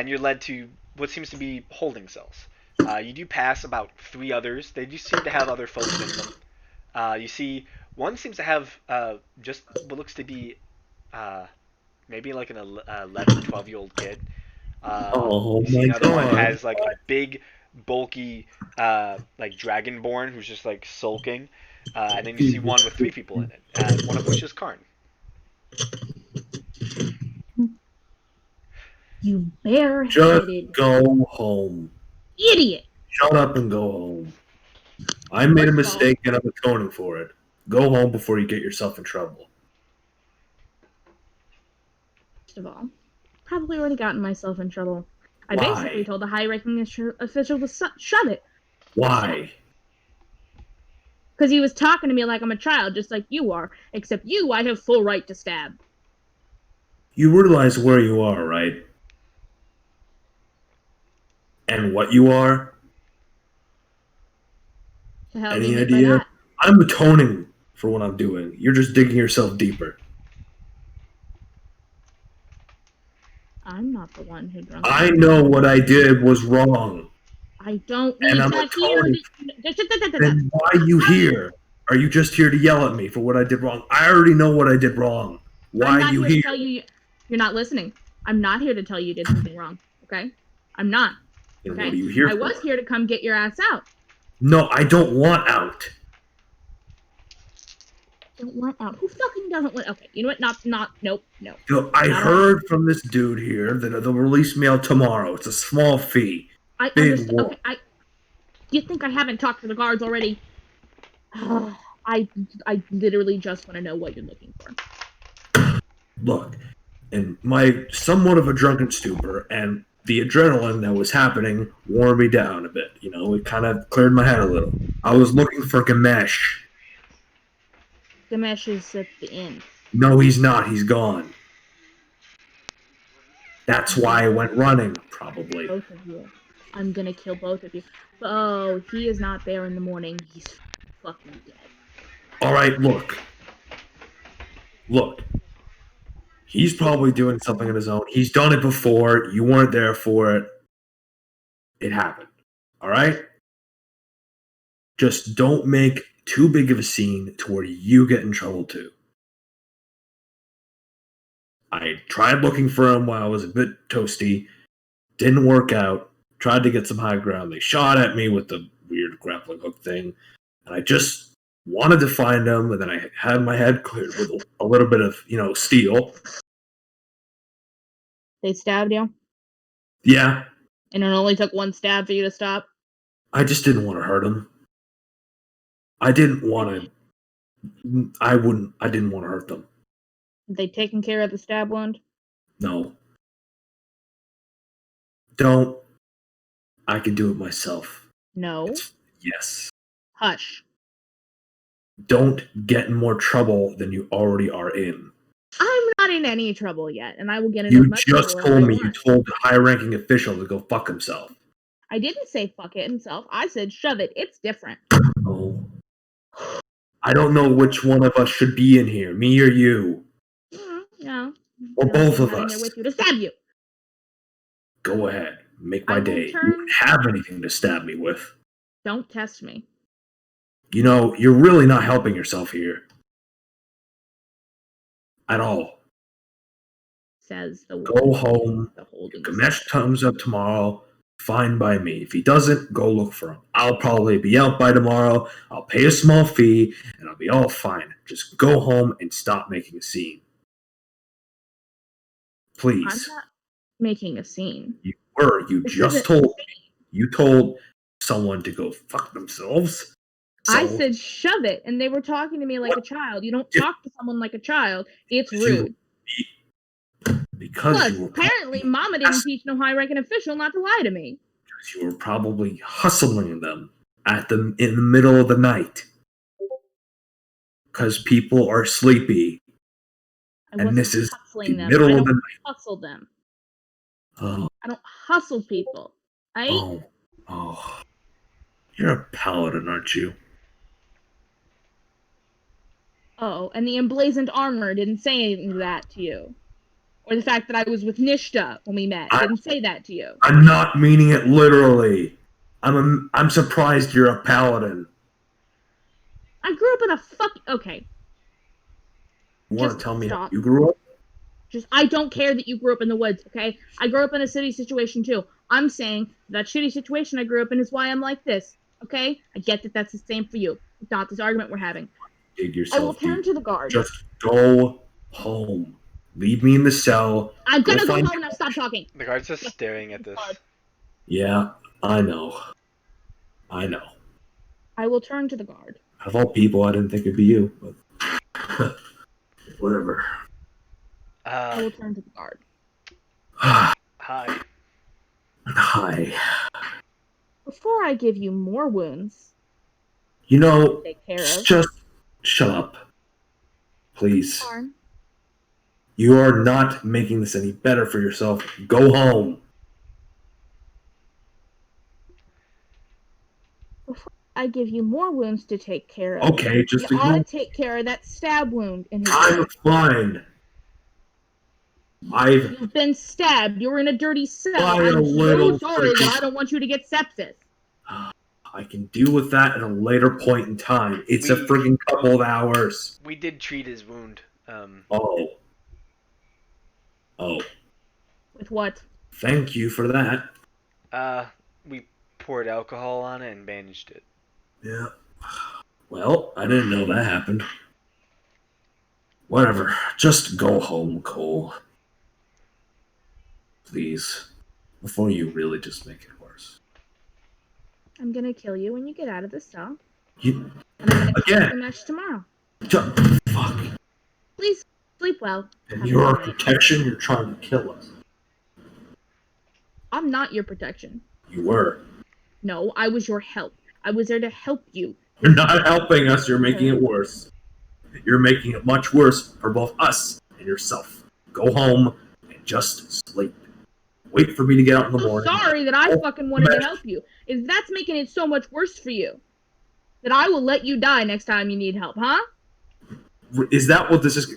you're led to what seems to be holding cells. You do pass about 3 others. They do seem to have other folks in them. You see, one seems to have just what looks to be maybe like an 11, 12-year-old kid. Oh you see my another one God. has like a big, bulky, like dragonborn who's just like sulking. And then you see one with 3 people in it, and one of which is Karn. You Just bareheaded go home. idiot! Shut up and go home. I made a First of all- mistake and I'm atoning for it. Go home before you get yourself in trouble. First of all, probably already gotten myself in trouble. I Why? basically told the high-ranking official to shut it. Why? Because he was talking to me like I'm a child, just like you are. Except you, I have full right to stab. You realize where you are, right? And what you are? To help Any me mean by idea? that. I'm atoning for what I'm doing. You're just digging yourself deeper. I'm not the one who drunk. I know what I did was wrong. I don't And need I'm to hear atoning. it. Then why are you here? Are you just here to yell at me for what I did wrong? I already know what I did wrong. Why I'm are not you here to here? tell you you're not listening. I'm not here to tell you did something wrong. Okay? I'm not. And Okay? what are you here I for? was here to come get your ass out. No, I don't want out. Don't want out. Who fucking doesn't want? Okay, you know what? Nope. No. So I Not heard from this dude here that they'll release me out tomorrow. It's a small fee. I Big understand. war. Okay, you think I haven't talked to the guards already? I literally just want to know what you're looking for. Look, in my somewhat of a drunken stupor and the adrenaline that was happening wore me down a bit. You know, it kind of cleared my head a little. I was looking for Gamesh. Gamesh is at the inn. No, he's not. He's gone. That's why I went running, probably. Both of you. I'm gonna kill both of you. Oh, he is not there in the morning. He's fucking dead. Alright, look. Look. He's probably doing something on his own. He's done it before. You weren't there for it. It happened. Alright? Just don't make too big of a scene to where you get in trouble too. I tried looking for him while I was a bit toasty. Didn't work out. Tried to get some high ground. They shot at me with the weird grappling hook thing. And I just wanted to find him, and then I had my head cleared with a little bit of, steel. They stabbed you, Yeah, and it only took one stab for you to stop. I just didn't want to hurt him. I didn't want to. I didn't want to hurt them. Have they taken care of the stab wound? No. Don't. I can do it myself. No. Yes. Hush. Don't get in more trouble than you already are in. I'm not in any trouble yet, and I will get in You as much just trouble as told I me you want. told the high-ranking official to go fuck himself. I didn't say fuck it himself. I said shove it. It's different. Oh. I don't know which one of us should be in here, me or you. No. Or both of I'm in us. there with you to stab you. Go ahead. Make I my will day. You turn- don't have anything to stab me with. Don't test me. You're really not helping yourself here. At all. Says the Go home. The holding. Gamesh comes up tomorrow. Fine by me. If he doesn't, go look for him. I'll probably be out by tomorrow. I'll pay a small fee, and I'll be all fine. Just go home and stop making a scene. Please. I'm not making a scene. You were. You This just isn't told a me. You told someone to go fuck themselves. I So- said shove it, and they were talking to me like a child. You don't Yeah. talk to someone like a child. It's You- rude. because Plus, you were apparently, Mama didn't teach no high-ranking official not to lie to me. you were probably hustling them in the middle of the night because people are sleepy. I And wasn't this is hustling the them. middle I of don't the night. hustle them. Oh, I don't hustle people. oh. You're a paladin, aren't you? Oh, and the emblazoned armor didn't say anything to that to you. Or the fact that I was with Nishta when we met didn't say that to you. I'm not meaning it literally. I'm surprised you're a paladin. I grew up in a okay. You want to Just tell me how stop. you grew up? I don't care that you grew up in the woods, okay? I grew up in a city situation too. I'm saying that shitty situation I grew up in is why I'm like this, okay? I get that that's the same for you. It's not this argument we're having. Dig yourself I will turn deep. to the guard. Just go home. Leave me in the cell. I'm gonna go find- home now. Stop talking. The guard's just staring at this. Yeah, I know. I will turn to the guard. Of all people, I didn't think it'd be you, but whatever. I will turn to the guard. Hi. Hi. Before I give you more wounds, You know, take care of. just shut up. Please. Karn, You are not making this any better for yourself. Go home. I give you more wounds to take care of. Okay, just You ought ignore. to take care of that stab wound in his I'm leg. fine. You've been stabbed. You were in a dirty cell. By a I'm little so sorry freaking- that I don't want you to get sepsis. I can deal with that at a later point in time. It's a We- freaking couple of hours. We did treat his wound. Oh. With what? Thank you for that. We poured alcohol on it and bandaged it. Yeah. Well, I didn't know that happened. Whatever. Just go home, Cole. Please. Before you really just make it worse. I'm gonna kill you when you get out of the cell. You. And I'm gonna Again. kill the match tomorrow. Fuck. Please sleep well. And you're our protection, you're trying to kill us. I'm not your protection. You were. No, I was your help. I was there to help you. You're not helping us, you're making it worse. You're making it much worse for both us and yourself. Go home and just sleep. Wait for me to get out in the I'm morning. sorry that I Oh, fucking wanted to man. help you. Is that's making it so much worse for you? That I will let you die next time you need help, huh? Is that what this is?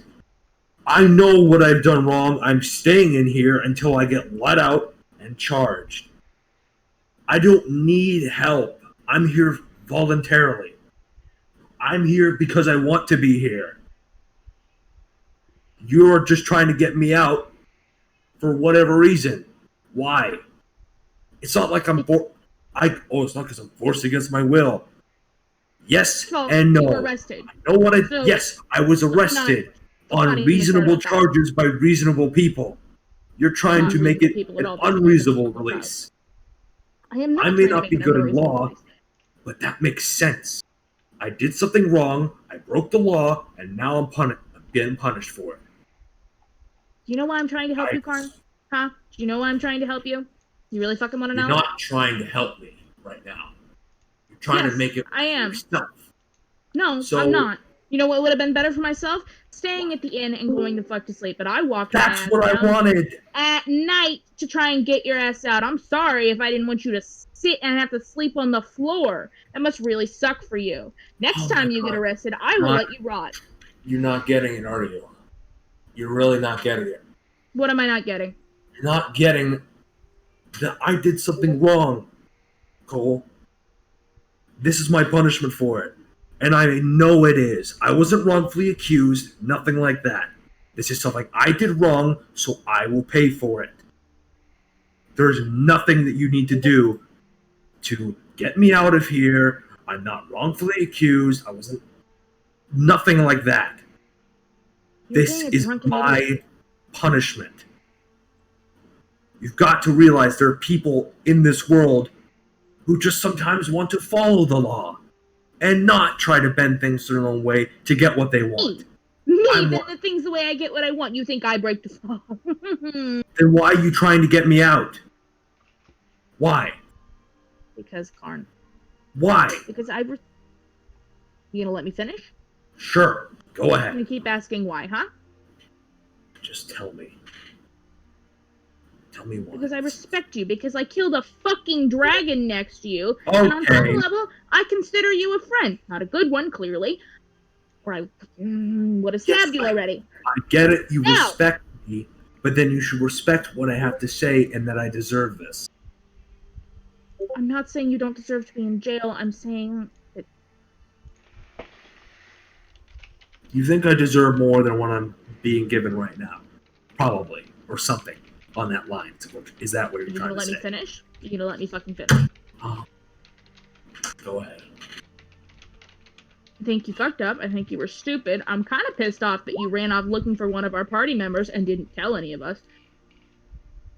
I know what I've done wrong. I'm staying in here until I get let out and charged. I don't need help. I'm here voluntarily. I'm here because I want to be here. You're just trying to get me out for whatever reason. Why? It's not like I'm it's not because I'm forced against my will. Yes So and you no. were arrested. I know what So- yes, I was arrested not on even reasonable concerned about that. charges by reasonable people. You're trying Not to make reasonable it people at an all, but unreasonable reasonable release. I am not I may trying to not make be an good in unreasonable law, choice. but that makes sense. I did something wrong, I broke the law, and now I'm getting punished for it. Do you know why I'm trying to help you, Karn? Huh? Do you know why I'm trying to help you? You really fucking want to You're know? not trying to help me right now. You're trying Yes, to make it I am. yourself. No, So- I'm not. You know what would have been better for myself? Staying at the inn and going the fuck to sleep. But I walked my That's ass what I down wanted. at night to try and get your ass out. I'm sorry if I didn't want you to sit and have to sleep on the floor. That must really suck for you. Next Oh my time you get God. arrested, I will Not- let you rot. You're not getting it, are you? You're really not getting it. What am I not getting? You're not getting that I did something wrong, Cole. This is my punishment for it. And I know it is. I wasn't wrongfully accused, nothing like that. This is something I did wrong, so I will pay for it. There's nothing that you need to do to get me out of here. I'm not wrongfully accused. I wasn't. Nothing like that. You're This being a is drunken my idiot. punishment. You've got to realize there are people in this world who just sometimes want to follow the law and not try to bend things their own way to get what they want. Me, I'm then wa- the thing's the way I get what I want. You think I break the law. Then why are you trying to get me out? Why? Because, Karn. Why? Because You gonna let me finish? Sure, go I'm ahead. gonna keep asking why, huh? Just tell me. Tell me why. Because I respect you, because I killed a fucking dragon next to you, and on some Okay. level, I consider you a friend. Not a good one, clearly. Or I would have stabbed you already. I get it. You Now. respect me, but then you should respect what I have to say and that I deserve this. I'm not saying you don't deserve to be in jail. I'm saying that You think I deserve more than what I'm being given right now? Probably, or something on that line. Is that what you're you're trying gonna to let me say? finish. You're gonna let me fucking finish. Oh. Go ahead. I think you fucked up. I think you were stupid. I'm kind of pissed off that you ran off looking for one of our party members and didn't tell any of us.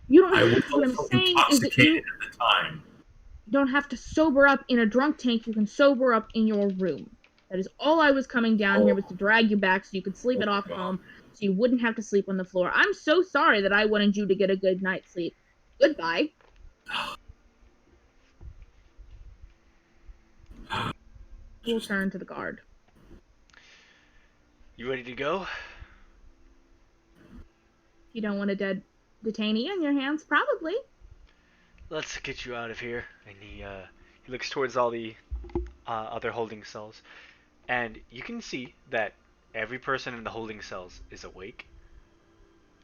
You don't. I was What I'm also saying is that you intoxicated at the time. don't have to sober up in a drunk tank. You can sober up in your room. That is all I was coming down here was to drag you back so you could sleep it off at home, so you wouldn't have to sleep on the floor. I'm so sorry that I wanted you to get a good night's sleep. Goodbye. We'll turn to the guard. You ready to go? You don't want a dead detainee on your hands, probably. Let's get you out of here. And he looks towards all the other holding cells, and you can see that every person in the holding cells is awake,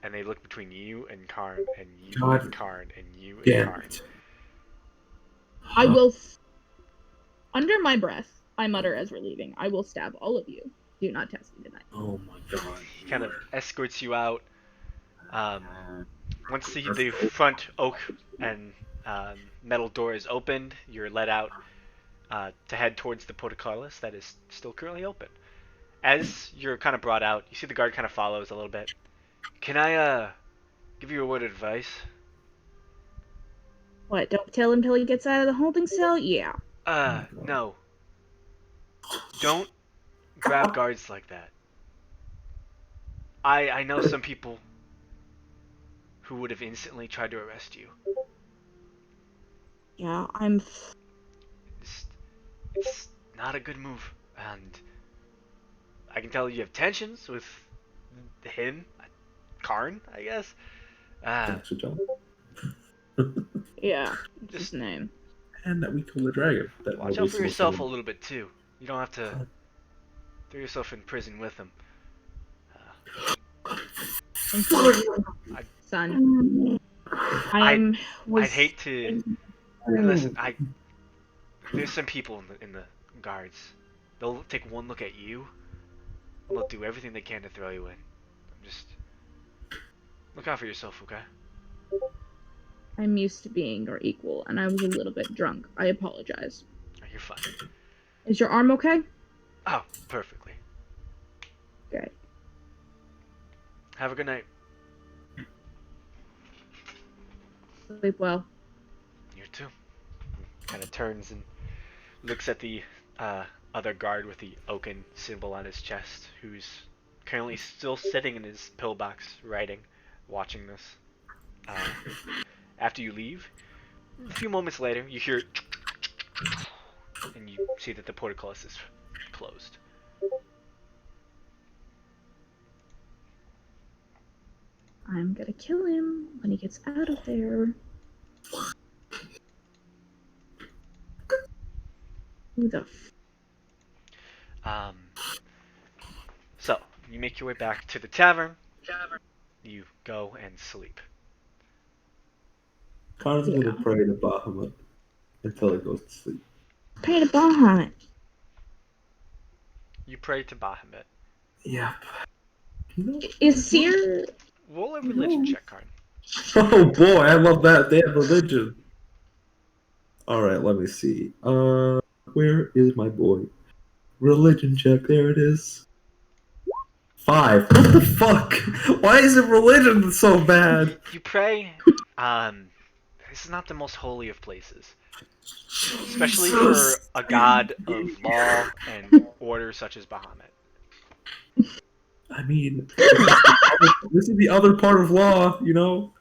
and they look between you and Karn, and you God. and Karn, and you and Damn Karn. it. I will. Under my breath, I mutter as we're leaving. I will stab all of you. Do not test me tonight. Oh my god. He kind of escorts you out. Once the front oak and metal door is opened, you're let out to head towards the portcullis that is still currently open. As you're kind of brought out, you see the guard kind of follows a little bit. Can I give you a word of advice? What? Don't tell him till he gets out of the holding cell? Yeah. No. Don't grab guards like that. I know some people who would have instantly tried to arrest you. Yeah, It's not a good move, and I can tell you have tensions with him, Karn, I guess. Thanks for telling. Yeah. What's his name? And that we killed the dragon. That Watch nobody out for yourself a supposed little bit too. You don't have to throw yourself in prison with him. Son. I'd hate to listen. There's some people in the guards. They'll take one look at you, and they'll do everything they can to throw you in. Just look out for yourself, okay? I'm used to being your equal, and I was a little bit drunk. I apologize. Oh, you're fine. Is your arm okay? Oh, perfectly. Good. Have a good night. Sleep well. You too. Kind of turns and looks at the other guard with the oaken symbol on his chest, who's currently still sitting in his pillbox, writing, watching this. After you leave, a few moments later, you hear, and you see that the portcullis is closed. I'm gonna kill him when he gets out of there. Who the So, you make your way back to the tavern. You go and sleep. Connor's gonna pray to Bahamut until he goes to sleep. Pray to Bahamut. You pray to Bahamut. Yep. Is Seer... Roll a religion check, Karn. Oh boy, I love that. They have religion. Alright, let me see. Where is my boy? Religion check, there it is. 5. What the fuck? Why is it religion so bad? You pray. This is not the most holy of places, especially for a god of law and order such as Bahamut. I mean, this is the other part of law, you know?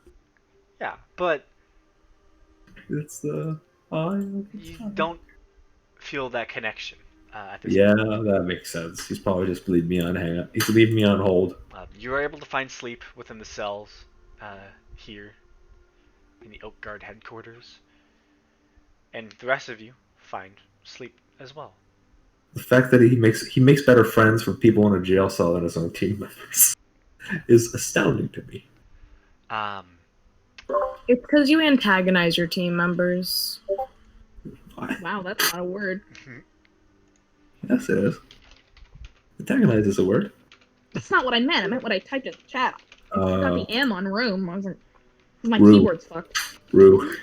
Yeah, but It's the eye of the you sun. don't feel that connection at this Yeah, point. that makes sense. He's probably just leaving me on He's leaving me on hold. You are able to find sleep within the cells here. in the Oak Guard headquarters, and the rest of you find sleep as well. The fact that he makes better friends from people in a jail cell than his own team members is astounding to me. It's because you antagonize your team members. Wow, that's not a word. Yes, it is. Antagonize is a word. That's not what I meant. I meant what I typed in the chat. I got the M on room. I wasn't. My Rue. keyboard's fucked. Rue.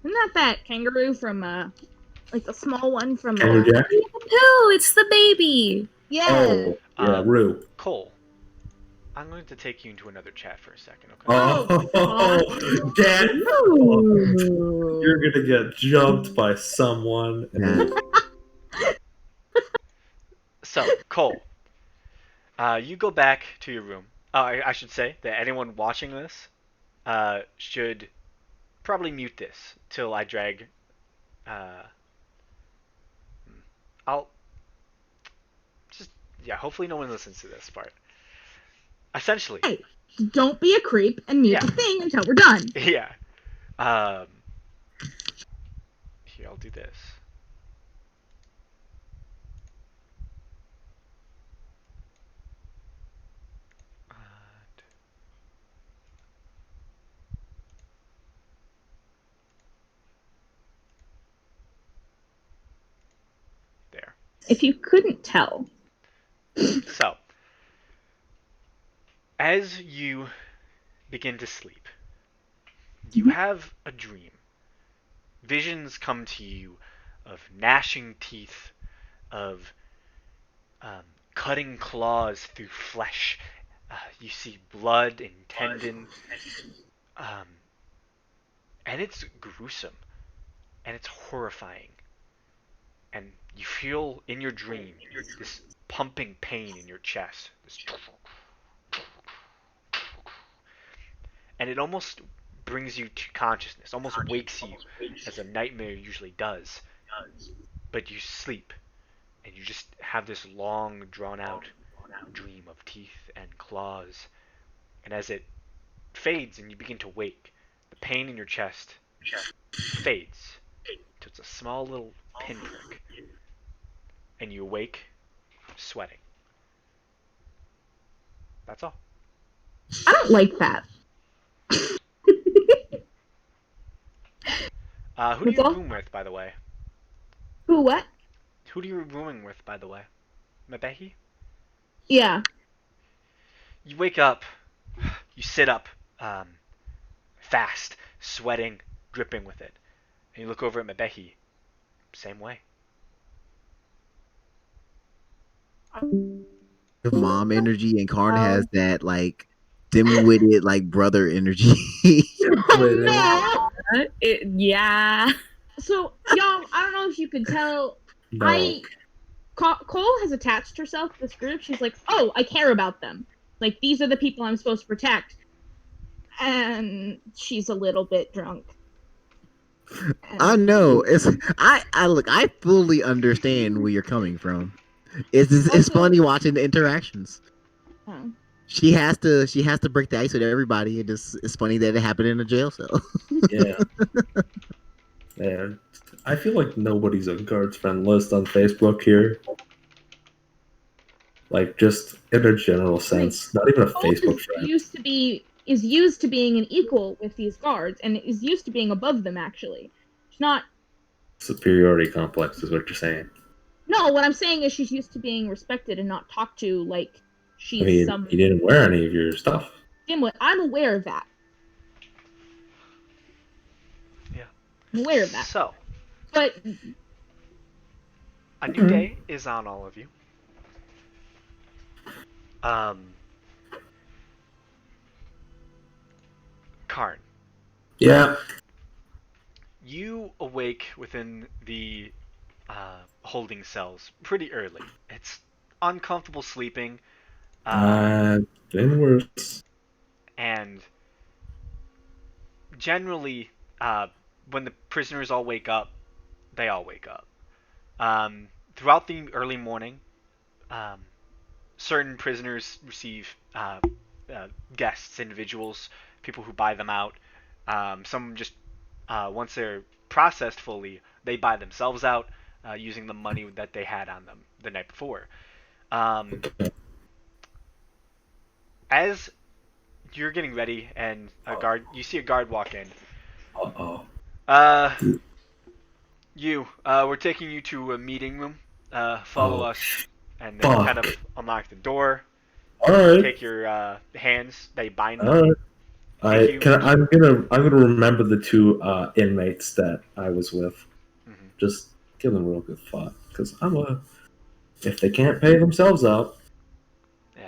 Isn't that kangaroo from like the small one from? Kangaroo Jack. No, it's the baby. Yeah. Oh, yeah, Rue. Cole, I'm going to take you into another chat for a second, okay? Oh, Dad. Ooh. You're gonna get jumped by someone. Nah. So, Cole, you go back to your room. I should say that anyone watching this should probably mute this till I drag. I'll just, yeah, hopefully no one listens to this part. Essentially. Hey, don't be a creep and mute Yeah. the thing until we're done. Yeah. Here, I'll do this. There. If you couldn't tell. So, as you begin to sleep, you have a dream. Visions come to you of gnashing teeth, of cutting claws through flesh. You see blood and tendon. And it's gruesome. And it's horrifying. And you feel in your dream this pumping pain in your chest. And it almost brings you to consciousness, almost wakes you, as a nightmare usually does. But you sleep, and you just have this long, drawn-out dream of teeth and claws. And as it fades and you begin to wake, the pain in your chest fades to it's a small little pinprick. And you awake sweating. That's all. I don't like that. Who do That's you all? room with, by the way? Who, what? Who do you rooming with, by the way? Mabehi? Yeah. You wake up, you sit up, fast, sweating, dripping with it. And you look over at Mabehi, same way. The mom energy, and Karn has that like dim-witted like brother energy. Oh, no. Yeah. So, y'all, I don't know if you could tell. No. Cole has attached herself to this group. She's like, oh, I care about them. Like, these are the people I'm supposed to protect. And she's a little bit drunk. I know. I look. I fully understand where you're coming from. It's funny watching the interactions. Oh. She has to break the ice with everybody. It's funny that it happened in a jail cell. Yeah. Man, I feel like nobody's on Guard's friend list on Facebook here. Like, just in a general sense, not even a Cole Facebook is friend. used to being an equal with these guards, and is used to being above them. Actually, she's not. Superiority complex is what you're saying. No, what I'm saying is she's used to being respected and not talked to like she's I mean, some. you didn't wear any of your stuff. I'm aware of that. Yeah. I'm aware of that. So, But a new day is on all of you. Karn, Yeah. you awake within the holding cells pretty early. It's uncomfortable sleeping. Been worse. And generally, when the prisoners all wake up, they all wake up. Throughout the early morning, certain prisoners receive guests, individuals, people who buy them out, Some just once they're processed fully, they buy themselves out using the money that they had on them the night before. As you're getting ready, and you see a guard walk in. Uh-oh. We're taking you to a meeting room. Follow us, and then Fuck. kind of unlock the door. Alright. Take your hands. They bind them. Alright. Thank you. I'm gonna remember the two inmates that I was with. Mhm. Just give them a real good thought, because if they can't pay themselves up.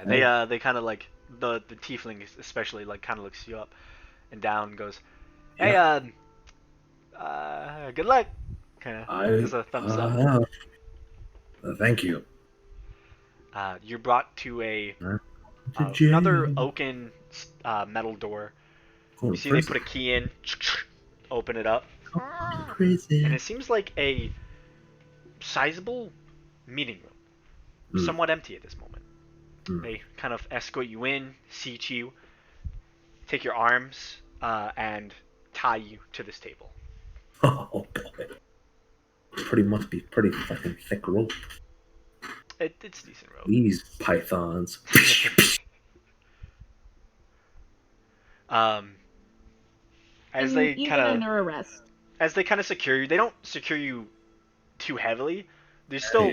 Yeah, they kind of like the tiefling especially like kind of looks you up and down and goes, "Hey, good luck." Kind of gives a thumbs up. Thank you. You're brought to another jail. oaken metal door. Oh, You see they put a key in, open it up, Crazy. and it seems like a sizable meeting room, somewhat empty at this moment. They kind of escort you in, seat you, take your arms, and tie you to this table. Oh boy. Must be pretty fucking thick rope. It's decent rope. These pythons. As And they even kind of under arrest. as they kind of secure you, they don't secure you too heavily. They're still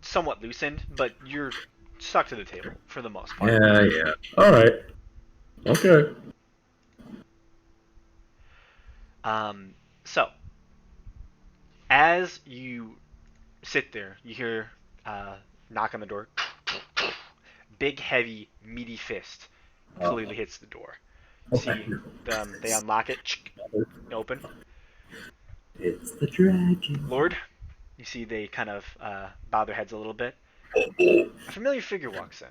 somewhat loosened, but you're stuck to the table for the most part. Yeah. Alright. Okay. So as you sit there, you hear knock on the door. Big, heavy, meaty fist clearly hits the door. See them, they unlock it, open. It's the dragon. Lord, you see they kind of bow their heads a little bit. A familiar figure walks in.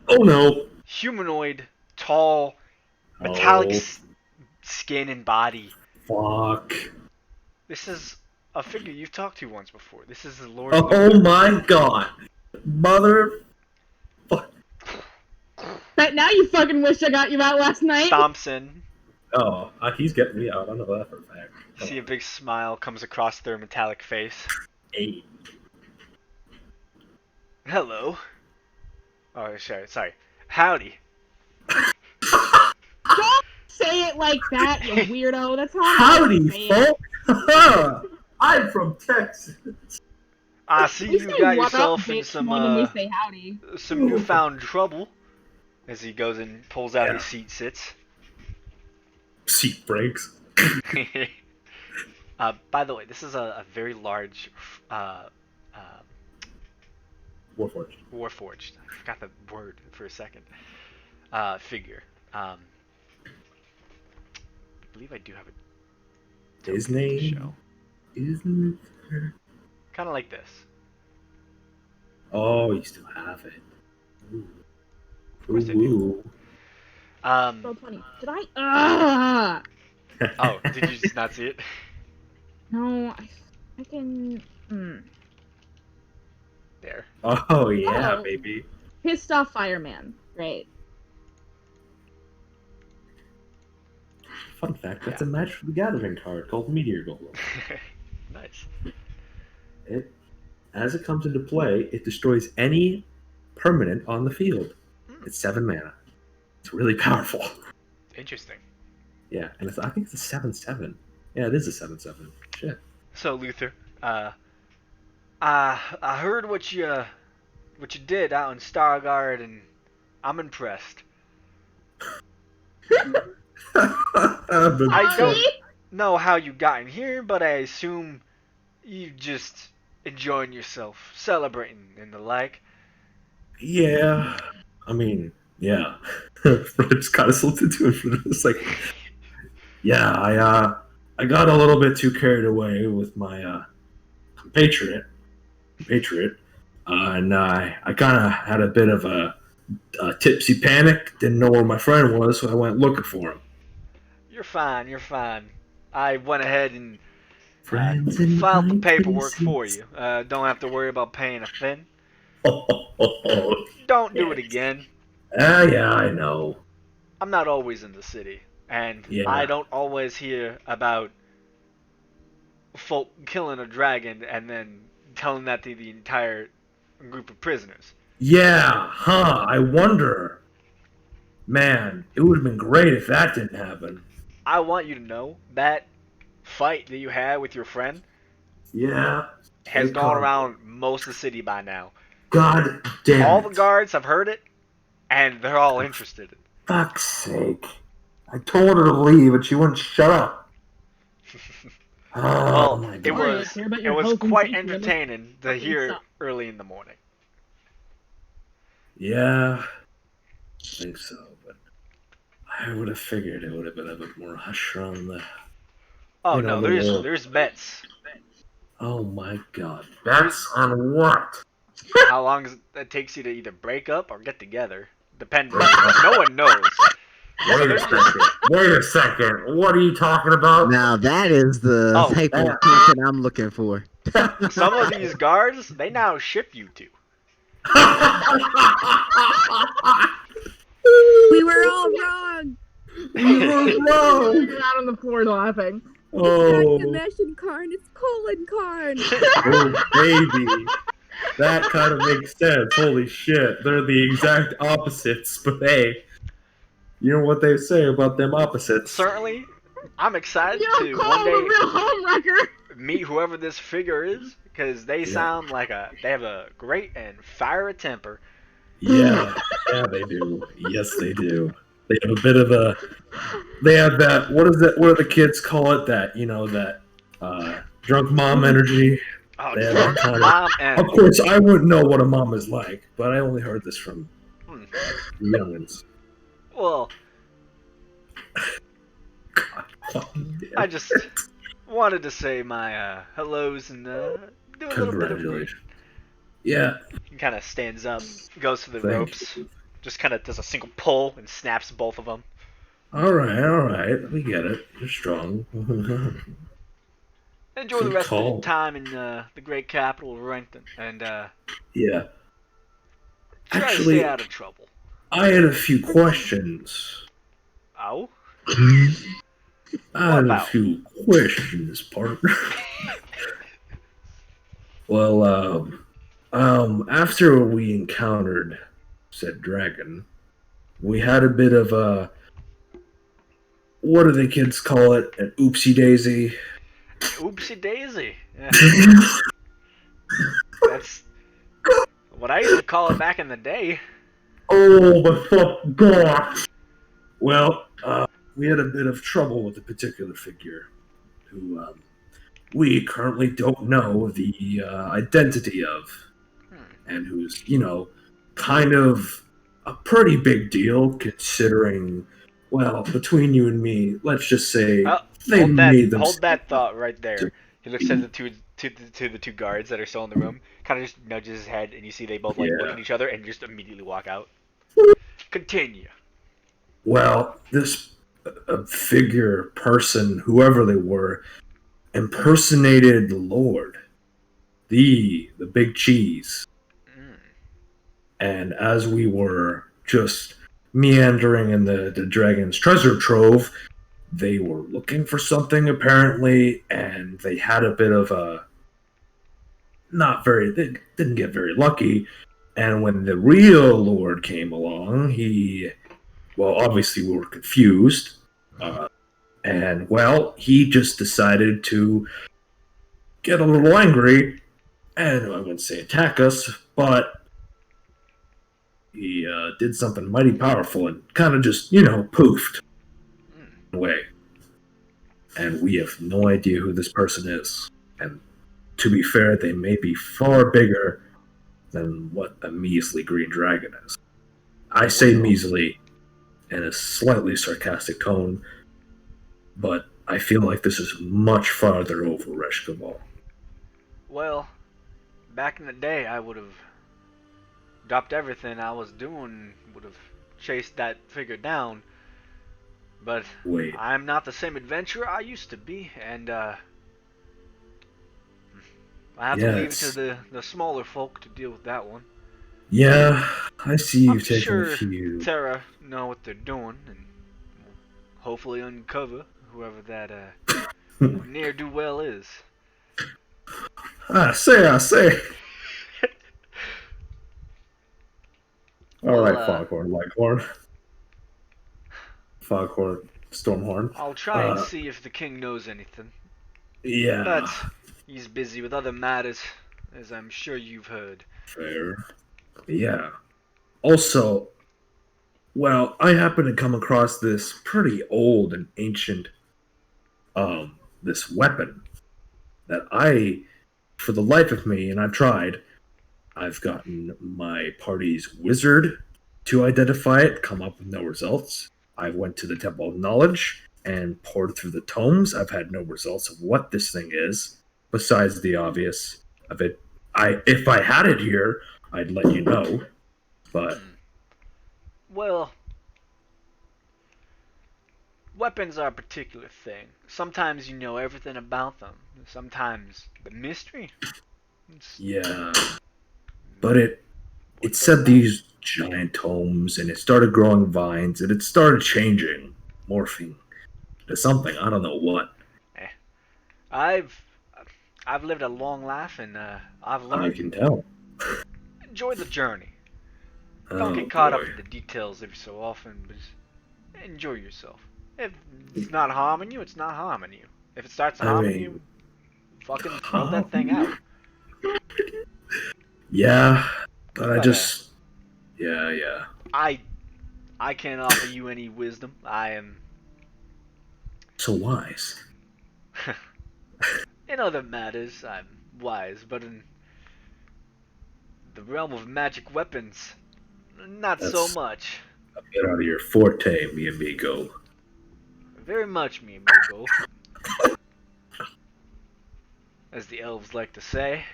Oh no. Humanoid, tall, metallic skin and body. Fuck. This is a figure you've talked to once before. This is the Lord. Oh my god. Mother. But now you fucking wish I got you out last night. Thompson. Oh, he's getting me out. I know that for a fact. See a big smile comes across their metallic face. Hey. Hello. Oh, sorry. Howdy. Don't say it like that, you weirdo. That's not Howdy, how I say it. folks. I'm from Texas. I see We you say got what up, yourself in bitch, more than we some say howdy. newfound trouble. As he goes and pulls out his seat, sits. Seat breaks. By the way, this is a very large Warforged. Warforged. I forgot the word for a second. Figure. I believe I do have a His token to name show. is Luther. Kind of like this. Oh, you still have it. Ooh. Of course I do. Ooh. So funny. Did I? Oh, did you just not see it? No, I can. There. Oh yeah, Oh. baby. Pissed off fireman. Great. Fun fact: that's a Magic the Gathering card called Meteor Golem. Nice. As it comes into play, it destroys any permanent on the field. It's 7 mana. It's really powerful. Interesting. Yeah, and I think it's a 7/7. Yeah, it is a 7/7. Shit. So Luther, I heard what you did out in Stargard, and I'm impressed. I don't know how you got in here, but I assume you just enjoying yourself, celebrating and the like. Yeah. I mean, yeah. It's kind of slipped into it for this. Like, yeah, I got a little bit too carried away with my compatriot, and I kind of had a bit of a tipsy panic. Didn't know where my friend was, so I went looking for him. You're fine. I went ahead and Friends in filed the high paperwork places. for you. Don't have to worry about paying a fin. Oh, Don't do it again. yeah, I know. I'm not always in the city. and Yeah. I don't always hear about folk killing a dragon and then telling that to the entire group of prisoners. Yeah, huh? I wonder. Man, it would have been great if that didn't happen. I want you to know that fight that you had with your friend Yeah. has Good gone call. around most of the city by now. God damn All it. the guards have heard it, and they're all interested. Fuck's sake. I told her to leave, and she wouldn't shut up. Oh Well, my it god. Sorry, I was care about it your was health and quite safety. I must entertaining to fucking hear stop. early in the morning. Yeah. I think so, but I would have figured it would have been a bit more hush around the. Oh You know, no, the wall. there's bets. Oh my god. Bets on what? How long it takes you to either break up or get together, depending. Break up. No one knows. Wait a second. Wait a second. What are you talking about? Now that is the Oh, type of yeah. content I'm looking for. Some of these guards, they now ship you to. We were all wrong. You're out on the floor laughing. Not Oh, Ganesh Karn, it's Colin Karn. oh, baby. That kind of makes sense. Holy shit. They're the exact opposites, but hey. You know what they say about them opposites. Certainly, I'm excited You to don't call one him a day real homewrecker. meet whoever this figure is, because they sound like they have a great and fiery temper. Yeah, yeah, they do. Yes, they do. They have a bit of a. They have that. What is that? What do the kids call it? That that drunk mom energy. Oh, They have drunk that kind of. mom Of and course, I wouldn't know what a mom is like, but I only heard this from Hmm. the youngins. well, Oh, I just wanted to say my hellos and do a little bit of. congratulations. Yeah, He kind of stands up, goes to the Thank ropes, just kind of does a single pull and snaps both of them. all right. We get it. You're strong. Enjoy the Good rest of call. your time in the great capital of Renton, and Yeah. try to Actually, stay out of trouble. I had a few questions. Oh? I had a about? few questions, partner. Well, after we encountered said dragon, we had a bit of a, what do the kids call it? An oopsie daisy. Oopsie daisy. Yeah, that's what I used to call it back in the day. Oh, the fuck gosh. Well, we had a bit of trouble with a particular figure who we currently don't know the identity of, and who's, kind of a pretty big deal considering, well, between you and me, let's just say Oh, they made them. hold that thought right there. He looks at the two guards that are still in the room, kind of just nudges his head, and you see they both look Yeah. at each other and just immediately walk out. Continue. Well, this figure, person, whoever they were, impersonated the Lord, the big cheese. And as we were just meandering in the dragon's treasure trove, they were looking for something apparently, and they had a bit of a they didn't get very lucky. And when the real Lord came along, obviously we were confused. And, he just decided to get a little angry, and I wouldn't say attack us, but he did something mighty powerful and kind of just, poofed away. And we have no idea who this person is. And to be fair, they may be far bigger than what a measly green dragon is. I say measly in a slightly sarcastic tone, but I feel like this is much farther over Reshkaval. Well, back in the day, I would have dropped everything I was doing, would have chased that figure down. But Wait, I'm not the same adventurer I used to be, and I have to leave it Yes. to the smaller folk to deal with that one. yeah, I see I'm you've taken sure a few. Terra know what they're doing, and hopefully uncover whoever that ne'er-do-well is. I say. All right, Well, Foghorn, Leghorn. Foghorn, Stormhorn. I'll try and see if the king knows anything. Yeah. But he's busy with other matters, as I'm sure you've heard. Fair. Yeah. Also, well, I happened to come across this pretty old and ancient, this weapon that for the life of me, and I've gotten my party's wizard to identify it, come up with no results. I went to the Temple of Knowledge and poured through the tomes. I've had no results of what this thing is, besides the obvious of it. If I had it here, I'd let you know, but... Well, weapons are a particular thing. Sometimes you know everything about them. Sometimes the mystery. Yeah. But it said these giant tomes, and it started growing vines, and it started changing, morphing to something. I don't know what. I've lived a long life, and I've learned. I can tell. Enjoy the journey. Don't get caught up in the details every so often, but just enjoy yourself. If it's not harming you, it's not harming you. If it starts harming you, fucking throw that thing out. Yeah, but I just... Yeah. I can't offer you any wisdom. I am... So wise. In other matters, I'm wise, but in the realm of magic weapons, not so much. A bit out of your forte, mi amigo. Very much, mi amigo. As the elves like to say.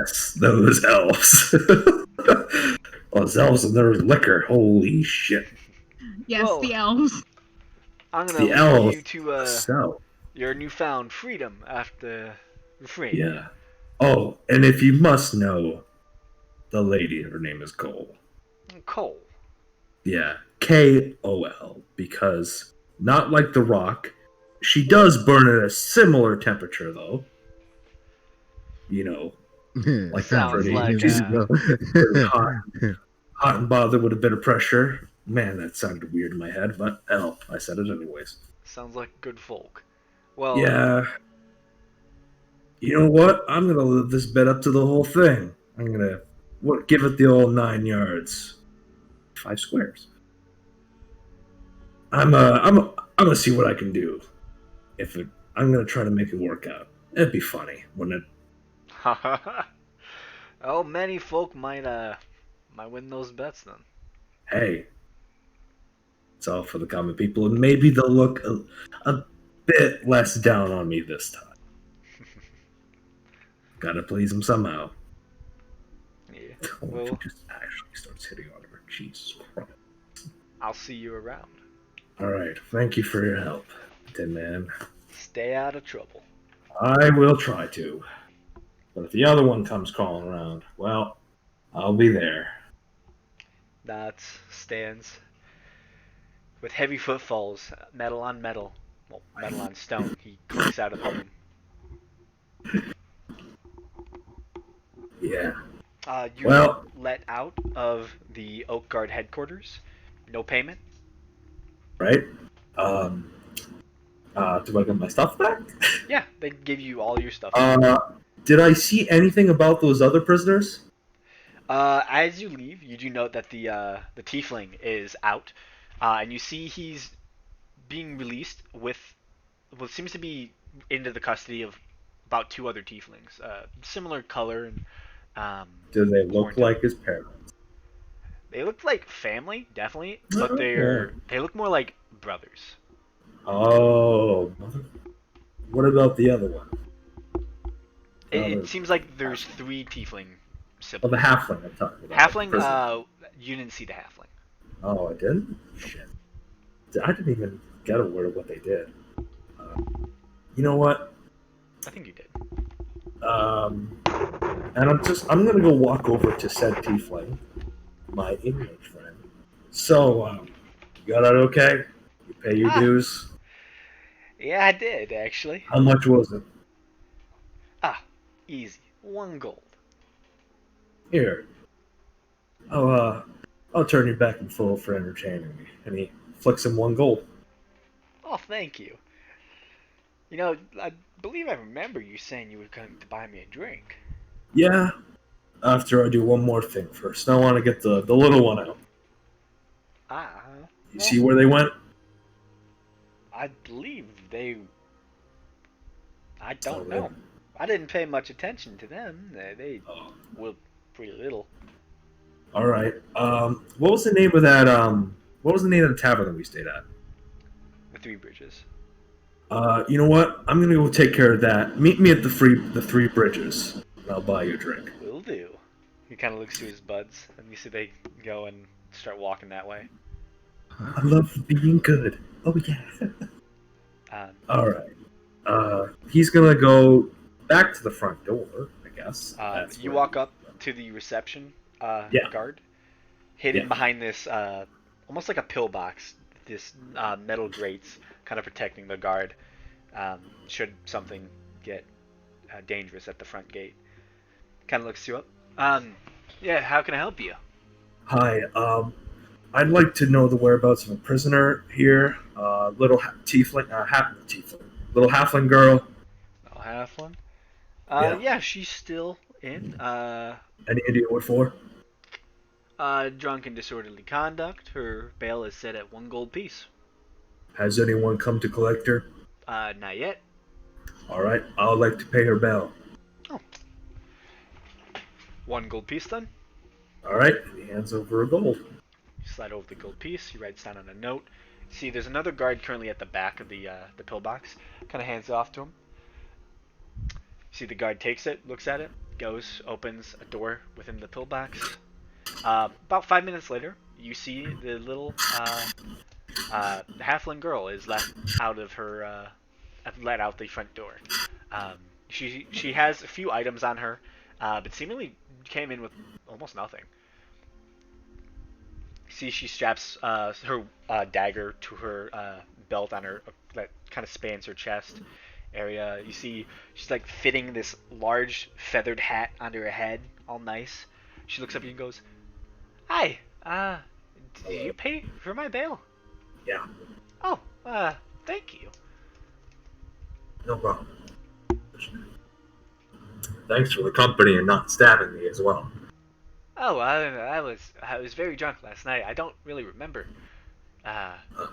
Yes, those elves. Those elves and their liquor. Holy shit. Yes, Whoa. the elves. I'm gonna The leave elves. you to So, your newfound freedom after refrain. yeah. Oh, and if you must know, the lady, her name is Cole. Cole. Yeah, Kol, because not like the rock, she does burn at a similar temperature though. You know, like that Sounds pretty, like, pretty hot and bothered with a bit of pressure. Man, that sounded weird in my head, but hell, I said it anyways. Sounds like good folk. Well, Yeah. You know what? I'm gonna live this bit up to the whole thing. I'm gonna give it the old 9 yards, 5 squares. I'm gonna see what I can do. I'm gonna try to make it work out. It'd be funny, wouldn't it? oh, many folk might win those bets then. Hey, it's all for the common people, and maybe they'll look a bit less down on me this time. Gotta please them somehow. Yeah. Oh, Well, if he just actually starts hitting on her. Jesus Christ. I'll see you around. Alright, thank you for your help, Tin Man. Stay out of trouble. I will try to. But if the other one comes crawling around, well, I'll be there. That stands with heavy footfalls, metal on metal. Well, metal on stone. He clicks out of the room. Yeah. You Well- let out of the Oak Guard headquarters. No payment. Right? Do I get my stuff back? Yeah, they give you all your stuff. Did I see anything about those other prisoners? As you leave, you do note that the tiefling is out, and you see he's being released with what seems to be into the custody of about 2 other tieflings, similar color and. Do they look quarantine. like his parents? They look like family, definitely, but Oh, they look more like brothers. Oh. What about the other one? It seems like there's 3 tiefling Oh, siblings. the halfling I'm talking about. Halfling, Prison. you didn't see the halfling. Oh, I did? Shit. I didn't even get a word of what they did. You know what? I think you did. And I'm gonna go walk over to said tiefling, my English friend. So, you got that okay? You pay your Ah. dues. Yeah, I did actually. How much was it? Easy. 1 gold. Here. I'll turn you back in full for entertaining me. And he flicks him 1 gold. Oh, thank you. You know, I believe I remember you saying you were going to buy me a drink. Yeah. After I do one more thing first. I want to get the little one out. You see where they went? I believe they. I don't Oh, know. really? I didn't pay much attention to them. They Oh. were pretty little. All right. What was the name of that? What was the name of the tavern that we stayed at? The Three Bridges. You know what? I'm gonna go take care of that. Meet me at the Three Bridges, and I'll buy you a drink. Will do. He kind of looks to his buds, and you see they go and start walking that way. I love being good. Oh yeah. All right. He's gonna go back to the front door, I guess. That's You where- walk up to the reception Yeah. guard, hidden Yeah. behind this almost like a pillbox, this metal grates kind of protecting the guard should something get dangerous at the front gate. Kind of looks you up. Yeah, how can I help you? Hi. I'd like to know the whereabouts of a prisoner here. Little tiefling, little halfling girl. Oh, halfling. Yeah. Yeah, she's still in. Any idea what for? Drunk and disorderly conduct. Her bail is set at 1 gold piece. Has anyone come to collect her? Not yet. All right. I would like to pay her bail. 1 gold piece then. All right. And he hands over a gold. You slide over the gold piece. He writes down on a note. See, there's another guard currently at the back of the pillbox. Kind of hands it off to him. See, the guard takes it, looks at it, goes, opens a door within the pillbox. About 5 minutes later, you see the little halfling girl is let out of her, let out the front door. She has a few items on her, but seemingly came in with almost nothing. See, she straps her dagger to her belt on her that kind of spans her chest area. You see, she's like fitting this large feathered hat onto her head, all nice. She looks up at you and goes, "Hi, did you pay for my bail?" Yeah. Oh, thank you. No problem. Thanks for the company and not stabbing me as well. Oh, I was very drunk last night. I don't really remember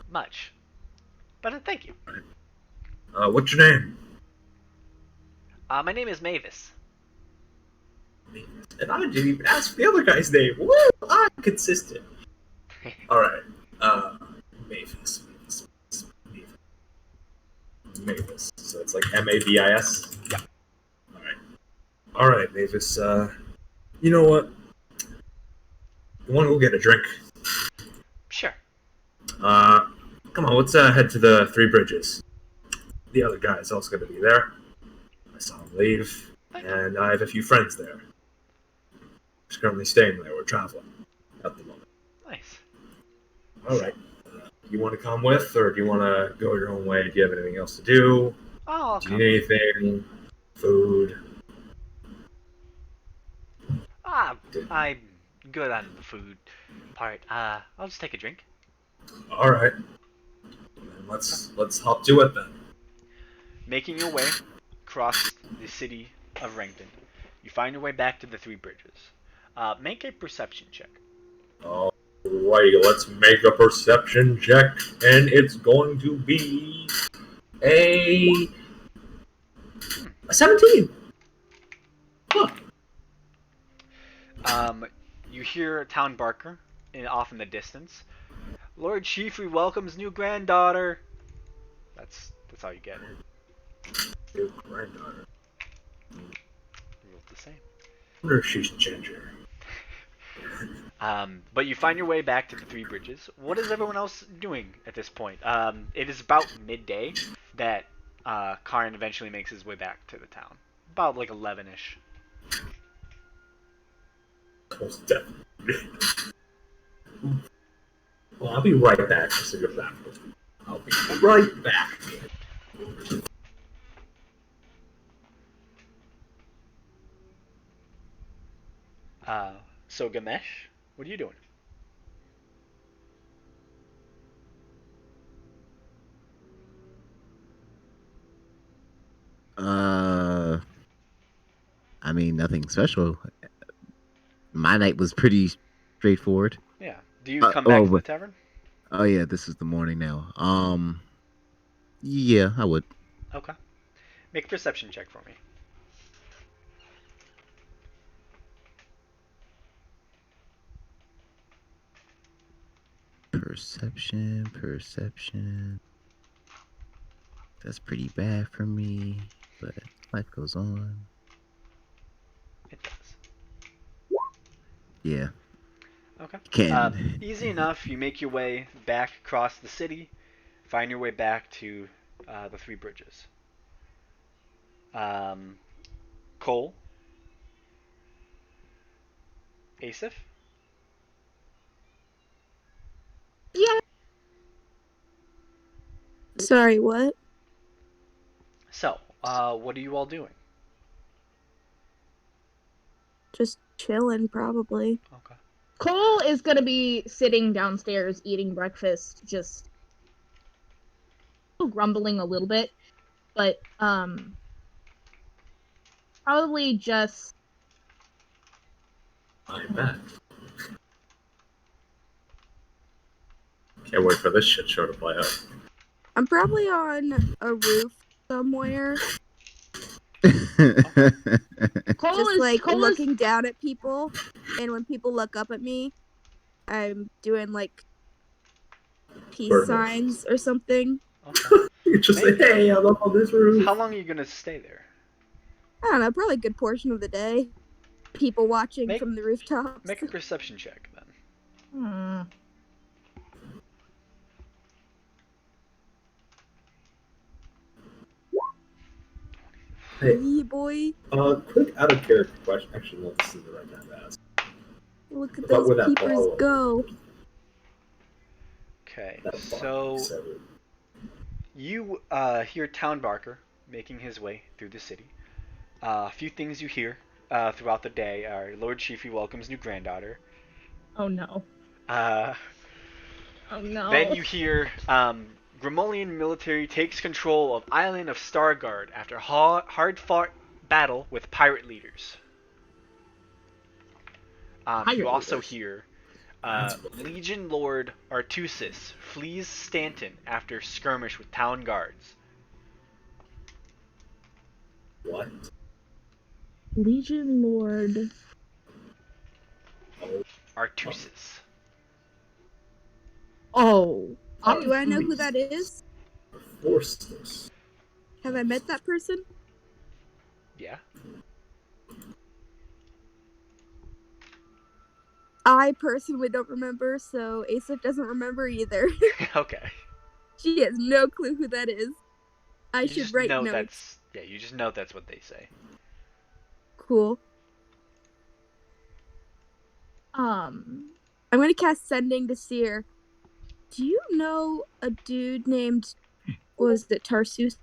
much, but thank you. What's your name? My name is Mavis. And I didn't even ask the other guy's name. Woo! I'm consistent. All right. Mavis. Mavis. So it's like Mavis. Yeah. All right. All right, Mavis. You know what? You want to go get a drink? Sure. Come on. Let's head to the Three Bridges. The other guy is also going to be there. I saw him leave, and I have a few friends there. Just currently staying there. We're traveling at the moment. Nice. All right. You want to come with, or do you want to go your own way? Do you have anything else to do? Oh, Do you need anything? Food? I'm good on the food part. I'll just take a drink. All right. Then let's hop to it then. Making your way across the city of Rington, you find your way back to the Three Bridges. Make a perception check. Alrighty, let's make a perception check, and it's going to be a 17. Huh. You hear Town Barker off in the distance. Lord Chiefrey welcomes new granddaughter. That's all you get. New granddaughter. Rules the same. I wonder if she's ginger. But you find your way back to the Three Bridges. What is everyone else doing at this point? It is about midday that Karn eventually makes his way back to the town. About like 11-ish. Most definitely. Well, I'll be right back just to go back. I'll be right back. So Gamesh, what are you doing? I mean, nothing special. My night was pretty straightforward. Yeah. Do you come back to the but- tavern? Oh yeah, this is the morning now. Yeah, I would. Okay. Make a perception check for me. Perception. That's pretty bad for me, but life goes on. It does. Yeah. Okay. Can. Easy enough. You make your way back across the city, find your way back to the Three Bridges. Cole, Asif, Yeah. Sorry, what? so what are you all doing? Just chilling, probably. Okay. Cole is gonna be sitting downstairs eating breakfast, just grumbling a little bit, but probably just I'm back. Can't wait for this shit show to play out. I'm probably on a roof somewhere, Cole just is like Cole is looking down at people, and when people look up at me, I'm doing like peace Bird signs or something. Okay. You just say, hey, I'm up on this roof. How long are you gonna stay there? I don't know, probably a good portion of the day. People watching Make- from the rooftops. Make a perception check then. Hmm. Hey, Yeah, boy. quick out of character question. Actually, no, this is the right time to ask. Look at But those with that peepers ball- go. Okay. That So seven. you hear Town Barker making his way through the city. A few things you hear throughout the day are Lord Chiefy welcomes new granddaughter. Oh no. Uh, Oh no. Then you hear Grimolian military takes control of island of Stargard after hard-fought battle with pirate leaders. Pirate You also leaders. hear That's cool. Legion Lord Artusis flees Stanton after skirmish with town guards. What? Legion Lord. Artusis. Oh. Do I know who that is? Force this. Have I met that person? Yeah. I personally don't remember, so Asif doesn't remember either. Okay. She has no clue who that is. I You should just write know notes. that's you just know that's what they say. Cool. Um. I'm gonna cast Sending to Seer. Do you know a dude named, what was it, Tarsusis?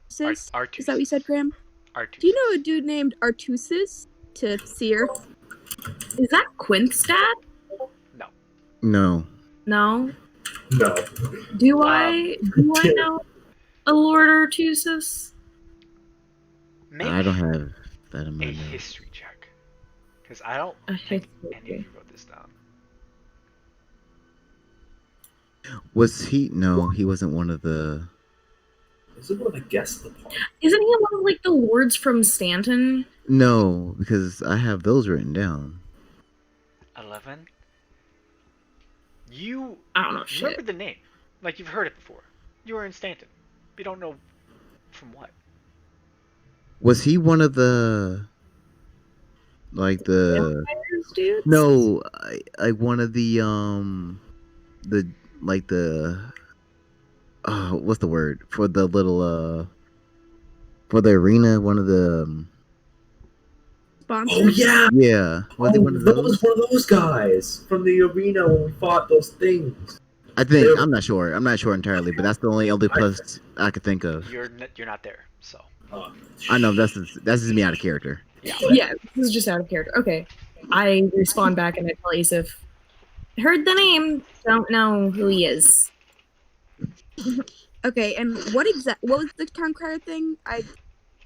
Artusis. Is that what you said, Graham? Artusis. Do you know a dude named Artusis to Seer? Is that Quinstad? No. No. No. Do I know a Lord Artusis? Make I don't have that in a my notes. history check. Because I don't A think history. any of you wrote this down. Was he? No, he wasn't one of the. Is it one of the guests of the party? Isn't he one of like the lords from Stanton? No, because I have those written down. 11. You I don't know shit. remember the name, like you've heard it before. You were in Stanton. You don't know from what. Was he one of the? Like the. Vampires, dudes? No, like one of the like the. What's the word for the little for the arena? One of the. Sponsors? Oh yeah. Yeah, was he one of those? One of those guys from the arena when we fought those things. I think I'm not sure. I'm not sure entirely, but that's the only plus I could think of. You're not there, so I know that's just me out of character. Yeah, this is just out of character. Okay. I respond back and I tell Asif, heard the name, don't know who he is. Okay, and what was the town crier thing?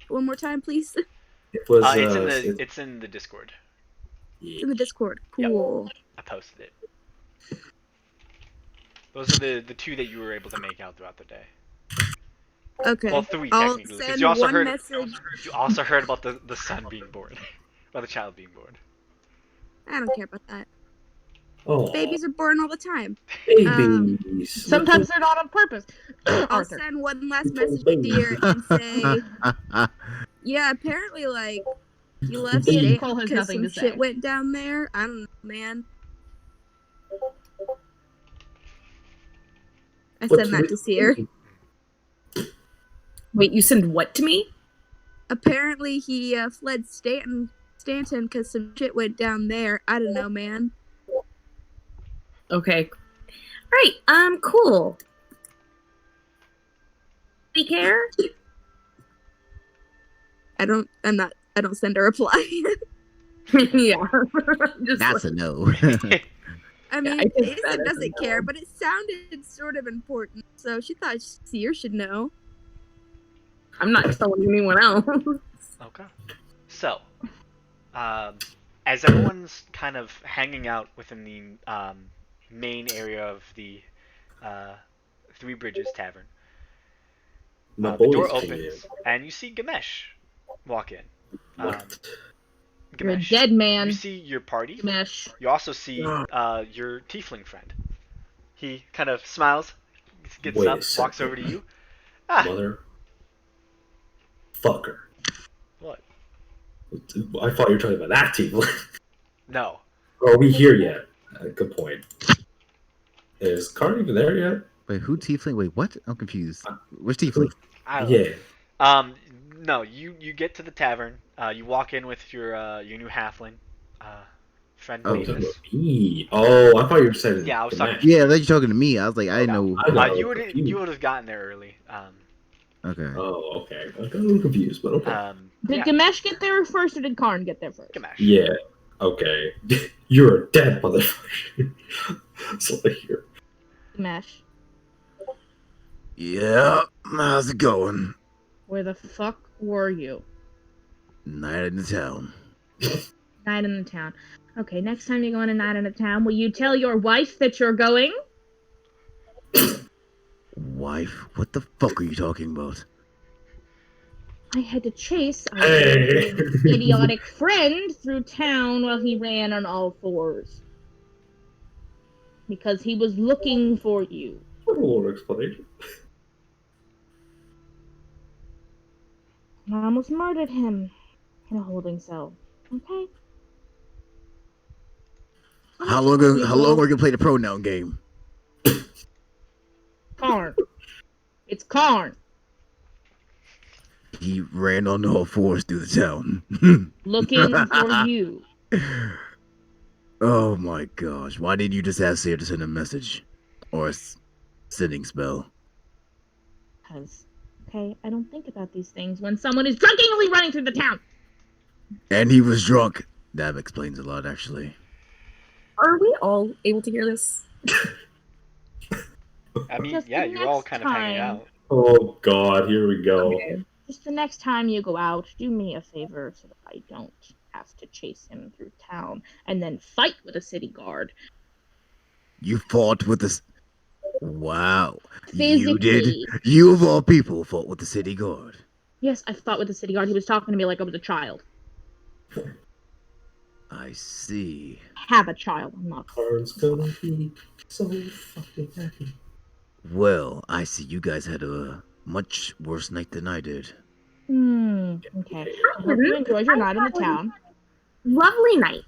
One more time, please. It was. It's in the Discord. In the Discord. Cool. I posted it. Those are the two that you were able to make out throughout the day. Okay. Well, 3 I'll technically, because send you also one heard message. you also heard about the son being born, or the child being born. I don't care about that. Oh, Babies are born all the time. babies. Sometimes they're not on purpose. I'll Arthur. send one last message to Deer and say, yeah, apparently, like, you left Ian state Cole has because nothing some to say. shit went down there. I don't know, man. I What send that to Seer. Wait, you send what to me? Apparently, he fled Stanton because some shit went down there. I don't know, man. Okay. Alright, cool. Take care. I don't send a reply. Yeah. Just That's a no. I mean, I think that Jason is doesn't care, but it sounded sort of important, so she thought Seer should know. I'm not telling anyone else. Okay. So, as everyone's kind of hanging out within the main area of the Three Bridges Tavern, My the door boys came opens and you see Gamesh walk in. What? You're a Gamesh, dead man. you see your party. Mesh. You also see your tiefling friend. He kind of smiles, gets Wait a up, walks second. over to you. Ah, Mother. Fucker. what? I thought you were talking about that team. No. Are we here yet? Good point. Is Karn even there yet? Wait, who tiefling? Wait, what? I'm confused. Which tiefling? I don't know. Yeah. No, you get to the tavern. You walk in with your new halfling friend. Oh. Mavis. Me. Oh, I thought you were saying. Yeah, I was the talking- match. Yeah, that you're talking to me. I was like, I didn't know. I know. You confused. would have gotten there early. Okay. Oh, okay. I got a little confused, but okay. Did yeah, Gamesh get there first, or did Karn get there first? Gamesh. Yeah. Okay. You're a dead motherfucker. So here. Gamesh. Yeah. How's it going? Where the fuck were you? Night in the town. Night in the town. Okay, next time you go on a night in the town, will you tell your wife that you're going? Wife? What the fuck are you talking about? I had to chase our Hey. idiotic friend through town while he ran on all fours. Because he was looking for you. A little explanation. I almost murdered him in a holding cell. Okay? How long are we gonna play the pronoun game? Karn. It's Karn. He ran on all fours through the town. Looking for you. Oh my gosh. Why didn't you just ask Seer to send a message? Or a sending spell? Because, okay, I don't think about these things when someone is drunkenly running through the town. And he was drunk. That explains a lot, actually. Are we all able to hear this? I mean, Just yeah, the you're all next kind of hanging time. out. Oh God, here we go. Okay. Just the next time you go out, do me a favor so that I don't have to chase him through town and then fight with a city guard. You fought with the... Wow. You Physically. did? You of all people fought with the city guard. Yes, I fought with the city guard. He was talking to me like I was a child. I see. Have a child. I'm not. Karn's gonna be so fucking happy. Well, I see you guys had a much worse night than I did. Okay. I hope you enjoyed your night in the town. Lovely night.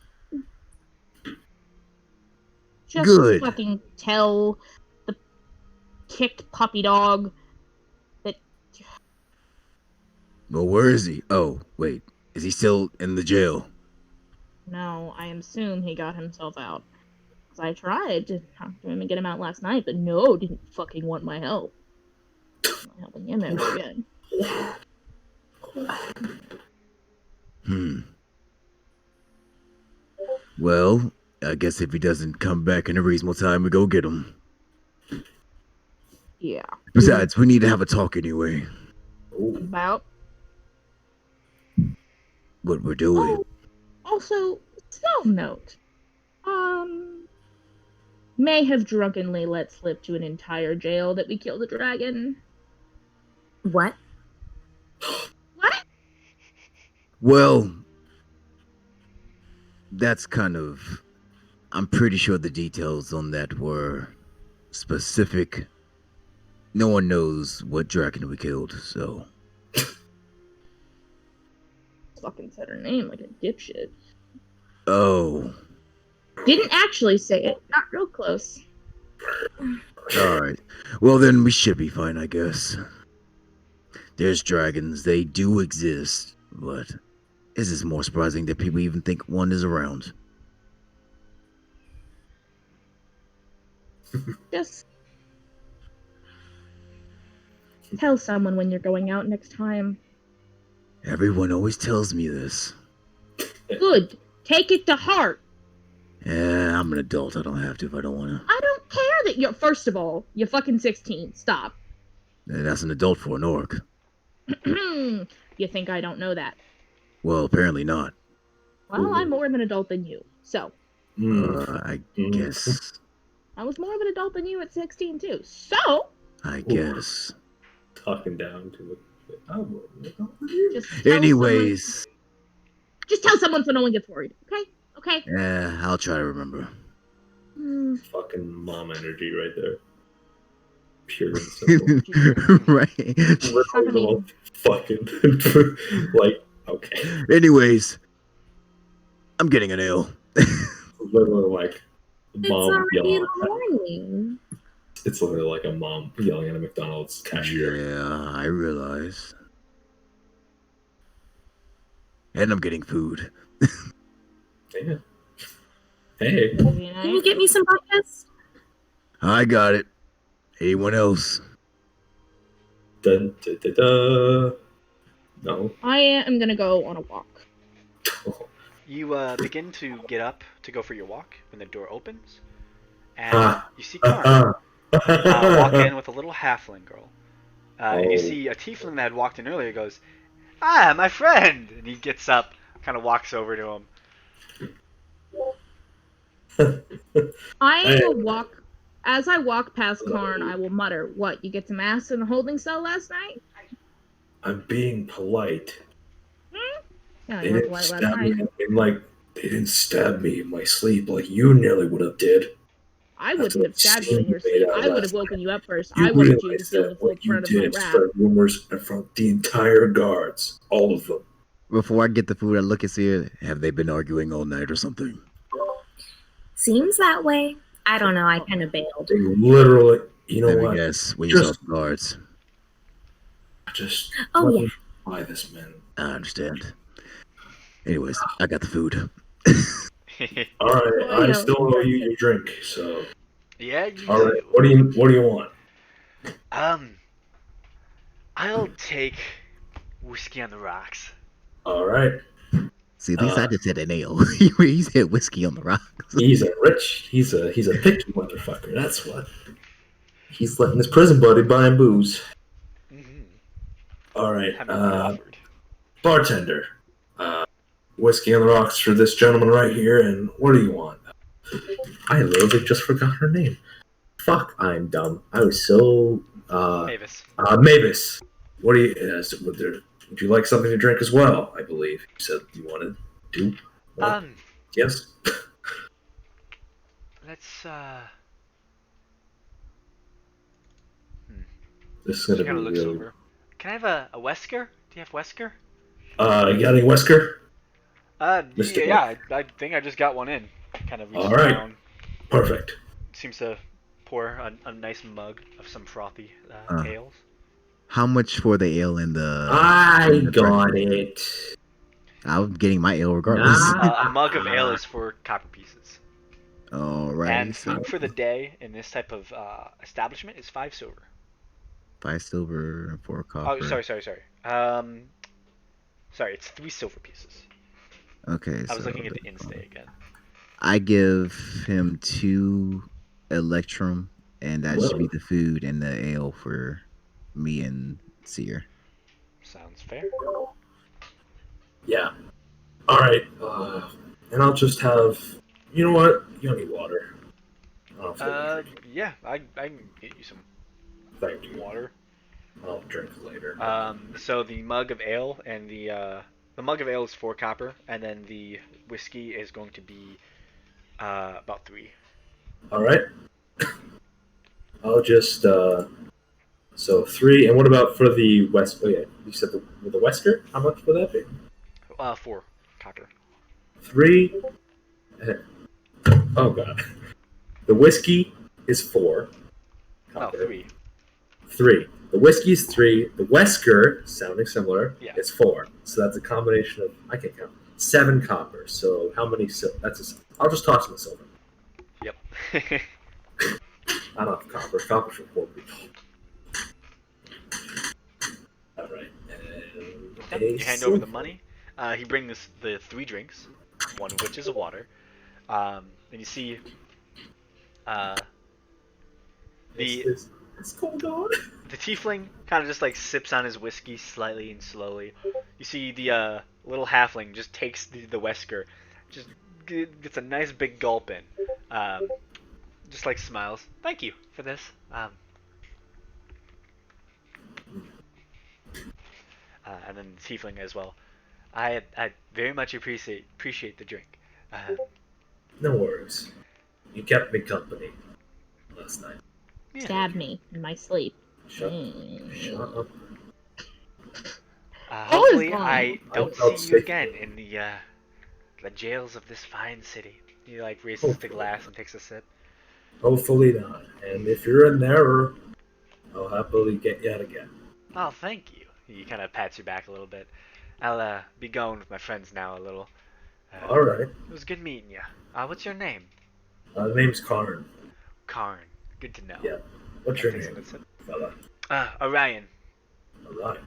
Just Good. fucking tell the kicked puppy dog that Well, where is he? Oh, wait. Is he still in the jail? no, I assume he got himself out. 'Cause I tried to talk to him and get him out last night, but no, didn't fucking want my help. I'm not helping him ever again. Well, I guess if he doesn't come back in a reasonable time, we go get him. Yeah. Besides, we need to have a talk anyway. About. What we're doing. Oh, also, side note. May have drunkenly let slip to an entire jail that we killed a dragon. What? What? Well, that's kind of. I'm pretty sure the details on that were specific. No one knows what dragon we killed, so. Fucking said her name like a dipshit. Oh. Didn't actually say it. Not real close. Alright. Well, then we should be fine, I guess. There's dragons. They do exist. But this is more surprising that people even think one is around. Just tell someone when you're going out next time. Everyone always tells me this. Good. Take it to heart. Yeah, I'm an adult. I don't have to if I don't want to. I don't care that you're. First of all, you're fucking 16. Stop. That's an adult for an orc. You think I don't know that? Well, apparently not. Well, I'm more of an adult than you. So. I guess. I was more of an adult than you at 16 too. So. I guess. Talking down to it. Anyways. Just tell someone so no one gets worried. Okay? Okay? Yeah, I'll try to remember. Fucking mom energy right there. Pure and simple. Right. Literal fucking like, okay. Anyways, I'm getting an ale. Literally like It's mom already in yelling. the morning. It's literally like a mom yelling at a McDonald's cashier. Yeah, I realize. And I'm getting food. Yeah. Hey. Can you get me some breakfast? I got it. Anyone else? Dun, da, da, da. No. I am gonna go on a walk. You begin to get up to go for your walk when the door opens, and you see Karn walk in with a little halfling girl. And you see a tiefling that had walked in earlier goes, "Ah, my friend!" And he gets up, kind of walks over to him. I will walk. As I walk past Karn, I will mutter, "What? You get some ass in the holding cell last night?" I'm being polite. Yeah, They you were didn't polite last stab me. night. They didn't stab me in my sleep like you nearly would have did. I wouldn't That's what have stabbed you in your Steve made sleep. out I would have last woken you up first. You I wanted you to realize feel that the full what you brunt of my did wrath. spread rumors in front of the entire guards, all of them. Before I get the food, I look and see, have they been arguing all night or something? Seems that way. I don't know. I kind of bailed. They literally, you know Let me what? guess, when you saw Just- the guards. Just Oh, let yeah. me buy this man. I understand. Anyways, I got the food. All right, Well, I you know, still owe you your drink. So, Yeah, you all right, what do you want? I'll take whiskey on the rocks. All right, See, at least I just said an ale. He said whiskey on the rocks. he's a picky motherfucker. That's what. He's letting his prison buddy buy him booze. Mm-hmm. All right, Haven't been offered. bartender, whiskey on the rocks for this gentleman right here. And what do you want? I literally just forgot her name. Fuck, I'm dumb. I was so Mavis. Mavis. What do you? Would you like something to drink as well? I believe you said you wanted to. Yes. Let's This is gonna kind be of looks really. over. Can I have a Wesker? Do you have Wesker? You got any Wesker? Mr. Yeah, I think I just got one in. Kind of reaches All right. down. Perfect. Seems to pour a nice mug of some frothy ales. How much for the ale and the... I got it. I'm getting my ale regardless. A mug of ale is 4 copper pieces. Alright. And So food for the day in this type of establishment is 5 silver. 5 silver and 4 copper. Oh, sorry. Sorry, it's 3 silver pieces. Okay. I was so looking at the in-stay again. I give him 2 electrum, and that should be the food and the ale for me and Seer. Sounds fair. Yeah. All right. And I'll just have. You know what? You don't need water. Yeah, I can get you some Thank you. water. I'll drink later. So the mug of ale and the mug of ale is 4 copper, and then the whiskey is going to be about 3. All right. I'll just. So 3, and what about for the West? Oh yeah, you said the Wesker. How much would that be? 4 copper. 3. Oh god. The whiskey is 4. Oh, Copper. 3. 3. The whiskey is 3. The Wesker, sounding similar, Yeah. is 4. So that's a combination of, I can't count, 7 copper. So how many I'll just toss in the silver. Yep. I don't have copper. Copper for 4 people. Alright. And You hand over the money. He brings the 3 drinks, one of which is water. And you see It's cold on. the tiefling kind of just like sips on his whiskey slightly and slowly. You see the little halfling just takes the Wesker, just gets a nice big gulp in, just like smiles. Thank you for this. And then the tiefling as well. I very much appreciate the drink. No worries. You kept me company last night. Yeah. Stabbed me in my sleep. Shut up. Hopefully, fine. I don't I'll see you stay. again in the jails of this fine city. He like raises the glass and takes a sip. Hopefully not. And if you're in there, I'll happily get you out again. Oh, thank you. He kind of pats your back a little bit. I'll be going with my friends now a little. All right. It was good meeting you. What's your name? The name's Karn. Karn. Good to know. Yeah. What's your Takes a name, good sip. fella? Orion. All right.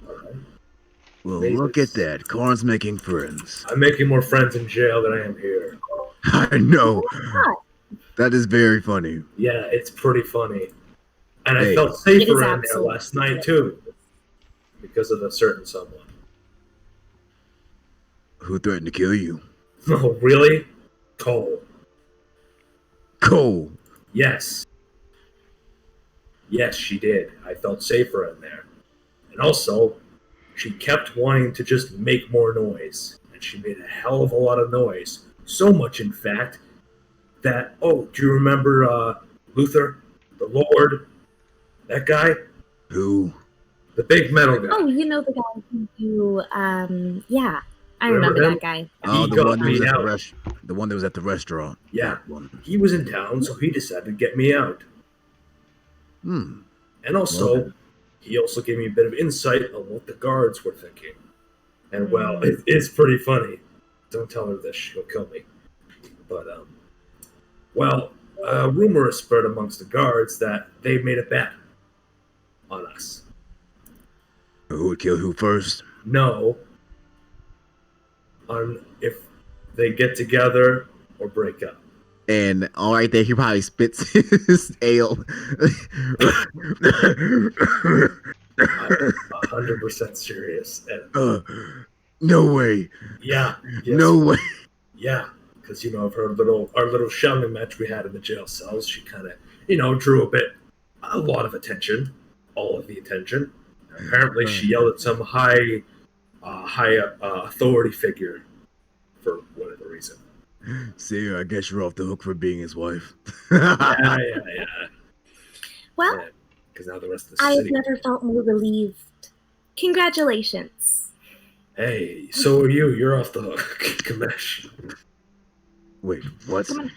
All right. Well, Amazing. look at that. Karn's making friends. I'm making more friends in jail than I am here. I know. That is very funny. Yeah, it's pretty funny. And I Hey. felt It is safer in there absolutely last night, too. Because of a certain someone. Who threatened to kill you? Oh, really? Cole. Cole. Yes. Yes, she did. I felt safer in there. And also, she kept wanting to just make more noise. And she made a hell of a lot of noise. So much, in fact, that, do you remember Luther? The Lord? That guy? Who? The big metal guy. Oh, you know the guy who you, yeah. I Remember remember him? that guy. Oh, He the one got that was me at out. the one that was at the restaurant. Yeah. That one. He was in town, so he decided to get me out. Hmm. And also, Okay. he also gave me a bit of insight on what the guards were thinking. And, well, it's pretty funny. Don't tell her this, she'll kill me. But, rumor is spread amongst the guards that they made a bet on us. Who would kill who first? No. On if they get together or break up. And all right there, he probably spits his ale. 100% serious. And No way. yeah. Yes, No way. Yeah, because of our little shoving match we had in the jail cells. She kind of drew a lot of attention, all of the attention. Apparently, she yelled at some high authority figure for whatever reason. See, I guess you're off the hook for being his wife. Yeah. Well, Because now the rest of the I've city. never felt more relieved. Congratulations. Hey, so are you? You're off the hook, Kamesh. Wait, what? Come on.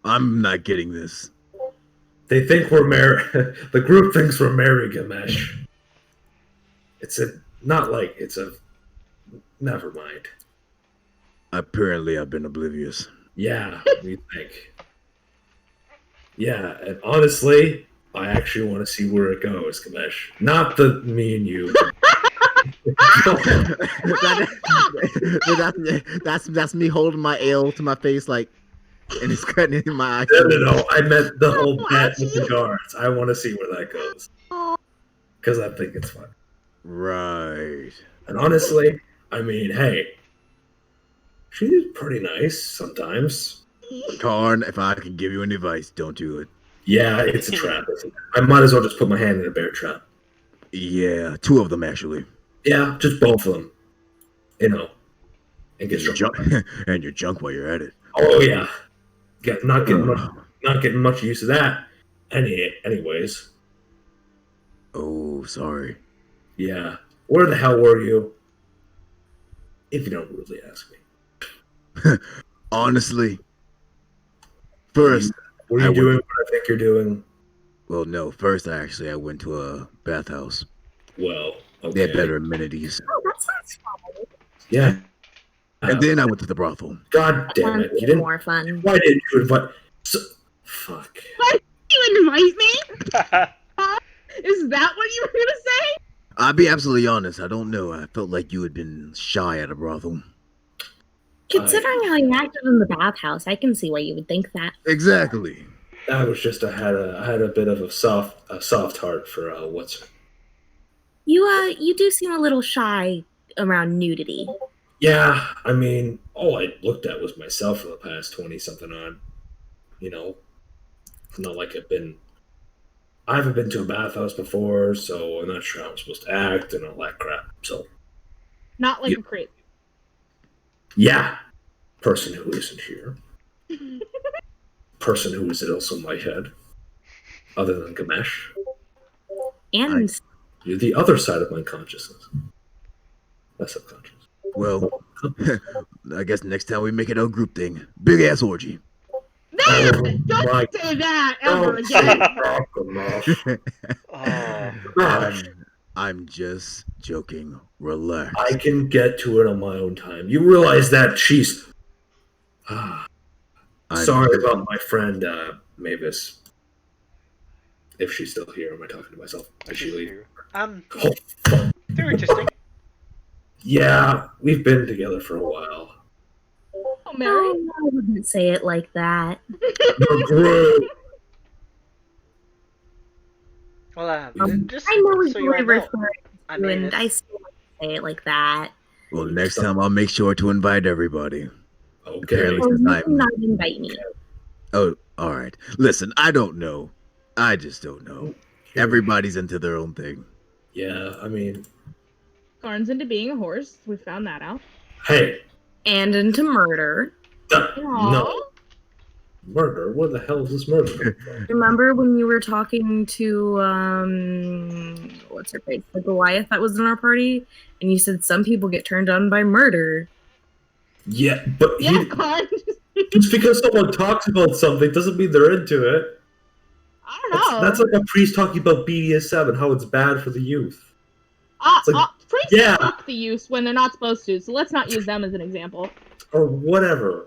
I'm not getting this. They think we're married. The group thinks we're married, Gamesh. It's a Never mind. Apparently, I've been oblivious. Yeah, we think. Yeah, and honestly, I actually want to see where it goes, Kamesh. Not the me and you. That's me holding my ale to my face, like, and it's cutting in my eyes. No. I meant the whole bet with the guards. I want to see where that goes. Because I think it's fun. Right. And honestly, I mean, hey, she's pretty nice sometimes. Karn, if I can give you any advice, don't do it. Yeah, it's a trap. I might as well just put my hand in a bear trap. Yeah, 2 of them actually. Yeah, just both of them. And get And your drunk. junk, and your junk while you're at it. Oh yeah, not getting much use of that. Anyways, Oh, sorry. yeah. Where the hell were you? If you don't rudely ask me. Honestly, first, What I are you would- doing? What I think you're doing? well, no, first I went to a bathhouse. Well, okay. They had better amenities. Oh, that sounds fun. Yeah. And then I went to the brothel. God damn Sounds it! You didn't. more fun. Why didn't you invite? Fuck. You invite me? Is that what you were gonna say? I'll be absolutely honest, I don't know. I felt like you had been shy at a brothel. Considering how you acted in the bathhouse, I can see why you would think that. Exactly. That was just I had a bit of a soft heart for what's. You do seem a little shy around nudity. Yeah, I mean, all I looked at was myself for the past 20-something on. You know, it's not like I haven't been to a bathhouse before, so I'm not sure how I'm supposed to act and all that crap. So, Not like Yeah. a creep. yeah, person who isn't here, person who is also in my head, other than Gamesh, And you're the other side of my consciousness, my subconscious. Well, I guess next time we make it a group thing. Big ass orgy. Oh Don't my say that ever God. again. Oh, Gosh, I'm just joking. Relax. I can get to it on my own time. You realize that she's. I'm- Sorry about my friend Mavis. If she's still here, am I talking to myself? Did she leave? Um, Oh, fuck. they're interesting. Yeah, we've been together for a while. Oh, Mary. I wouldn't say it like that. You're great. Well, just I know we so you all were know, referring I to, mean, and I still wouldn't say it like that. Well, next time I'll make sure to invite everybody. Okay. Apparently. Oh, you I'm- cannot invite me. Oh, all right. Listen, I don't know. I just don't know. Everybody's into their own thing. Yeah, I mean, Karn's into being a horse. We found that out. hey, And into murder. no. Murder? What the hell is this murder? Remember when you were talking to what's her face, the Goliath that was in our party, and you said some people get turned on by murder. Yeah, but Yeah, Karn. just because someone talks about something doesn't mean they're into it. I don't know. That's like a priest talking about BDSM and how it's bad for the youth. like- Priests yeah. fuck the youth when they're not supposed to, so let's not use them as an example. Or whatever.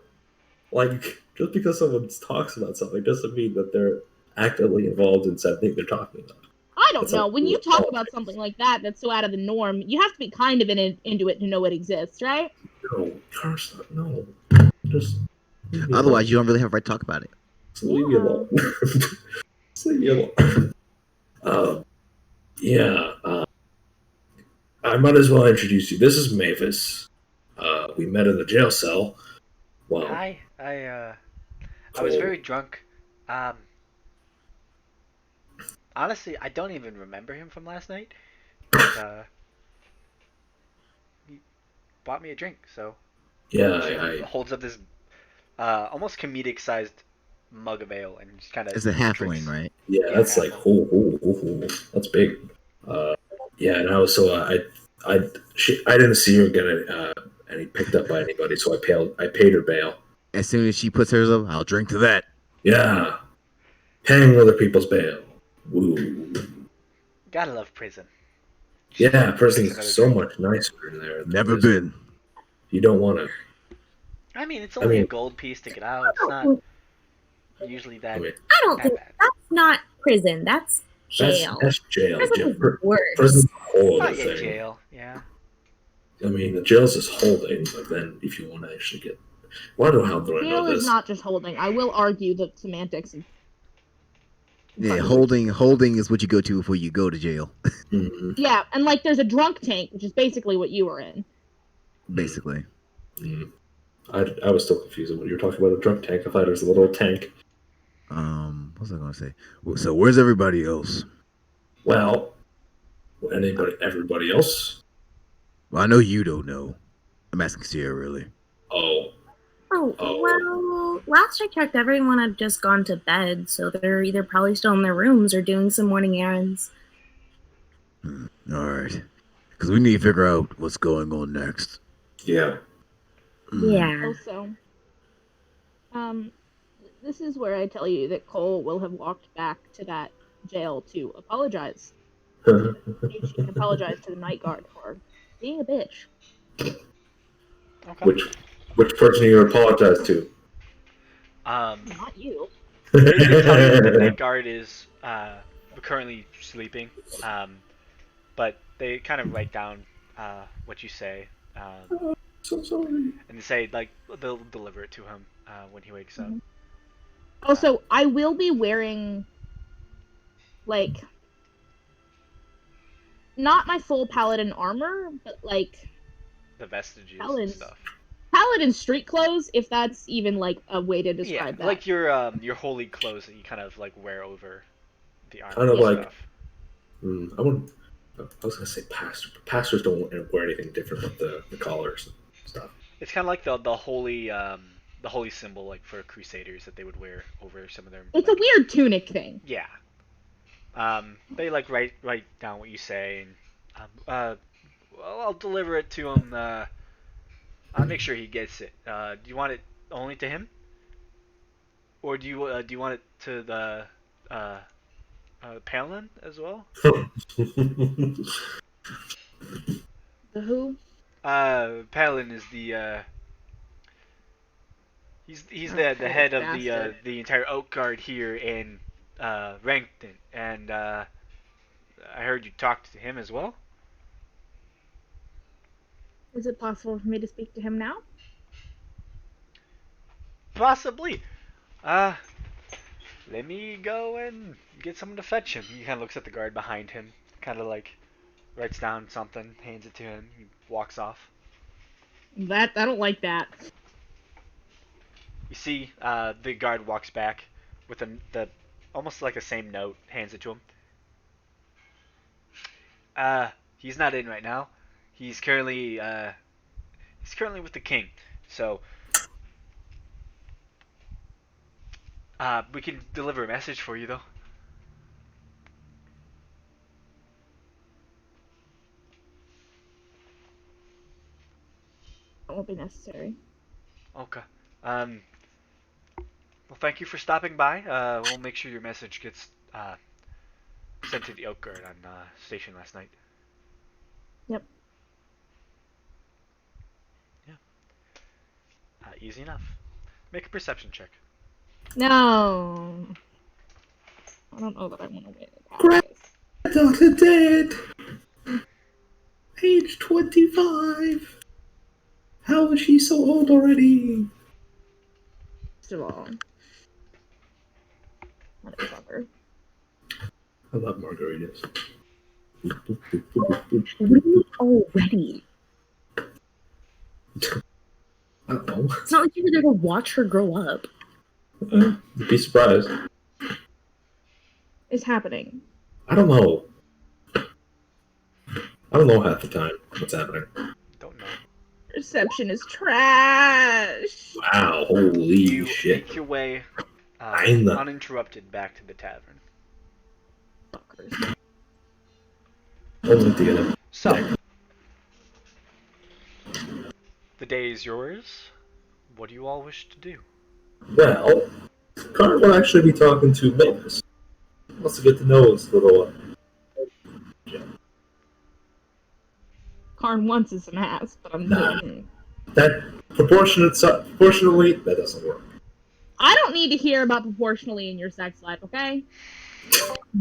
Like, just because someone talks about something doesn't mean that they're actively involved in something they're talking about. I don't That's know. like- When you talk about something like that that's so out of the norm, you have to be kind of into it to know it exists, right? No, Carson, no. Just leave me Otherwise, you don't really have a right to talk about it. Just leave me alone. Just leave me alone. Yeah. I might as well introduce you. This is Mavis. We met in the jail cell. Well, I was very drunk. Honestly, I don't even remember him from last night. But, he bought me a drink, so yeah, he holds up this almost comedic-sized mug of ale and just kind of. It's a halfling, right? yeah, that's like, that's big. Yeah, and I was I didn't see her get any picked up by anybody, so I paid her bail. As soon as she puts hers up, I'll drink to that. Yeah, paying other people's bail. Woo. Gotta love prison. Yeah, prison's so much nicer in there. than Never it is. been. You don't want to. I mean, it's I only a mean- gold piece to get out. It's not usually that. I mean, I don't that think bad. that's not prison. That's that's jail. that's jail. Prison jail. is worse. Prison's a whole Oh other yeah, thing. jail. Yeah. I mean, the jail's just holding, but then if you want to actually get, well, I don't know how do I Jail know is this. not just holding. I will argue that semantics. Yeah, holding is what you go to before you go to jail, Mhm. Yeah, and like there's a drunk tank, which is basically what you were in. basically. Mhm. I was still confused when you were talking about a drunk tank. I thought it was a little tank. What was I gonna say? So where's everybody else? Well, everybody else? Well, I know you don't know. I'm asking Sierra, really. Oh, Oh, Oh. well, last I checked, everyone had just gone to bed, so they're either probably still in their rooms or doing some morning errands. All right, because we need to figure out what's going on next. yeah. Yeah. Also, this is where I tell you that Cole will have walked back to that jail to apologize. She can apologize to the night guard for being a bitch. Okay. Which person you apologize to? Not you. They tell you that the night guard is currently sleeping, but they kind of write down what you say, So sorry. and they say like they'll deliver it to him when he wakes up. Also, I will be wearing, like, not my full paladin armor, but like The vestiges Paladin. and stuff. paladin street clothes, if that's even like a way to describe that. Like your holy clothes that you kind of like wear over the armor Kind of and like- stuff. I was gonna say pastor, but pastors don't wear anything different with the collars and stuff. It's kind of like the holy symbol like for crusaders that they would wear over some of their. It's a weird tunic thing. Yeah. They like write down what you say, and well, I'll deliver it to him. I'll make sure he gets it. Do you want it only to him, or do you want it to the Palin as well? The who? Palin is the he's the head of the entire Oak Guard here in Rankton, and I heard you talked to him as well. Is it possible for me to speak to him now? Possibly. Let me go and get someone to fetch him. He kind of looks at the guard behind him, kind of like writes down something, hands it to him, he walks off. I don't like that. You see, the guard walks back with the almost like the same note, hands it to him. He's not in right now. He's currently with the king. So we can deliver a message for you though. That won't be necessary. Okay. Well, thank you for stopping by. We'll make sure your message gets sent to the Oak Guard on station last night. Yep. Yeah. Easy enough. Make a perception check. No. I don't know that I want to wait. Dr. Dead, age 25. How is she so old already? First of all, motherfucker. I love margaritas. Already. I don't know. It's not like you would ever watch her grow up. You'd be surprised. Is happening. I don't know. I don't know half the time what's happening. Don't know. Reception is trash. Wow, holy You shit. make your way I know. uninterrupted back to the tavern. Fuckers. Only together. So, the day is yours. What do you all wish to do? Well, Karn will actually be talking to Mavis. Wants to get to know his little. Karn wants his some ass, but I'm Nah. That proportionally, that doesn't work. I don't need to hear about proportionally in your sex life, okay?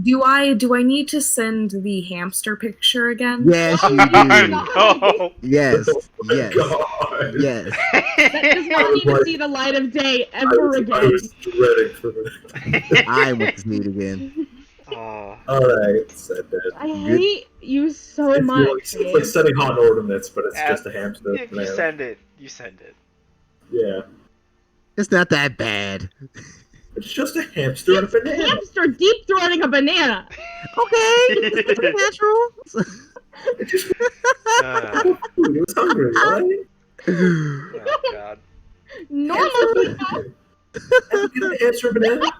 Do I need to send the hamster picture again? Yes, you No. do. Yes, Oh yes, God. yes. That does not need to see the light of day I ever was again. dreading for it. I want to see it again. Oh. Alright, said that. I hate you so much. It's like studying hot ornaments, but it's Uh, just a hamster. If you send it, you send it. Yeah. It's not that bad. It's just a hamster and a banana. Hamster deep throating a banana. Okay, it's natural. It just Uh, food. It was hungry, right? oh god. Normal people, Have you given a hamster a banana?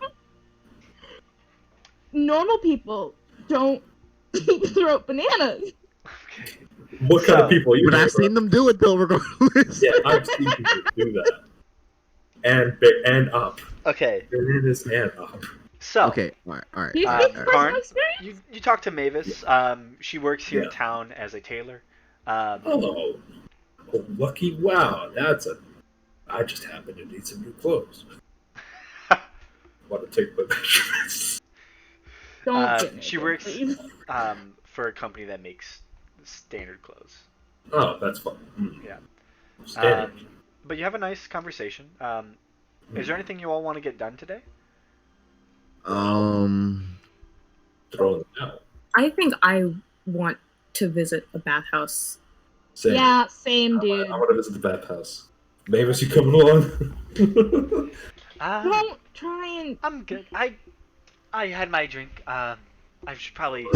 normal people don't deep throat bananas. What kind of people are you? But I've bro? seen them do it though, regardless. Yeah, I've seen people do that. And up. Okay, Bananas and up. so Okay, alright. Do you Uh, speak from Karn? personal experience? you talk to Mavis. She works here in town as a tailor. Oh, lucky! Wow, I just happen to need some new clothes. Want to take my measurements? Don't get naked, she works please. for a company that makes standard clothes. Oh, that's fun. Yeah. Standard. But you have a nice conversation. Is there anything you all want to get done today? Throwing them out. I think I want to visit a bathhouse. Same. Yeah, same dude. I want to visit the bathhouse. Mavis, you coming along? Don't try and. I'm good. I had my drink. I should probably.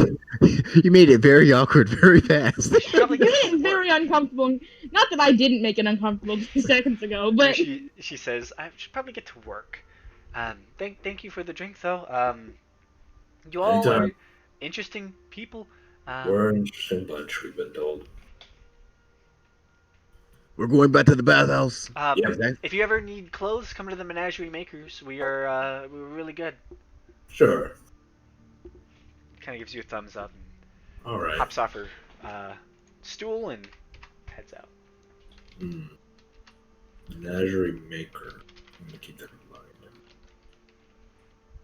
You made it very awkward, very fast. Probably You get made some it work. very uncomfortable. Not that I didn't make it uncomfortable 2 seconds ago, but She says I should probably get to work. Thank you for the drink though. You all Anytime. are interesting people. We're an interesting bunch, we've been told. We're going back to the bathhouse. Yeah. If you ever need clothes, come to the Menagerie Makers. We're really good. Sure. Kind of gives you a thumbs up. And All right. hops off her stool and heads out. Menagerie Maker. I'm gonna keep that in mind.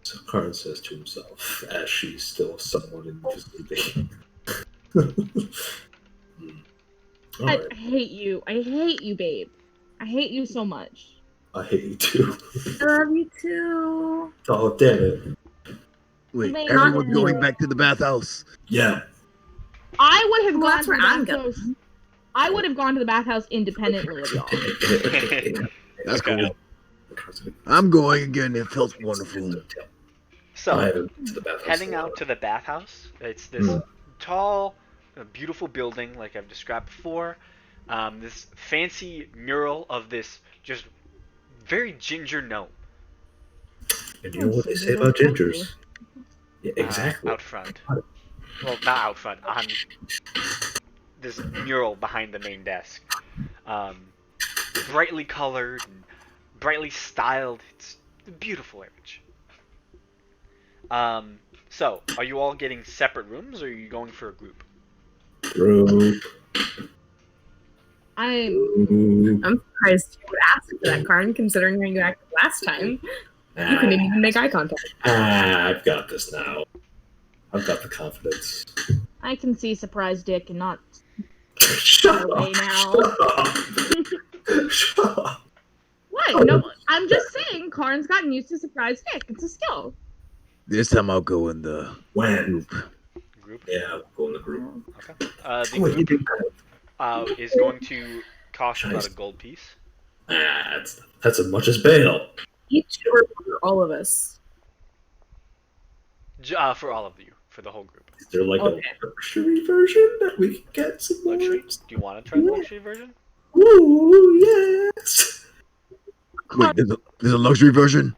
So Karn says to himself, as she's still somewhat invisible. I hate you. I hate you, babe. I hate you so much. I hate you too. I love you too. Oh, damn it. Wait, May everyone's not- going back to the bathhouse. Yeah. I would have Well, gone that's to where the I'm bathhouse. I would have gone to the bathhouse independently of y'all. That's Okay. cool. I'm going again. It felt wonderful. So, I haven't been to the bathhouse. heading out to the bathhouse. It's this tall, beautiful building, like I've described before. This fancy mural of this just very ginger gnome And you know what they say about gingers? Yeah, exactly. out front. Well, not out front, on this mural behind the main desk. Brightly colored and brightly styled. It's a beautiful image. So, are you all getting separate rooms, or are you going for a group? Group. I'm surprised you would ask for that, Karn, considering how you acted last time. You couldn't even make eye contact. I've got this now. I've got the confidence. I can see surprise dick and not Shut away up. now. Shut up. What? No, I'm just saying Karn's gotten used to surprise dick. It's a skill. This time I'll go in the When? Group? Yeah, I'll go in the group. Okay. The Wait, you group did is going to cost about a gold piece. that's as much as bail. Each or for all of us. For all of you, for the whole group. Is there like Okay. a luxury version that we can get some Luxury? more? Do you want to try the luxury version? Ooh, yes. Wait, there's a luxury version?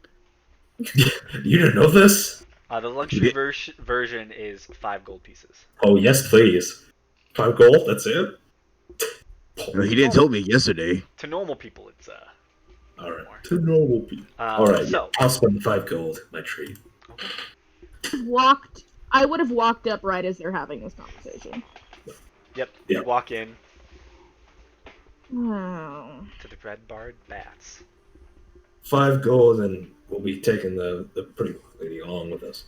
You didn't know this? The luxury version is 5 gold pieces. Oh, yes, please. 5 gold, that's it? No, he didn't tell me yesterday. To normal people, it's Alright, to normal people. Alright, so I'll spend 5 gold, my treat. I would have walked up right as they're having this conversation. yep, Yeah. you walk in. Oh. to the red barred baths. 5 gold, and we'll be taking the pretty lady along with us.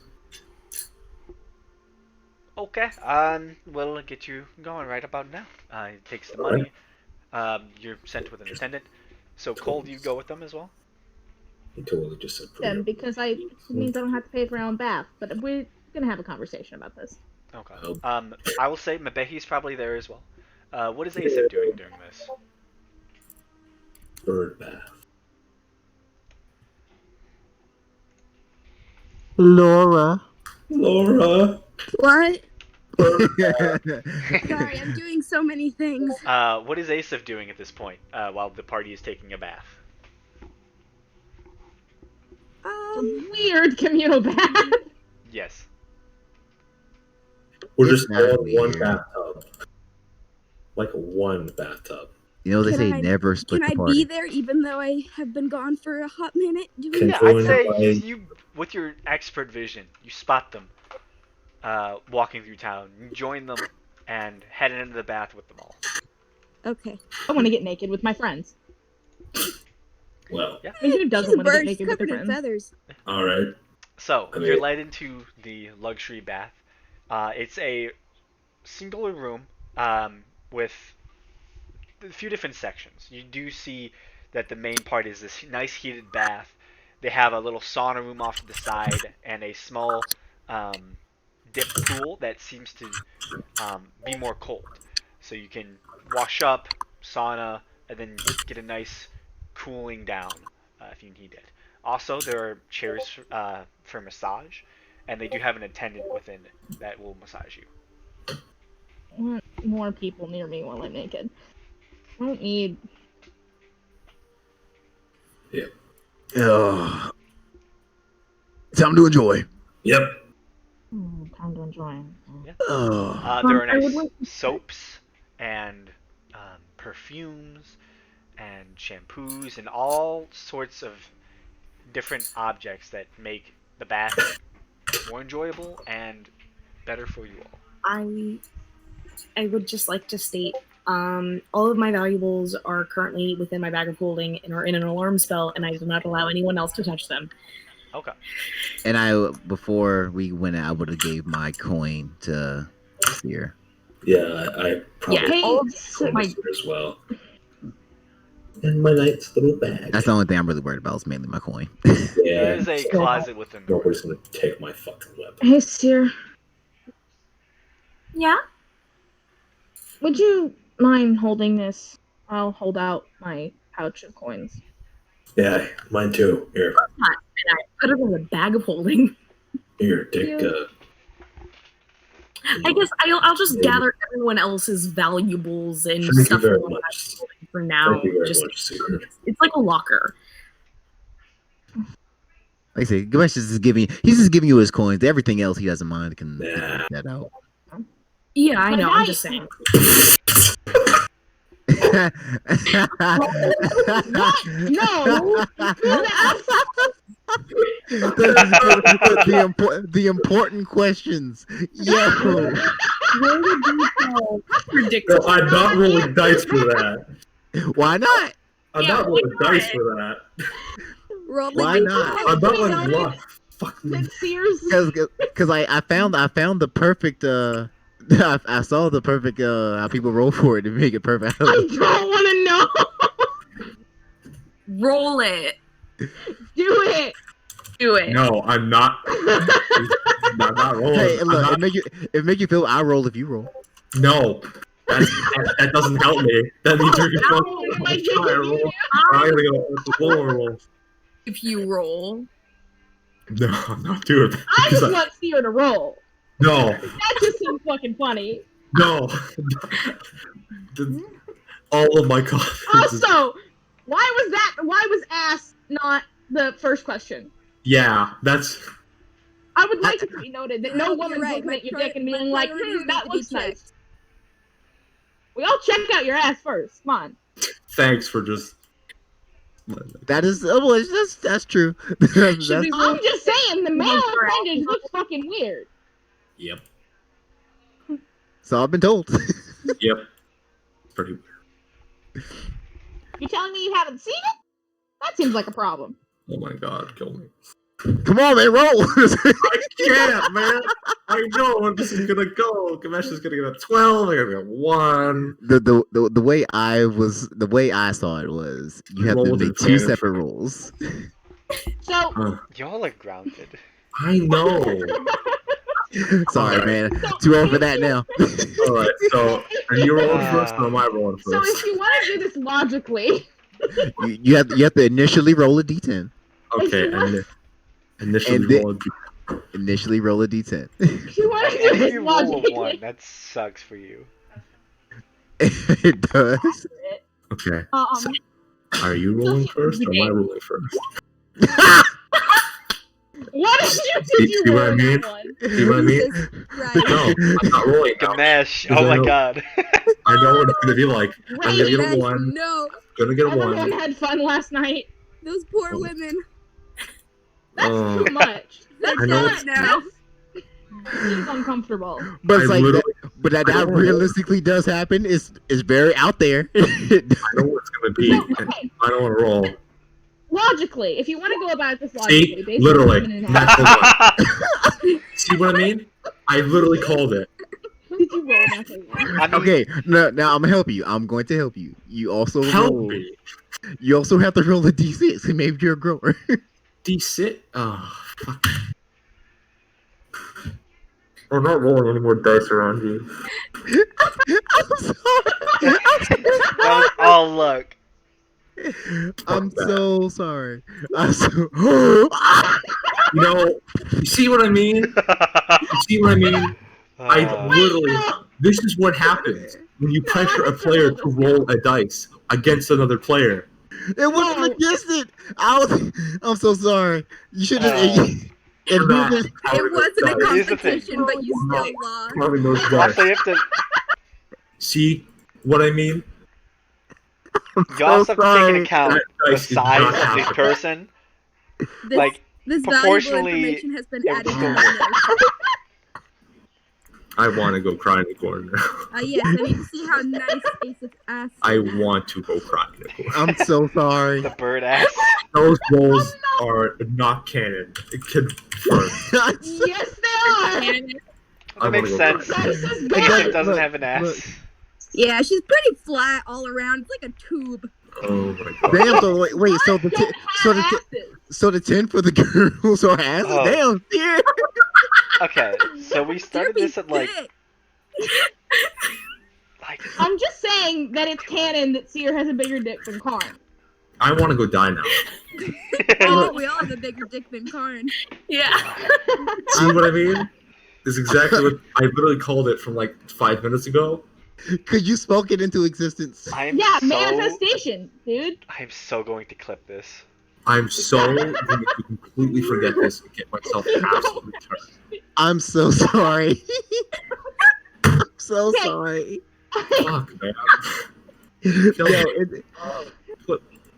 Okay, we'll get you going right about now. He takes the money. You're sent with an attendant. So Cole, do you go with them as well? He totally just said Then, because it means I don't have to pay for my own bath. But we're gonna have a conversation about this. Okay. Oh. I will say Mabehi's probably there as well. What is Asif doing during this? bird bath. Laura. Laura. What? Bird bath. Sorry, I'm doing so many things. What is Asif doing at this point while the party is taking a bath? Weird communal bath. Yes. We're It's just not all in one weird. bathtub. Like one bathtub. You know they Can say I- never split Can the I party. be there even though I have been gone for a hot minute? Can- Yeah, Join I'd say by- you, with your expert vision, you spot them walking through town. You join them and head into the bath with them all. Okay. I want to get naked with my friends. Well, Yeah. I mean, who She's doesn't a want to get bird. She's naked with their covered in friends? feathers. all right. So I mean- you're led into the luxury bath. It's a singular room with a few different sections. You do see that the main part is this nice heated bath. They have a little sauna room off to the side and a small dip pool that seems to be more cold. So you can wash up, sauna, and then get a nice cooling down if you need it. Also, there are chairs for massage, and they do have an attendant within that will massage you. I want more people near me while I'm naked. I don't need. Ugh. Time to enjoy. Yep. Time to enjoy. Ugh. There are I would nice like soaps and perfumes and shampoos and all sorts of different objects that make the bath more enjoyable and better for you all. I would just like to state all of my valuables are currently within my bag of holding and are in an alarm spell, and I do not allow anyone else to touch them. Okay. And I, before we went out, I would have gave my coin to Seer. Yeah, I probably Hey, all of so- my as well. And my knight's little bag. That's the only thing I'm really worried about. Is mainly my coin. There Yeah. is a closet within the room. Nobody's gonna take my fucking weapon. Hey, Seer, Yeah. would you mind holding this? I'll hold out my pouch of coins. Yeah, mine too. Here, Put it in the bag of holding. here, take. I guess I'll just gather everyone else's valuables and Thank you stuff very like much. that for now. Thank you very Just much, Seer. it's like a locker. Like I say, Gamesh is just giving. He's just giving you his coins. Everything else he doesn't mind. Can Nah. take that out. Yeah, I But know. I- I'm just saying. No, the important questions. Yo, No, I'm not rolling dice for that. why not? I'm Yeah, not rolling why dice for that. Roll the Why d20. not? I'm not like Wait, bluff. Fuck me. that Sears. Because I found the perfect. I saw the perfect how people roll for it to make it perfect. I don't want to know. Roll it. Do it. Do it. No, I'm not. I'm not rolling. Hey, I'm look, not- it make you feel. I roll if you roll. No, that doesn't help me. That means you're No, going am I to try taking to roll. you? I'm gonna go with the lower roll. If you roll. No, I'm not doing that. I Because just want Seer to roll. No, That just seems fucking funny. no. All of my confidence is... Also, why was ass not the first question? Yeah, that's... I would like it to be noted that no You're woman's right, looking my at your pri- dick and my being like, priorities need that to be looks nice. checked. We all check out your ass first. Come on. Thanks for just... That is. Oh, well, that's true. That's- Should we I'm just saying, the male for appendage looks fucking weird. Yep, so I've been told. yep. Pretty weird. You're telling me you haven't seen it? That seems like a problem. Oh my god, kill me. Come on, man, roll. I can't, man. I know where this is gonna go. Gamesh is gonna get a 12. I'm gonna get a 1. The way I saw it was you have Roll to with make advantage. 2 separate rolls. So, Y'all are grounded. I know. Sorry, man. Too old for that now. All right. So, are you rolling first, or am I rolling so first? if you want to do this logically, you have to initially roll a d10. Okay. And initially And then- roll a d- Initially roll a d10. if you want to do If this you roll a 1, logically, that sucks for you. It does. Okay. um, Are you rolling first, or am I rolling first? what did you See what I roll mean? that one? See what I mean? Right. No, I'm not rolling now. Gamesh, Is oh there my no- god. I know what it's gonna be like. I'm gonna Right, get a Gamesh, 1. no, Gonna get a everyone 1. had fun last night. those poor women. That's Oh. too much. That's I know not it's- now. Seems uncomfortable. But it's I like, literally- but that I don't know. realistically does happen. It's very out there. I know what it's gonna be. So, okay, I don't want to roll. logically, if you want to go about this logically, See, based literally, on natural 1. See what I mean? I literally called it. did you roll natural one? I mean, Okay, now I'm gonna help you. I'm going to help you. You also Help roll. me. You also have to roll a d6, and maybe you're a grower. D6. Oh, fuck. I'm not rolling any more dice around you. I'm sorry. that was all luck. I'm so sorry. I'm so. You know, you see what I mean? You see what I mean? I Uh, literally. This is what happens when you pressure a player to roll a dice against another player. It wasn't No. against it. I'm so sorry. You should have. I'm not It counting those wasn't a dice. Here's the thing. competition, but you I'm not still lost. counting those dice. also, you have to See what I mean? you also have to take into sorry. account That the dice is not size of the happening. person. This, Like, this valuable proportionally, information has been it added would to still my notes. I want to go cry in the corner. Yes, I need to see how nice Ace of Ass I is. want to go cry in the corner. I'm so sorry. the bird ass. Those rolls are not canon. It can. Yes, they are. That makes sense. Dice is It bad. Jason doesn't look, have an ass. look. Yeah, she's pretty flat all around. It's like a tube. Oh my god. Damn. So wait. So the Don't so have the asses. so the 10 for the girls or asses. Oh. Damn. Yeah. Okay, so we started They're this at like thick. I'm just saying that it's canon that Seer has a bigger dick than Karn. I want to go die now. Oh, we all have a bigger dick than Karn. Yeah. See what I mean? This is exactly what I literally called it from like 5 minutes ago. Could you spoke it into existence? I'm Yeah, so manifestation, dude. I'm so going to clip this. I'm so going to completely forget this and get myself absolutely turned. I'm so sorry. I'm so Okay. sorry. Fuck, man. Yo, Kill me. it,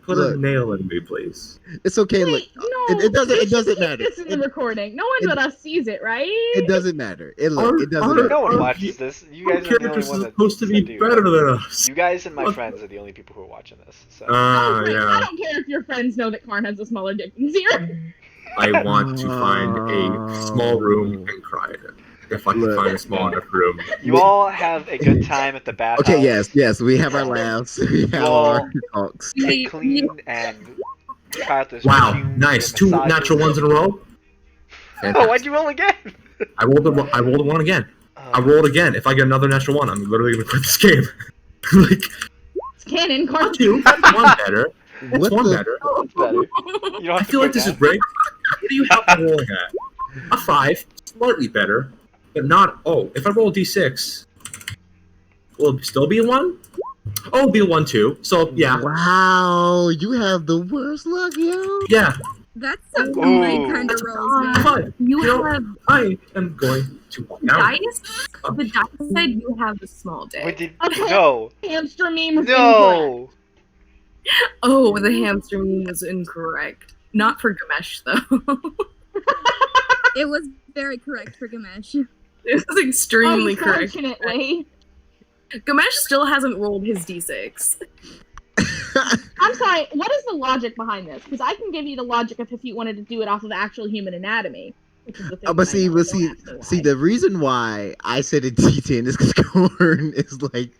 Put Look. a nail in me, please. it's okay. Look, Wait, no. it doesn't- we it doesn't should keep matter. This in the It- recording. No one but us sees it, right? it doesn't matter. It look. It doesn't Our- matter. No one our- watches this. You Our guys are the only characters one are that supposed to be do. better than us. You guys and my Fuck. friends are the only people who are watching this. So Ah, Great. I yeah. don't care if your friends know that Karn has a smaller dick than Seer. I want to find a small room and cry in it. If I can Look. find a small enough room. you all have a good time at the bathhouse. Okay. Yes. We have our laughs. We have our talks. Stay clean and try out this. Wow, perfume, nice. get 2 massages. natural ones in a row. Oh, why'd you roll again? I rolled a 1 again. I rolled again. If I get another natural 1, I'm literally gonna quit this game. Like, It's canon. Karn. 2, that's 1 better. That's What 1 the- better. That's better. You don't I have to feel like quit this now. is rigged. What do you have me rolling at? A 5, slightly better, but not. Oh, if I roll a d6, will it still be a 1? Oh, it'll be a 1 too. So yeah, Wow, you have the worst luck, yo. yeah. That's some my Ooh. kind of rolls, man. Fine. You know, have I am going to now. dice. The dice said you have a small dick. Wait, did, Okay. no, Hamster meme was incorrect. no. Oh, the hamster meme was incorrect. Not for Gamesh though. It was very correct for Gamesh. It was extremely correct. Unfortunately. Gamesh still hasn't rolled his d6. I'm sorry. What is the logic behind this? Because I can give you the logic of if you wanted to do it off of actual human anatomy. Which is the thing But that I know. Don't ask me see, why. the reason why I said a D10 is because Corn is like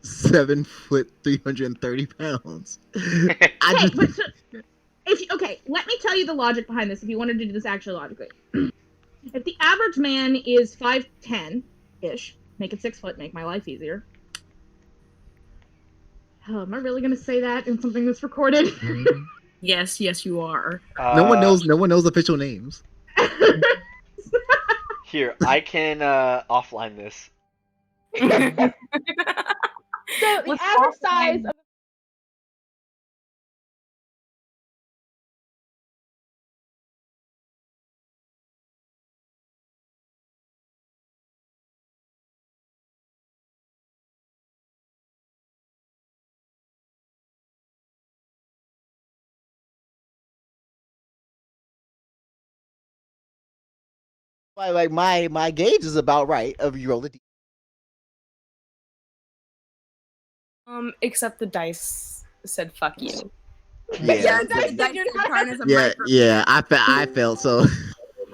7 foot, 330 pounds. I Okay, just, but okay, let me tell you the logic behind this. If you wanted to do this actually logically, if the average man is 5'10" ish, make it 6 foot, make my life easier. Oh, am I really gonna say that in something that's recorded? Yes, you are. no one knows official names. Here, I can offline this. So the Let's average offline- size of Like my gauge is about right. Of you roll the D. Except the dice said "fuck you." Yeah, the dice said you're not- Karn is a Yeah, micro. yeah. I felt so.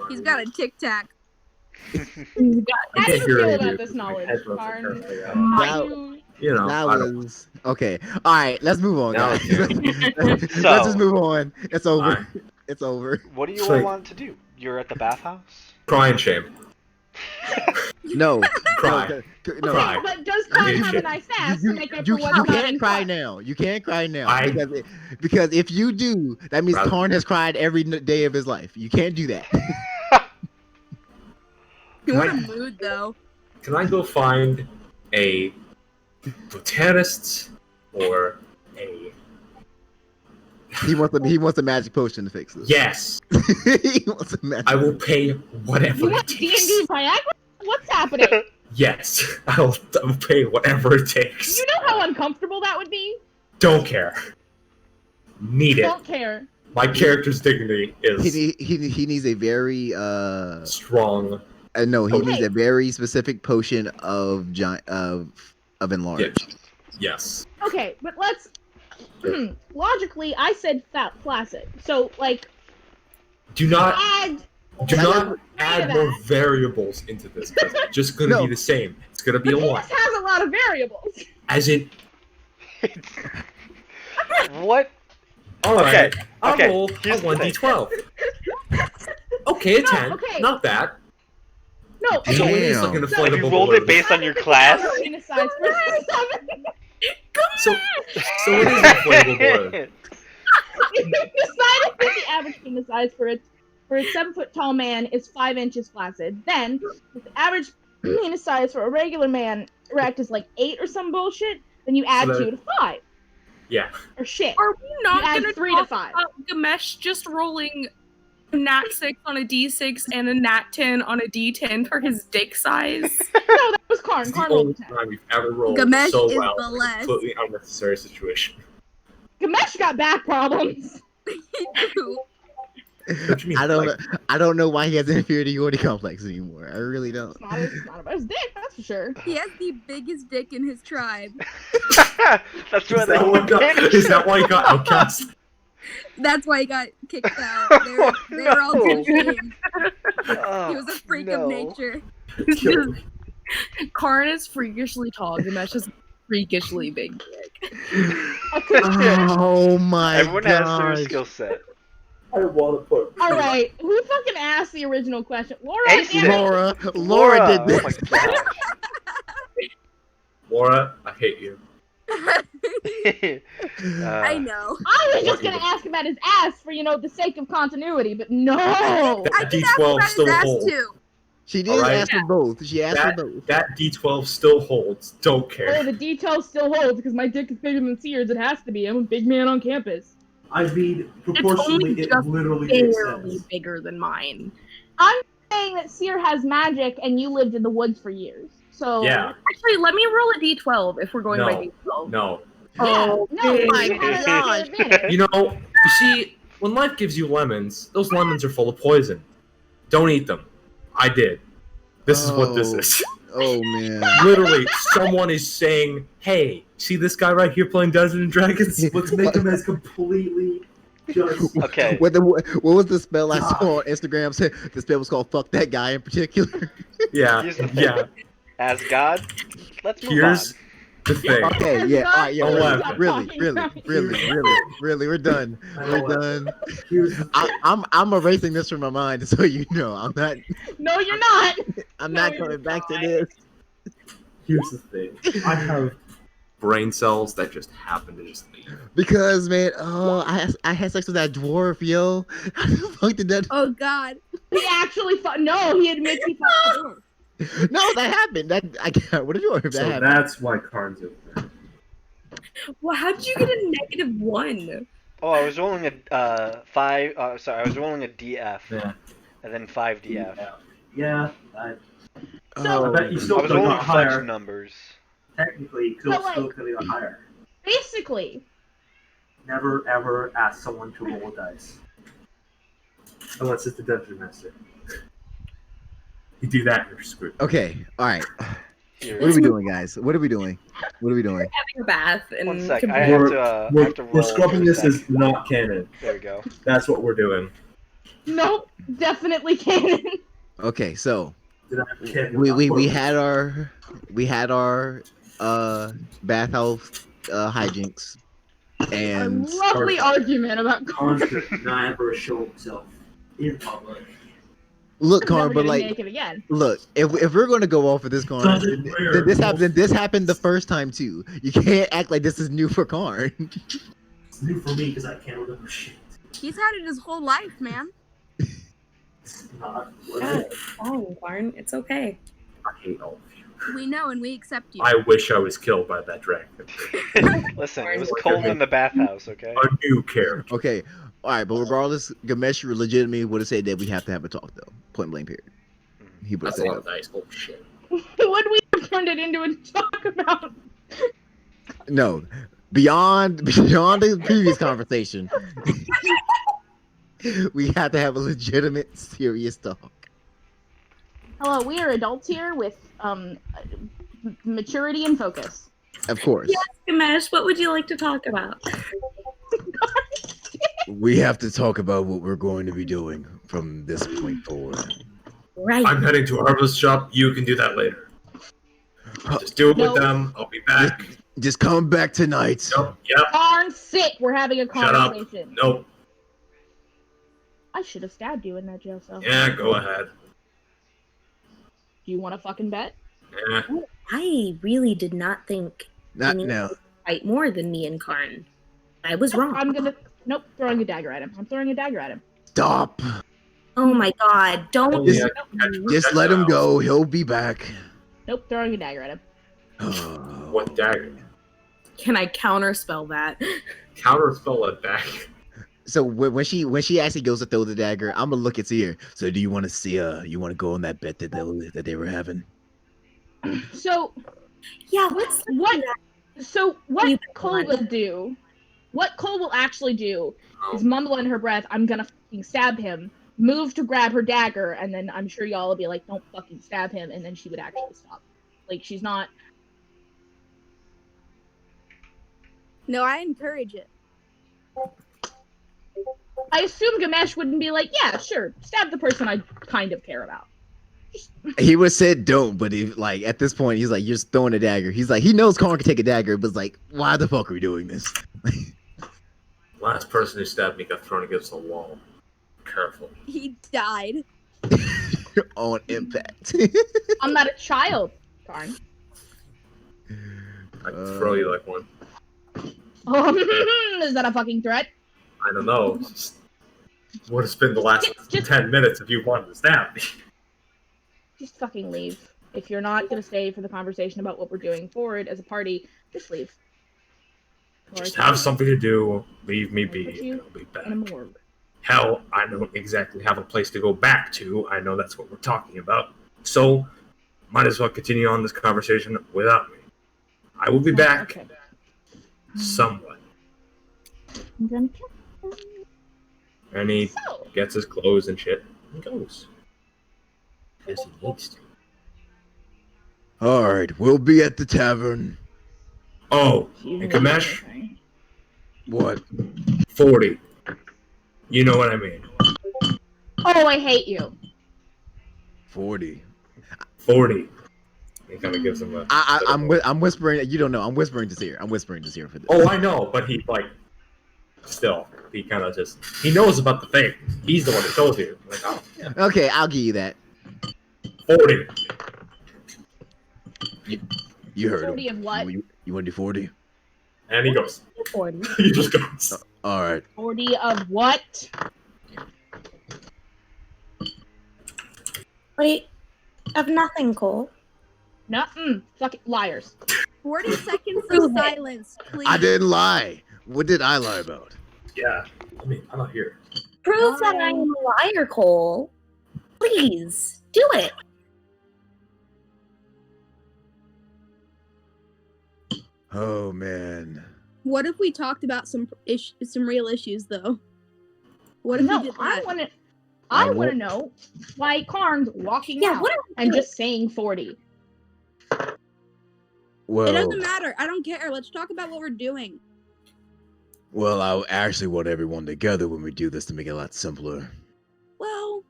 He's got a tic tac. I How do can't you hear feel any about of this you. My knowledge, headphones are Karn? currently out. Now- You know, That I don't- was okay. All right, let's move on, Now guys. it's Let's just move on. It's over. Alright. It's over. What do you It's all like- want to do? You're at the bathhouse? crying shame. No, Cry. no. Cry. But does Karn have a Shit. nice ass You, to make up you, for what's you not can't in cry Karn? now. You can't cry now I- because if you do, that means Rather- Karn has cried every day of his life. You can't do that. What a mood, though. Can I go find a botanist or a He wants a magic potion to fix this. yes? He wants a magic. I will pay whatever You it want takes. D&D Viagra? What's happening? Yes, I will pay whatever it takes. You know how uncomfortable that would be? Don't care. Need it. Don't care. My character's dignity is He needs a very strong. no, he Okay. needs a very specific potion of giant of enlarge. Yes. Okay, but let's logically. I said flaccid, so like Do not add. do Add not to add that. more variables into this. 'Cause it's just gonna No. be the same. It's gonna be The a penis one. has a lot of variables. As in, What? all right, Okay, I'll okay, roll a here's the 1d12. Okay, a No, 10. okay. Not bad. No, okay. So it is like Damn. an So inflatable You rolled it balloon. based on your class? Penis size for 7. So it is an inflatable balloon. If you decided that the average penis size for a 7-foot tall man is 5 inches flaccid, then if the average penis size for a regular man erect is like 8 or some bullshit, then you add So 2 to 5 Yeah. or shit. Are we You not add gonna 3 to talk 5. about Gamesh just rolling a nat 6 on a d6 and a nat 10 on a d10 for his dick size? No, that was Karn. It's the Karn rolled only a 10. time we've ever rolled Gamesh so is well the in a less. completely unnecessary situation. Gamesh got back problems. What you mean? I don't like, I don't know why he has an inferiority complex anymore. I really don't. It's not about his dick, that's for sure. He has the biggest dick in his tribe. That's Is why is that why he got outcast? That's why he got kicked out. They were all too ashamed. He was a freak of nature. Karn is freakishly tall. Gamesh is freakishly big dick. Oh my Everyone has their gosh. skill set. I want to put. Alright, who fucking asked the original question? Laura, Ace damn did. it. Laura did Oh this. my gosh. Laura, I hate you. I know. I was just What gonna you- ask about his ass for, the sake of continuity, but no! I That did ask D12 about still his ass holds. too. She did Alright. ask for both. She asked for both. That D12 still holds. Don't Oh, care. the detail still holds because my dick is bigger than Sears. It has to be. I'm a big man on campus. I mean, It's proportionally, only it just literally makes barely sense. bigger than mine. I'm saying that Sear has magic and you lived in the woods for years. So Yeah. Actually, let me roll a d12 if we're going by No. d12. No. no, Okay. you have an advantage. You see, when life gives you lemons, those lemons are full of poison. Don't eat them. I did. This is what this Oh. is. Oh man. Literally, someone is saying, hey, See this guy right here playing Dungeons and Dragons? Let's make him as completely just. Okay. What was the spell I saw on Instagram? Said the spell was called "fuck that guy" in particular. Yeah, Here's the thing. yeah. As God, let's move Here's on. the thing. Okay, yeah, all right, yeah, Eleven. really, we're done. We're done. Here's the thing. I'm erasing this from my mind, so you know, No, you're not. I'm No, not you're coming back to not. this. Here's the thing. I have brain cells that just happen to just leave. Because man, I had sex with that dwarf, yo. How the fuck did that? Oh God. He actually fought. No, he admits he fought the door. No, that happened. That I can't. What did you that So happened? that's why Karn's over there. Well, how did you get a -1? Oh, I was rolling a 5. Sorry, I was rolling a DF. Yeah. And then 5 DF. Yeah. I Oh, bet you I still was could have rolling got fudge higher. numbers. Technically, you So, like- still could have got higher. Basically, Never ever ask someone to roll a dice. Unless it's the dungeon master. You do that, you're screwed. okay, all right. Here. What are we doing, guys? What are we doing? What are we doing? Having a bath and One sec. I compare- have to, I We're, have to roll. we're scrubbing for a this sec. as not canon. There we go. That's what we're doing. nope, definitely canon. Okay, so Did I have canon? we had our bathhouse hijinks, A and lovely argument about Karn should not ever show himself in public. look, Never Karn, but getting like, naked again. look, if we're gonna go off of this, Karn, Doesn't then matter. this happened the first time too. You can't act like this is new for Karn. It's new for me because I can't remember shit. He's had it his whole life, man. It's not. Yeah, it's fine, Barn. It's okay. I hate all of you. We know and we accept you. I wish I was killed by that dragon. Listen, it was cold in the bathhouse, okay? A new character. Okay, all right, but regardless, Gamesh legitimately would have said that we have to have a talk though. Point blank period. He would have That's a said lot that. of dice. Oh shit. Would we have turned it into a talk about? No, beyond the previous conversation, we have to have a legitimate, serious talk. Hello, we are adults here with maturity and focus. Of course, Gamesh, what would you like to talk about? We have to talk about what we're going to be doing from this point forward. Right. I'm heading to a herbalist shop. You can do that later. Just do it No. with them. I'll be back. Just come back tonight. Nope. Yep. Darn sit, we're having a Shut up. conversation. Nope. I should have stabbed you in that jail cell. Yeah, go ahead. Do you want to fucking bet? Yeah. I really did not think Not anyone now. would fight more than me and Karn. I was wrong. I'm gonna. Nope, throwing a dagger at him. I'm throwing a dagger at him. Stop. Oh my god, don't. Just- Catch Just let him projectiles. go. He'll be back. Nope, throwing a dagger at him. What dagger? Can I counterspell that? Counterspell a dagger. So when she actually goes to throw the dagger, I'm gonna look at Seer. So do you want to see? You want to go on that bet that they were having? So Yeah, let's. what? So what You- Cole will do? What Cole will actually do Oh. is mumble in her breath, "I'm gonna fucking stab him." Move to grab her dagger, and then I'm sure y'all will be like, "Don't fucking stab him," and then she would actually stop. Like she's not. No, I encourage it. I assume Gamesh wouldn't be like, "Yeah, sure, stab the person I kind of care about." He would have said don't, but if like at this point he's like, you're just throwing a dagger. He's like, he knows Karn can take a dagger, but it's like, why the fuck are we doing this? Last person who stabbed me got thrown against the wall. Careful. He died. On impact. I'm not a child, Karn. I can throw you like one. Is that a fucking threat? I don't know. Just would have spent the last Just- 10 minutes if you wanted to stab me. Just fucking leave. If you're not gonna stay for the conversation about what we're doing forward as a party, just leave. Or Just I have can something to do. Leave me Put be. you And I'll be back. in a morgue. Hell, I don't exactly have a place to go back to. I know that's what we're talking about. So, might as well continue on this conversation without me. I will be back Okay. somewhat. I'm gonna kill him. And he So, gets his clothes and shit and goes. As he needs to. All right, we'll be at the tavern. Oh, She's and Kamesh, amazing. What? 40. You know what I mean. Oh, I hate you. 40. 40. He kind of gives him a. I'm whispering. You don't know. I'm whispering to Seer. I'm whispering to Seer for this. Oh, I know, but he like. Still, he kind of just. He knows about the thing. He's the one that told you. Like, oh, yeah. Okay, I'll give you that. 40. You heard 40 him. of what? You want to do 40? And he goes. 40. He just goes. All right. 40 of what? Wait, of nothing, Cole. Nothing. Fucking liars. 40 seconds Prove of it. silence, please. I didn't lie. What did I lie about? Yeah. I mean, I'm not here. Prove that I am a liar, Cole. Please, do it. Oh man. What if we talked about some real issues though? What if we No, did I that? want to. I I want to won't- know why Karn's walking Yeah, out what are we and doing? just saying 40. Well, It doesn't matter. I don't care. Let's talk about what we're doing. well, I actually want everyone together when we do this to make it a lot simpler. Well,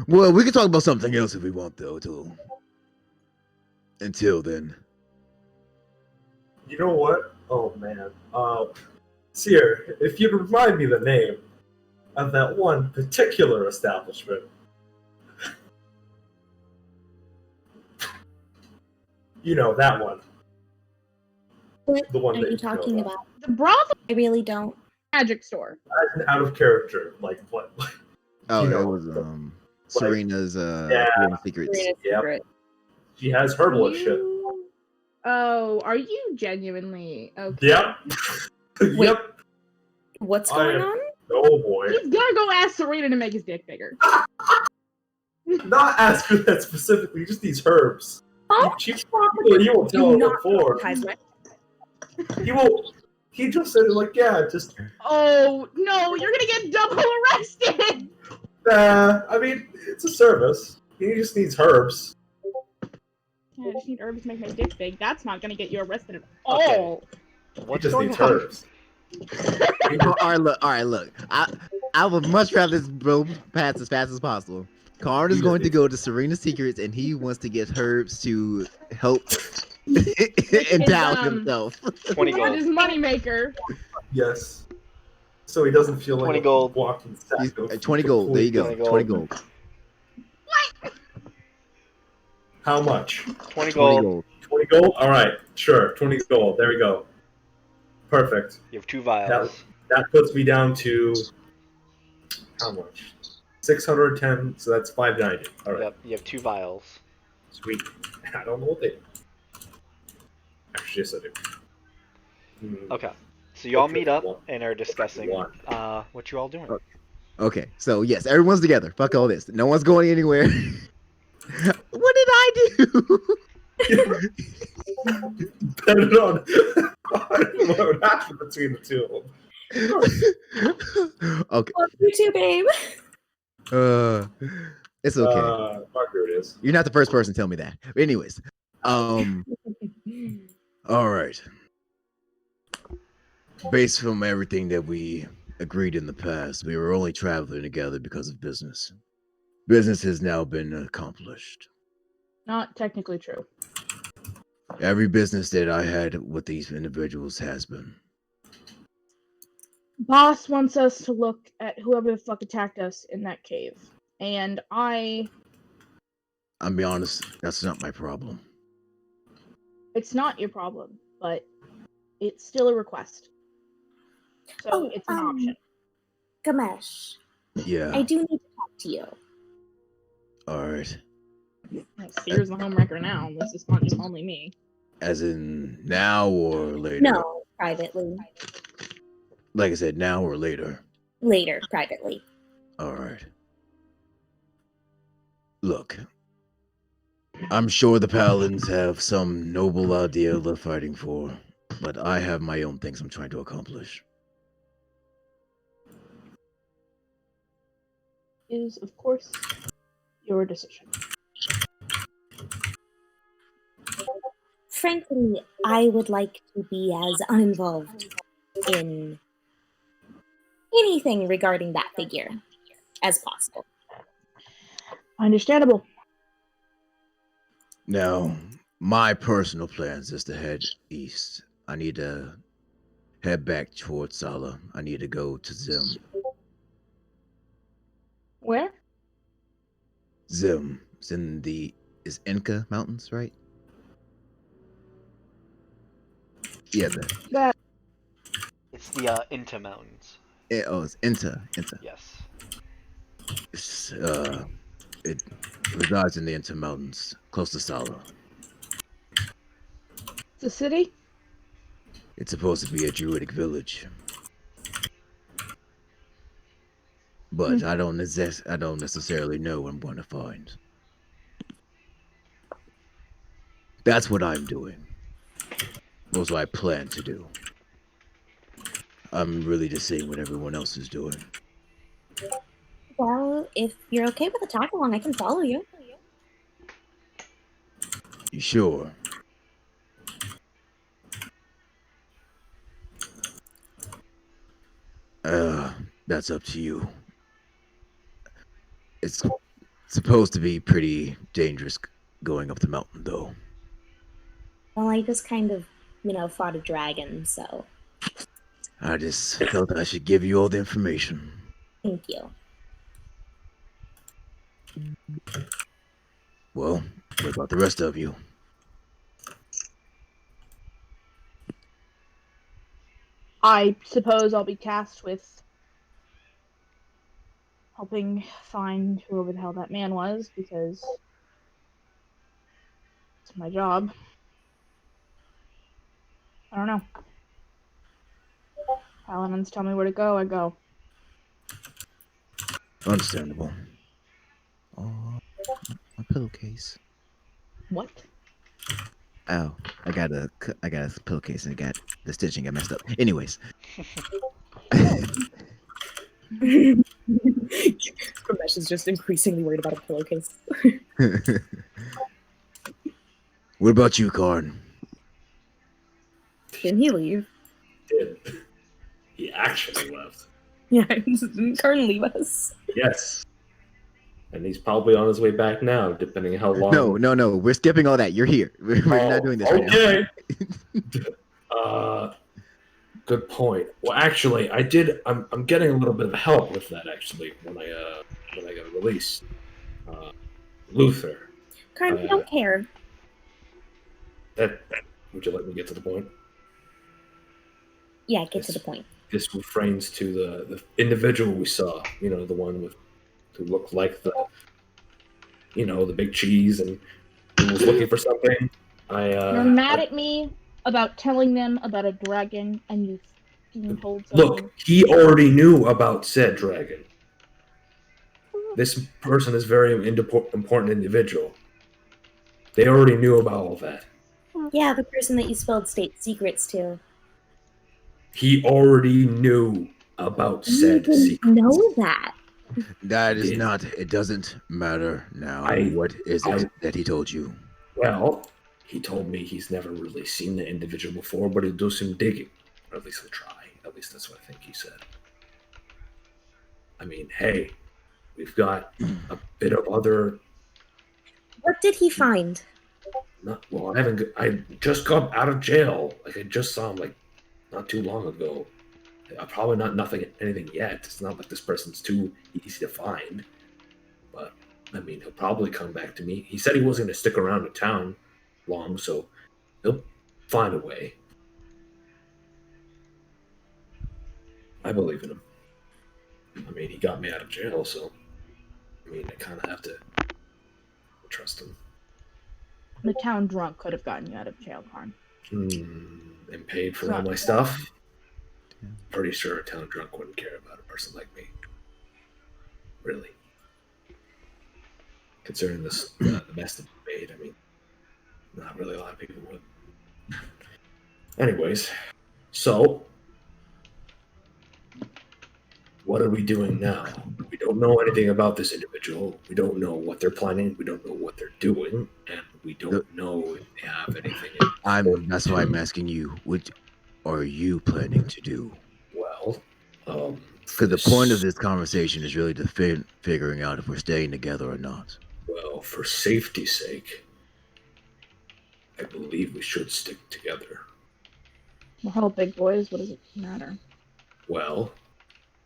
Well, we can talk about something else if we want, though. Until then. You know what? Oh man. Seer, if you'd remind me the name of that one particular establishment. You know that one. What The one are that you talking know about? The brothel I really don't. magic store. Out of character, like what? Oh, You that know, was Serena's Yeah. Hidden Secrets. Yep. She has herbal shit. You- Oh, are you genuinely okay? Yep. Wait. Yep. What's I going am- on? Oh boy. He's gonna go ask Serena to make his dick bigger. Not ask for that specifically, just these herbs. Oh, He won't tell her before. He won't. He just said like, yeah, just. Oh no, you're gonna get double arrested. I mean, it's a service. He just needs herbs. I just need herbs to make my dick big. That's not gonna get you arrested at Okay. all. He just needs herbs. All right, look. I would much rather this go past as fast as possible. Karn is going to go to Serena's Secrets, and he wants to get herbs to help endow himself. 20 What is gold. moneymaker? Yes. So he doesn't feel like 20 a gold. walking sack of 20 gold. There you go. 20 gold. 20 gold. How much? 20 20 gold. gold. 20 gold? Alright, sure. 20 gold. There we go. Perfect. You have 2 vials. That puts me down to. How much? 610, so that's 590. Alright. Yep, you have 2 vials. Sweet. I don't know what they do. Actually, yes, I do. Okay. So you all Okay, meet up one. and are discussing One. what you all doing. Okay, so yes, everyone's together. Fuck all this. No one's going anywhere. What did I do? Depending on what would happen between the two of them. Okay. Love you too, babe. It's okay. Margaret is. You're not the first person to tell me that. But anyways, All right. Based from everything that we agreed in the past, we were only traveling together because of business. Business has now been accomplished. Not technically true. Every business that I had with these individuals has been. Boss wants us to look at whoever the fuck attacked us in that cave. And I'll be honest, that's not my problem. it's not your problem, but it's still a request. So Oh, it's an option. Gamesh, Yeah. I do need to talk to you. All right. Seer's the homewrecker now. This is not just only me. As in now or later? No, privately. Like I said, now or later. Later, privately. All right. Look, I'm sure the Paladins have some noble idea they're fighting for, but I have my own things I'm trying to accomplish. Is, of course, your decision. frankly, I would like to be as uninvolved in anything regarding that figure as possible. Understandable. Now, my personal plans is to head east. I need to head back towards Sala. I need to go to Zim. Where? Zim. It's in the Inca Mountains, right? Yeah, That It's the Inta Mountains. it's Inta. Yes. It resides in the Inta Mountains, close to Sala. the city? It's supposed to be a druidic village. But I don't necessarily know what I'm going to find. That's what I'm doing. That's what I plan to do. I'm really just seeing what everyone else is doing. Well, if you're okay with a tag along, I can follow you. You sure? That's up to you. It's supposed to be pretty dangerous going up the mountain, though. Well, I just kind of, fought a dragon, so I just felt I should give you all the information. thank you. Well, what about the rest of you? I suppose I'll be tasked with helping find whoever the hell that man was, because it's my job. I don't know. Paladins tell me where to go, I go. Understandable. Oh, my pillowcase. What? Oh, I got a pillowcase and the stitching got messed up. Anyways. Ramesh is just increasingly worried about a pillowcase. What about you, Karn? Didn't he leave? Did. He actually left. Yeah, didn't Karn leave us? Yes. And he's probably on his way back now, depending on how long. No. We're skipping all that. You're here. We're not doing this right now. Good point. Well, actually, I'm getting a little bit of help with that. Actually, when I got released, Luther. Karn, I don't care. Would you let me get to the point? Yeah, get to the point. This refrains to the individual we saw. The one who looked like the big cheese and who was looking for something. You're mad at me about telling them about a dragon, and you told someone. Look, he already knew about said dragon. This person is a very important individual. They already knew about all that. Yeah, the person that you spilled state secrets to. He already knew about said secrets. Know that. That is not. It doesn't matter now. What is it that he told you? Well, he told me he's never really seen the individual before, but he'll do some digging. Or at least he'll try. At least that's what I think he said. I mean, hey, we've got a bit of other. What did he find? I just got out of jail. I just saw him not too long ago. Probably anything yet. It's not like this person's too easy to find. But I mean, he'll probably come back to me. He said he wasn't going to stick around in town long, so he'll find a way. I believe in him. I mean, he got me out of jail, so I mean, I kind of have to trust him. The town drunk could have gotten you out of jail, Karn. And paid for all my stuff. Pretty sure a town drunk wouldn't care about a person like me. Really. Considering this, the mess that we made, I mean, not really a lot of people would. Anyways, so what are we doing now? We don't know anything about this individual. We don't know what they're planning. We don't know what they're doing, and we don't know if they have anything. That's why I'm asking you. What are you planning to do? Well, because the point of this conversation is really to figuring out if we're staying together or not. Well, for safety's sake, I believe we should stick together. We're all big boys. What does it matter? Well,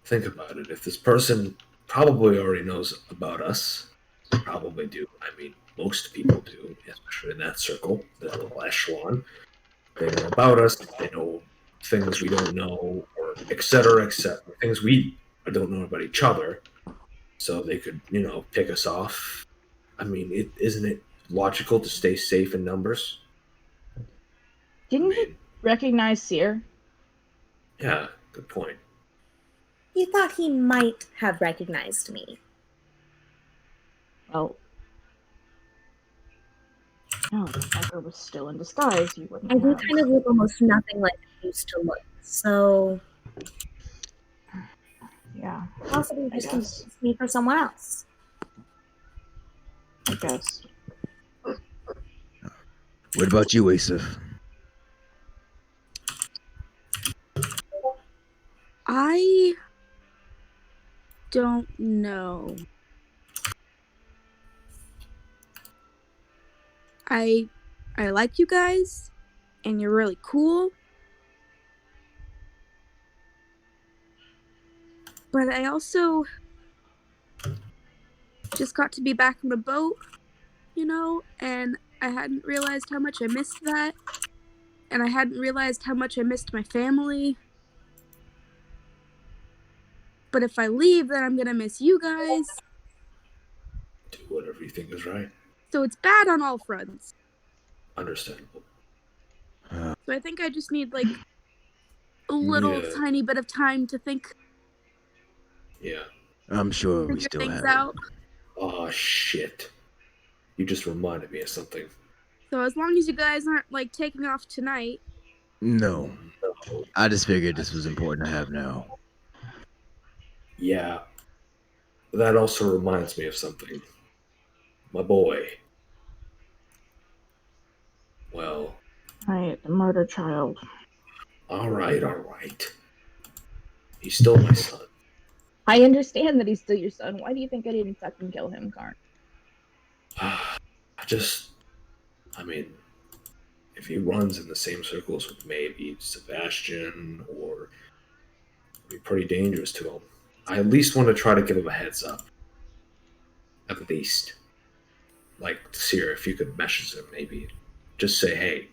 think about it. If this person probably already knows about us, they probably do. I mean, most people do, especially in that circle, the little echelon. They know about us. They know things we don't know, or et cetera, things we don't know about each other. So they could, pick us off. I mean, isn't it logical to stay safe in numbers? Didn't you recognize Seer? Yeah, good point. You thought he might have recognized me. Well, no, if Becker was still in disguise, you wouldn't I do have. kind of look almost nothing like I used to look, so Yeah, possibly just confuse me for someone else. I guess. What about you, Asif? I don't know. I like you guys, and you're really cool. But I also just got to be back on the boat, and I hadn't realized how much I missed that. And I hadn't realized how much I missed my family. But if I leave, then I'm gonna miss you guys. Do whatever you think is right. So it's bad on all fronts. Understandable. So I think I just need, a little tiny bit of time to think. Yeah. I'm sure we Figure still things have out. Oh, shit. You just reminded me of something. So as long as you guys aren't, taking off tonight. No. I just figured this was important to have now. Yeah. That also reminds me of something. My boy. Well. Right, the murder child. All right. He's still my son. I understand that he's still your son. Why do you think I didn't fucking kill him, Karn? I mean, if he runs in the same circles with maybe Sebastian, or it'd be pretty dangerous to him. I at least want to try to give him a heads up. At least. Like, Seer, if you could message him, maybe. Just say, hey,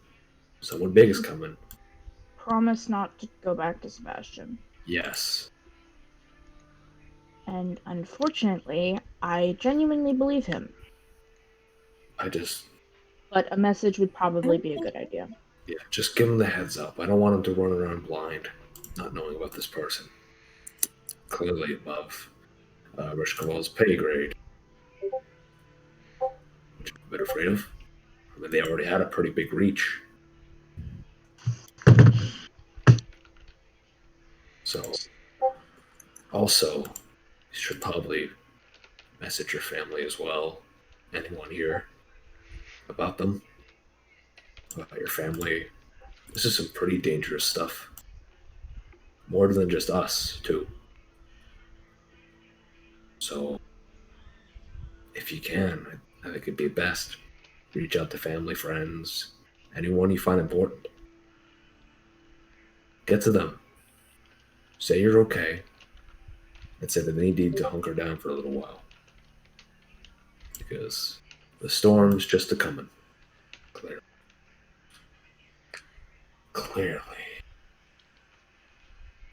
someone big is coming. Promise not to go back to Sebastian. Yes. And unfortunately, I genuinely believe him. But a message would probably be a good idea. Yeah, just give him the heads up. I don't want him to run around blind, not knowing about this person. Clearly above Rishkaval's pay grade. Which I'm a bit afraid of. I mean, they already had a pretty big reach. So, also, you should probably message your family as well. Anyone here about them, about your family. This is some pretty dangerous stuff. More than just us, too. So, if you can, I think it'd be best. Reach out to family, friends, anyone you find important. Get to them. Say you're okay. And say that they need to hunker down for a little while. Because the storm's just a-coming. Clearly.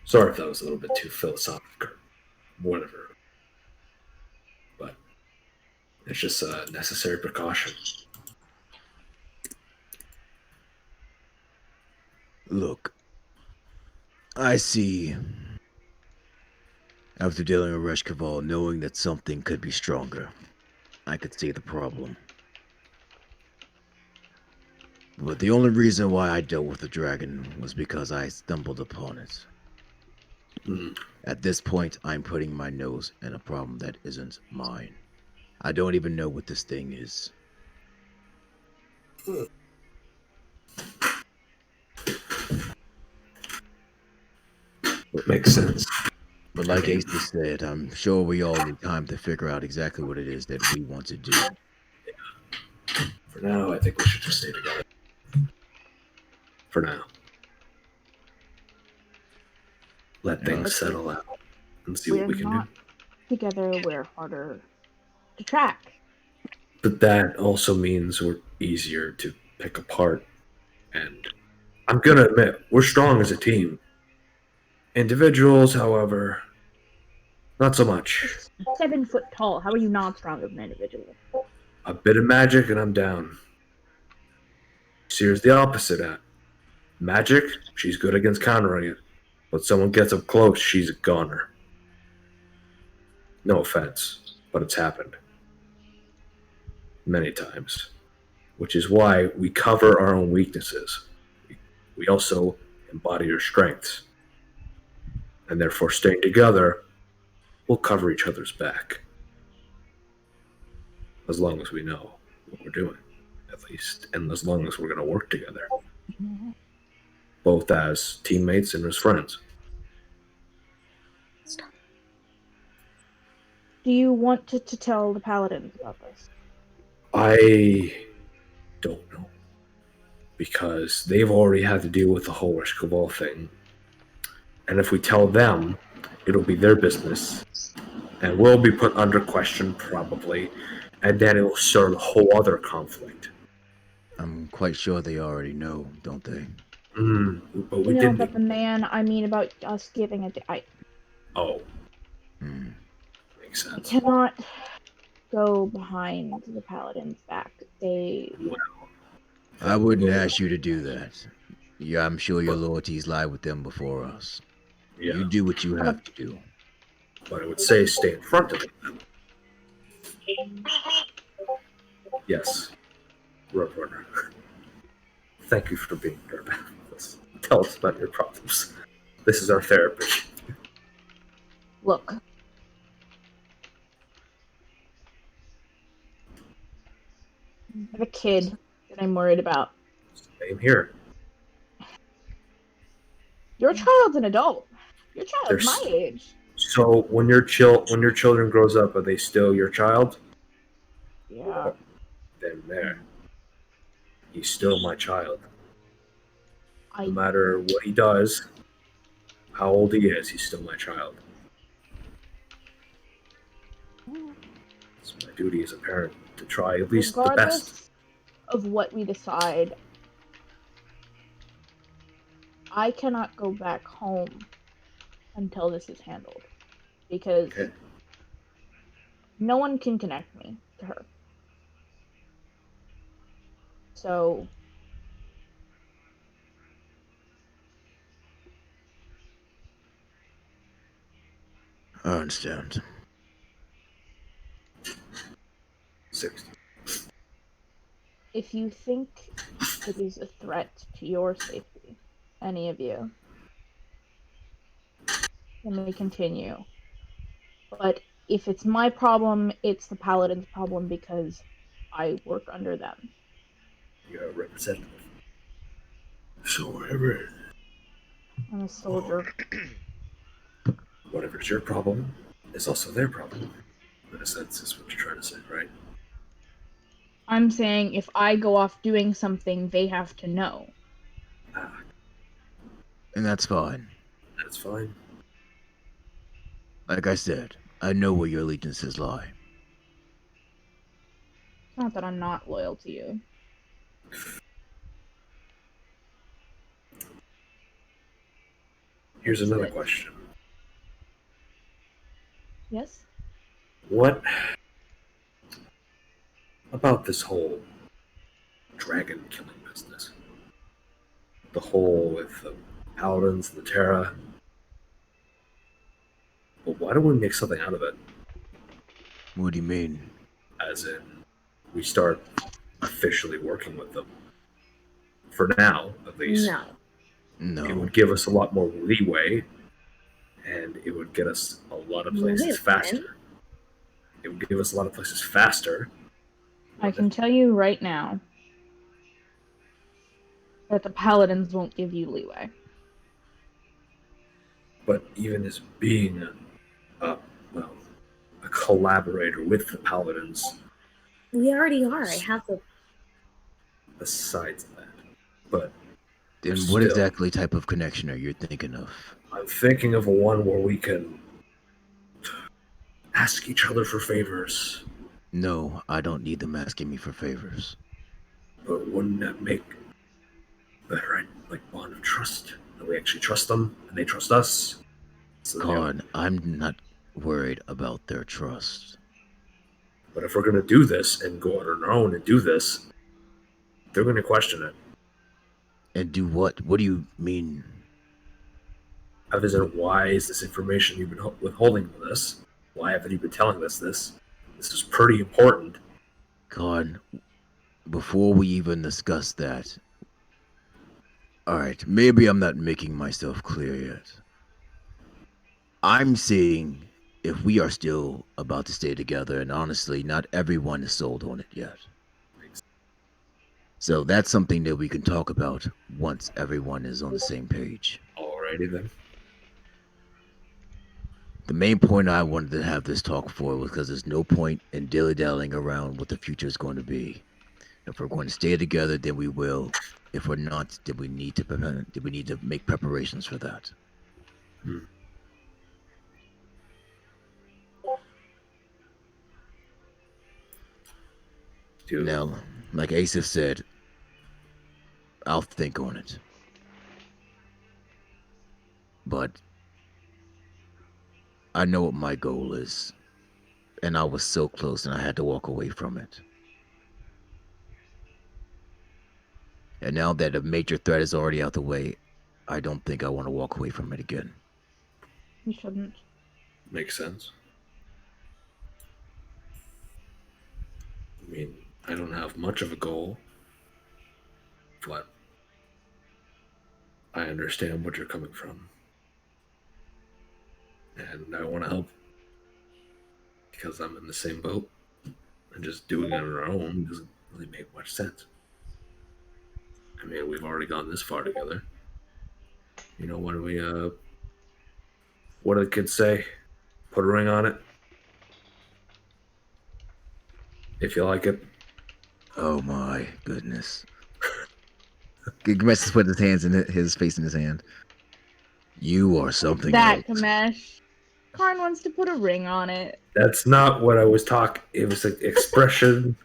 Sorry if that was a little bit too philosophical. Whatever. But it's just a necessary precaution. Look, I see. After dealing with Reshkaval, knowing that something could be stronger, I could see the problem. But the only reason why I dealt with the dragon was because I stumbled upon it. At this point, I'm putting my nose in a problem that isn't mine. I don't even know what this thing is. Makes sense. But like Ace said, I'm sure we all need time to figure out exactly what it is that we want to do. For now, I think we should just stay together. For now. Let things settle out and see what we can do. Together, we're harder to track. But that also means we're easier to pick apart. And I'm going to admit, we're strong as a team. Individuals, however, not so much. 7 foot tall. How are you not strong as an individual? A bit of magic and I'm down. Here's the opposite at. Magic, she's good against countering it. But someone gets up close, she's a goner. No offense, but it's happened. Many times. Which is why we cover our own weaknesses. We also embody our strengths. And therefore, staying together, we'll cover each other's back. As long as we know what we're doing, at least. And as long as we're going to work together. Both as teammates and as friends. Do you want to tell the paladins about this? I don't know. Because they've already had to deal with the whole Rish Cabal thing. And if we tell them, it'll be their business. And we'll be put under question, probably. And then it'll start a whole other conflict. I'm quite sure they already know, don't they? But we You know didn't. about the man, I mean about us giving it to... Oh. Makes I sense. cannot go behind the paladins' back. I wouldn't ask you to do that. Yeah, I'm sure your loyalties lie with them before us. Yeah. You do what you have to do. But I would say stay in front of them. Yes. Roadrunner. Thank you for being here. Tell us about your problems. This is our therapy. Look. I have a kid that I'm worried about. Same here. Your child's an adult. Your child's There's- my age. So when your children grows up, are they still your child? Yeah. Then there. He's still my child. No matter what he does, how old he is, he's still my child. It's my duty as a parent to try at least the best. Regardless of what we decide, I cannot go back home until this is handled. Because no one can connect me to her. So I understand. 60. if you think it is a threat to your safety, any of you, then we continue. But if it's my problem, it's the Paladin's problem because I work under them. You're a representative. So whatever. I'm a soldier. Whatever's your problem is also their problem. In a sense, is what you're trying to say, right? I'm saying if I go off doing something, they have to know. And that's fine. That's fine. Like I said, I know where your allegiances lie. It's not that I'm not loyal to you. Here's another question. Yes? What about this whole dragon killing business? The whole with the paladins, the Terra. Well, why don't we make something out of it? What do you mean? As in, we start officially working with them. For now, at least. No. No. It would give us a lot more leeway, and it would get us a lot of places faster. It would give us a lot of places faster. I can tell you right now that the paladins won't give you leeway. But even as being a collaborator with the paladins, We already are. I have the. besides that, but Then what still, exactly type of connection are you thinking of? I'm thinking of one where we can ask each other for favors. No, I don't need them asking me for favors. But wouldn't that make better, like, bond of trust? That we actually trust them and they trust us. So, Karn, I'm not worried about their trust. but if we're gonna do this and go out on our own and do this, they're gonna question it. And do what? What do you mean? As in, why is this information you've been withholding from us? Why haven't you been telling us this? This is pretty important. Karn, before we even discuss that. Alright, maybe I'm not making myself clear yet. I'm saying if we are still about to stay together, and honestly, not everyone is sold on it yet. So that's something that we can talk about once everyone is on the same page. Alrighty then. The main point I wanted to have this talk for was because there's no point in dilly-dallying around what the future is going to be. If we're going to stay together, then we will. If we're not, then we need to make preparations for that. Now, like Asif said, I'll think on it. But I know what my goal is. And I was so close and I had to walk away from it. And now that a major threat is already out the way, I don't think I want to walk away from it again. You shouldn't. Makes sense. I mean, I don't have much of a goal, but I understand what you're coming from. And I want to help because I'm in the same boat. And just doing it on our own doesn't really make much sense. I mean, we've already gone this far together. You know, when we, what do the kids say? Put a ring on it. If you like it. Oh my goodness. Gamesh just put his face in his hand. You are something That else. Gamesh. Karn wants to put a ring on it. That's not what I was talking. It was an expression,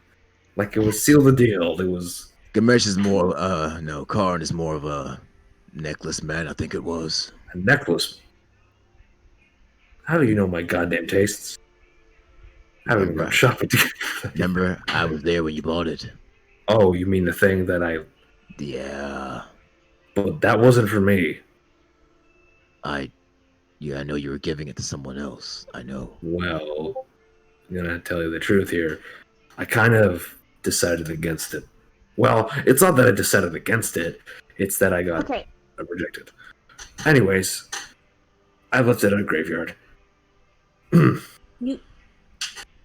like it was seal the deal. It was. Gamesh is more, no, Karn is more of a necklace man, I think it was. A necklace? How do you know my goddamn tastes? I haven't gone shopping together. Remember, I was there when you bought it. Oh, you mean the thing that I. Yeah. But that wasn't for me. I know you were giving it to someone else. I know. Well, I'm gonna tell you the truth here. I kind of decided against it. Well, it's not that I decided against it. It's that I got rejected. Anyways, I left it at a graveyard.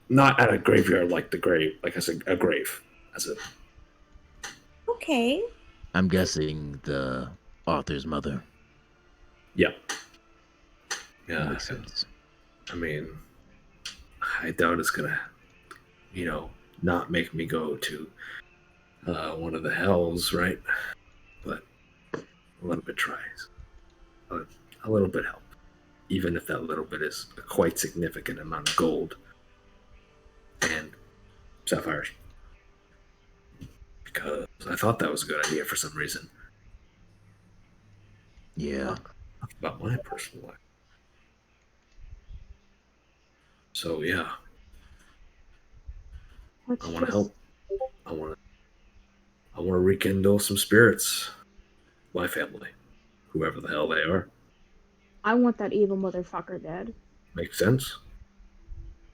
Not at a graveyard like the grave, like as a grave. As a. Okay. I'm guessing the author's mother. Yeah. Yeah. That makes sense. I mean, I doubt it's gonna, not make me go to one of the hells, right? But a little bit tries. A little bit help. Even if that little bit is a quite significant amount of gold and sapphires. Because I thought that was a good idea for some reason. Yeah. About my personal life. So yeah. I want to help. I want to rekindle some spirits. My family. Whoever the hell they are. I want that evil motherfucker dead. Makes sense.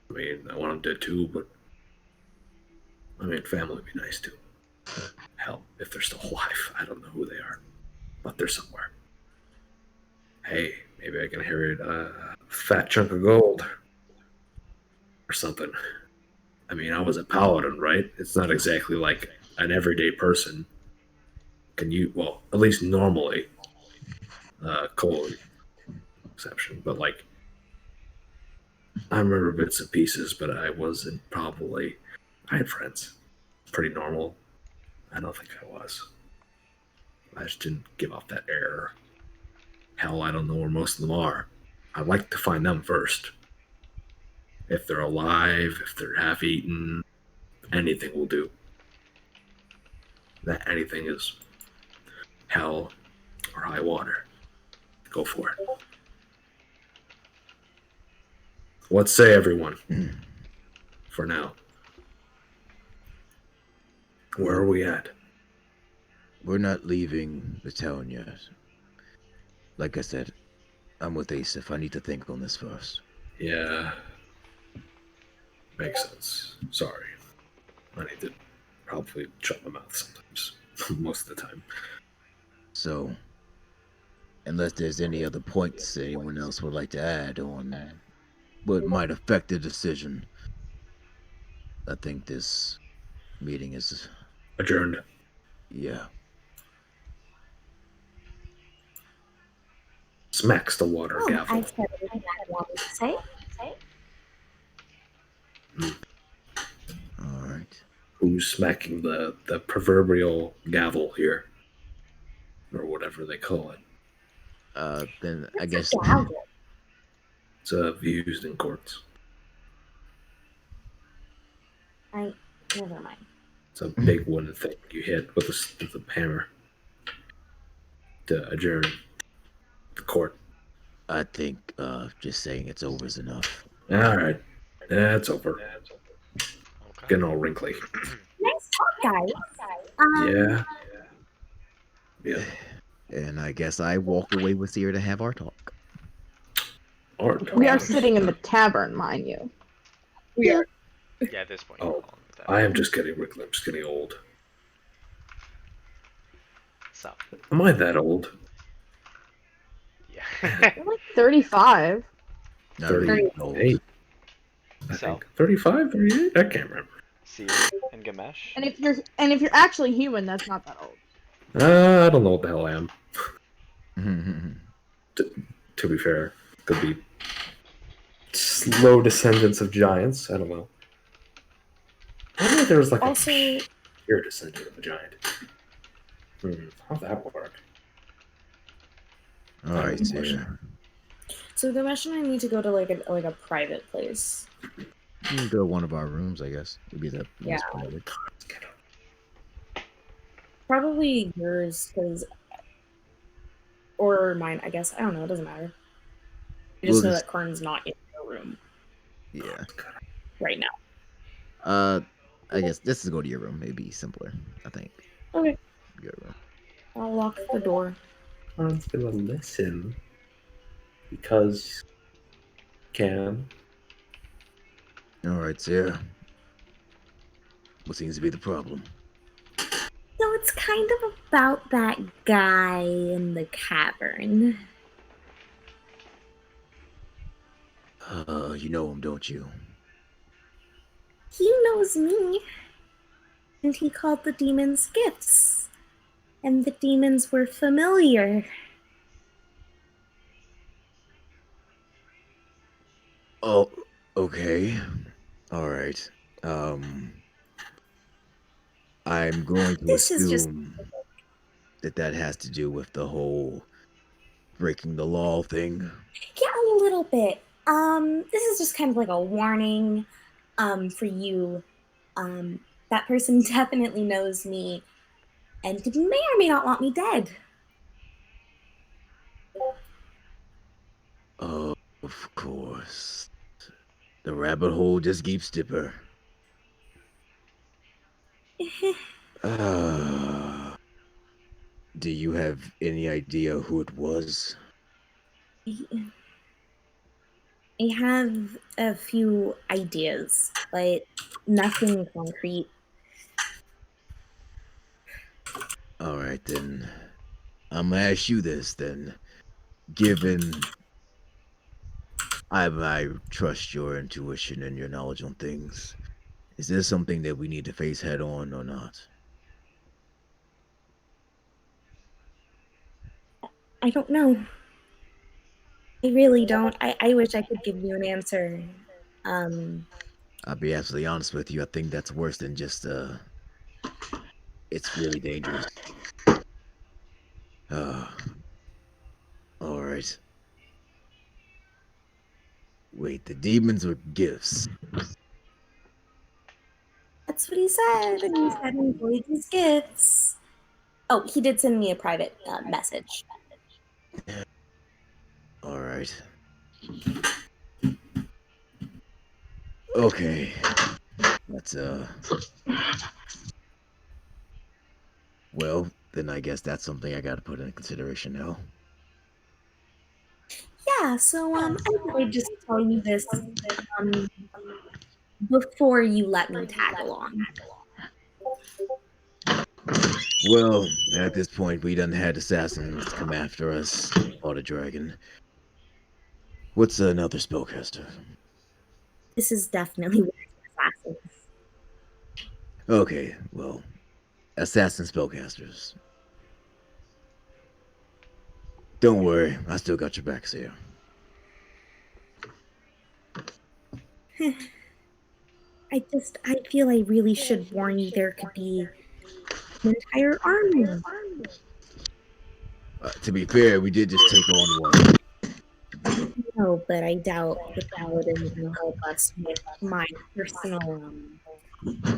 I mean, I want them dead too, but I mean, family would be nice too. Hell, if they're still alive, I don't know who they are, but they're somewhere. Hey, Maybe I can inherit a fat chunk of gold or something. I mean, I was a paladin, right? It's not exactly like an everyday person can you, well, at least normally, colon exception, but like, I remember bits and pieces, but I wasn't probably, I had friends. Pretty normal. I don't think I was. I just didn't give off that air. Hell, I don't know where most of them are. I'd like to find them first. If they're alive, if they're half eaten, anything will do. That anything is hell or high water. Go for it. What say everyone? For now. Where are we at? We're not leaving the town yet. Like I said, I'm with Asif. I need to think on this first. Yeah. Makes sense. Sorry. I need to probably shut my mouth sometimes. Most of the time. So, unless there's any other points anyone else would like to add on what might affect the decision, I think this meeting is adjourned. Yeah. Smacks the water gavel. I said everything I wanted to say. All right. Who's smacking the proverbial gavel here? Or whatever they call it. Then I guess It's used in courts. Never mind. It's a big wooden thing you hit with a hammer to adjourn the court. I think just saying it's over is enough. All right. That's over. Getting all wrinkly. Nice talk, guys. Yeah. Yeah. And I guess I walk away with Seer to have our talk. We are sitting in the tavern, mind you. We are. Yeah, at this point. Oh, I am just getting wrinkly. I'm just getting old. So. Am I that old? Yeah. You're like 35. 38. I think 35, 38. I can't remember. Seer and Gamesh. And if you're actually human, that's not that old. I don't know what the hell I am. To be fair, could be slow descendants of giants. I don't know. I wonder if there was like Also, a pure descendant of a giant. How'd that work? All right, Sarah. So Gamesh and I need to go to like a private place. You can go to one of our rooms, I guess. It'd be the Yeah. most private. Probably yours, or mine. I guess I don't know. It doesn't matter. I just know that Karn's not in your room Yeah. right now. I guess this is go to your room. It'd be simpler, I think. Okay. Your room. I'll lock the door. Karn's gonna listen because can. All right, Sarah. What seems to be the problem? So it's kind of about that guy in the cavern. You know him, don't you? He knows me. And he called the demons gifts. And the demons were familiar. Oh, okay. All right. I'm going to This is just- assume that has to do with the whole breaking the law thing. Yeah, a little bit. This is just kind of like a warning, for you. That person definitely knows me and may or may not want me dead. Oh, of course. The rabbit hole just keeps deeper. Do you have any idea who it was? I have a few ideas, but nothing concrete. All right, then. I'm gonna ask you this, then. Given I trust your intuition and your knowledge on things. Is this something that we need to face head on or not? I don't know. I really don't. I wish I could give you an answer. I'll be absolutely honest with you. I think that's worse than just it's really dangerous. Uh, all right. Wait, the demons were gifts. That's what he said. And he said enjoy these gifts. Oh, he did send me a private message. All right. Okay. That's well, then I guess that's something I gotta put into consideration now. Yeah, so I thought I'd just tell you this before you let me tag along. Well, at this point, we done had assassins come after us, fought a dragon. What's another spellcaster? This is definitely assassins. Okay, well, assassin spellcasters. Don't worry, I still got your backs here. I feel I really should warn you there could be an entire army. To be fair, we did just take on one. No, but I doubt the paladin will help us with my personal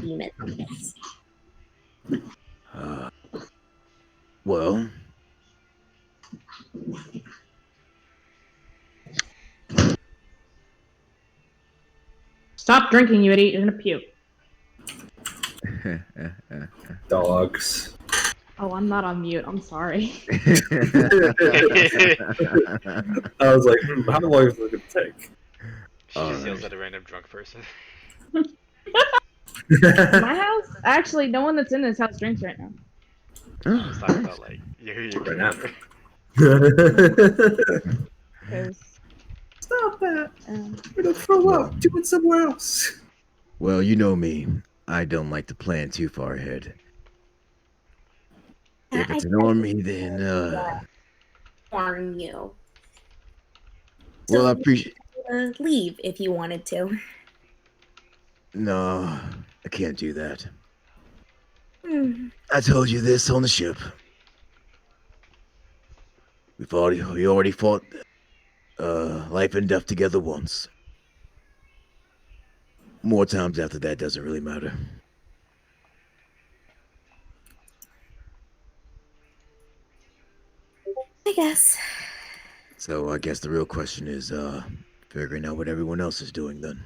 demons. Well, Stop drinking, you idiot. You're gonna puke. Dogs. Oh, I'm not on mute. I'm sorry. I was like, how long is this going to take? She just yells at a random drunk person. My house? Actually, no one that's in this house drinks right now. I was talking about like you're Right now. Stop that! I'm gonna throw up. Do it somewhere else. well, you know me. I don't like to plan too far ahead. If it's an army, then Warn you. well, I appreciate. Leave if you wanted to. No, I can't do that. Hmm. I told you this on the ship. We already fought life and death together once. More times after that doesn't really matter. I guess. So I guess the real question is figuring out what everyone else is doing then.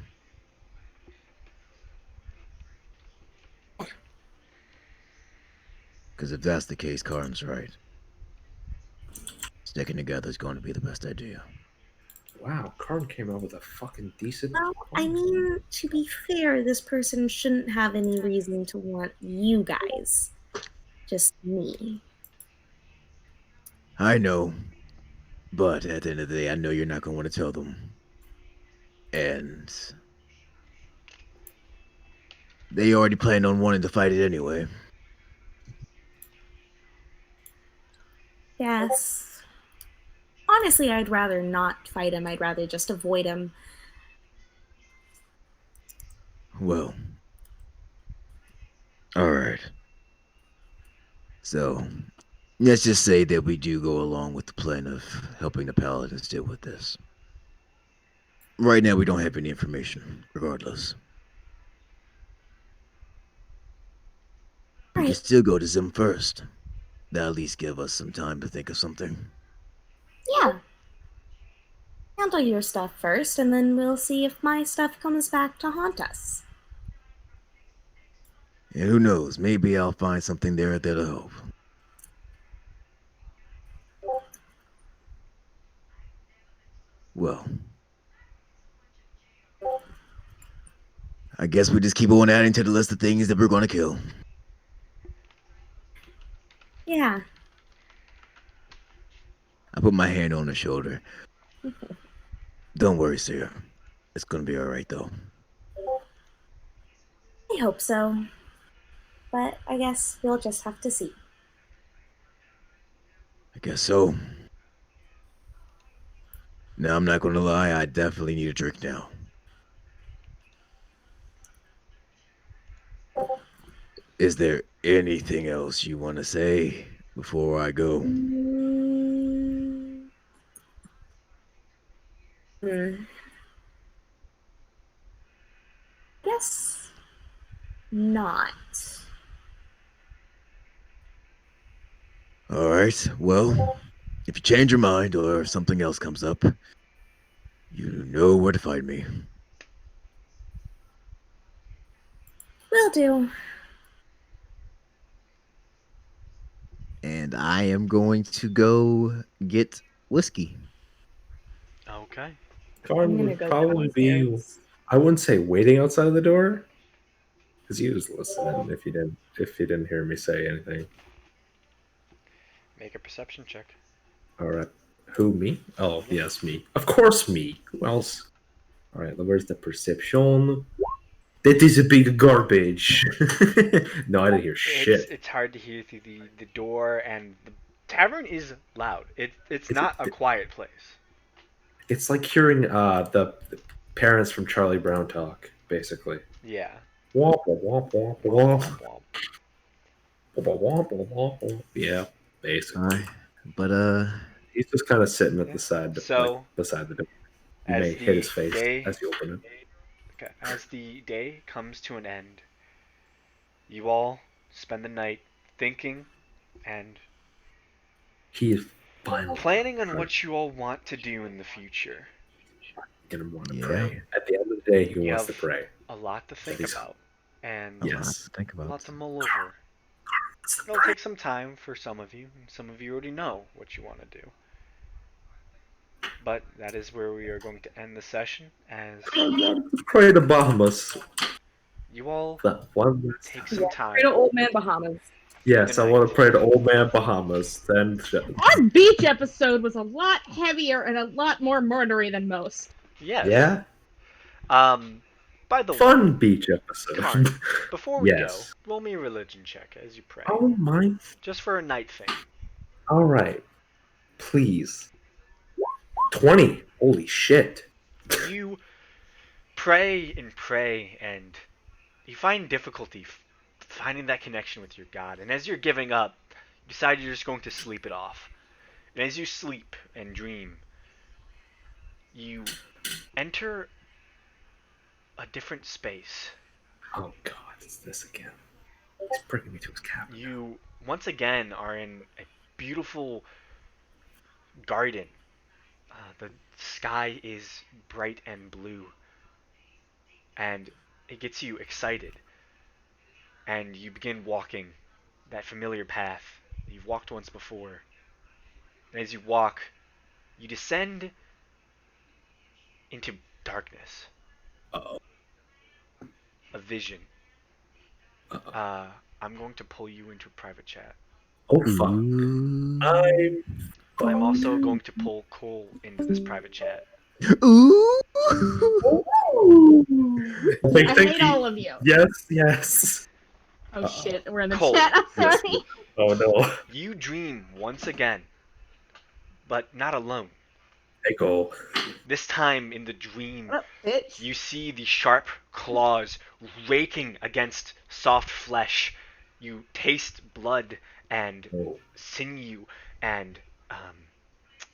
Because if that's the case, Karn's right. Sticking together is going to be the best idea. Wow, Karn came out with a fucking decent. Well, I mean, to be fair, this person shouldn't have any reason to want you guys. Just me. I know. But at the end of the day, I know you're not going to want to tell them. And they already planned on wanting to fight it anyway. Yes. Honestly, I'd rather not fight him. I'd rather just avoid him. Well. Alright. So, let's just say that we do go along with the plan of helping the Paladins deal with this. Right now, we don't have any information, regardless. We can still go to Zim first. That'll at least give us some time to think of something. Yeah. Handle your stuff first, and then we'll see if my stuff comes back to haunt us. And who knows, maybe I'll find something there that'll help. Well, I guess we just keep on adding to the list of things that we're gonna kill. Yeah. I put my hand on her shoulder. Don't worry, sir. It's gonna be alright, though. I hope so. But I guess we'll just have to see. I guess so. Now, I'm not gonna lie, I definitely need a drink now. Is there anything else you want to say before I go? Guess not. Alright, well, if you change your mind or something else comes up, you know where to find me. Will do. And I am going to go get whiskey. Okay. Karn gonna would go probably be. downstairs. I wouldn't say waiting outside the door, because he was listening. If he didn't hear me say anything. Make a perception check. All right. Who, me? Oh, yes, me. Of course, me. Who else? All right. Where's the perception? That is a big garbage. No, I didn't hear shit. It's hard to hear through the door, and the tavern is loud. It's not a quiet place. It's like hearing the parents from Charlie Brown talk, basically. Yeah. Womp, womp, womp, womp. Womp, womp, womp, womp. Yeah, basically. Alright. But He's just kind of sitting at the side, So, like, beside the door. You as may the hit his face day- as you open it. Okay. As the day comes to an end, you all spend the night thinking and He is finally planning on what you all want to do in the future. gonna want to Yeah. pray. At the end of the day, he You wants to have pray. a lot to think He's- about, and a lot Yes. to think a lot about. to mull over. It'll take some time for some of you, and some of you already know what you want to do. But that is where we are going to end the session, as Pray to Bahamas. you all The one last take time. some time. Pray to old man Bahamas. Yes, I want to pray to Old Man Bahamas. Then Our beach episode was a lot heavier and a lot more murdery than most. Yes. yeah, By the way, fun beach episode. Karn, before we Yes. go, roll me a religion check as you pray. Oh my! Just for a night thing. All right, please. 20. Holy shit! You pray, and you find difficulty finding that connection with your God. And as you're giving up, you decide you're just going to sleep it off. And as you sleep and dream, you enter a different space. Oh god, it's this again. He's bringing me to his cabin. You once again are in a beautiful garden. The sky is bright and blue, and it gets you excited. And you begin walking that familiar path that you've walked once before. And as you walk, you descend into darkness. Uh-oh. A vision. Uh-oh. I'm going to pull you into a private chat. Oh fuck! I'm also going to pull Cole into this private chat. Ooh. Thank I hate you. all of you. Yes. Oh shit, we're in the Cole. chat. I'm Yes. sorry. Oh no. You dream once again, but not alone. Hey Cole. This time in the dream, Oh, bitch. you see the sharp claws raking against soft flesh. You taste blood and Oh. sinew and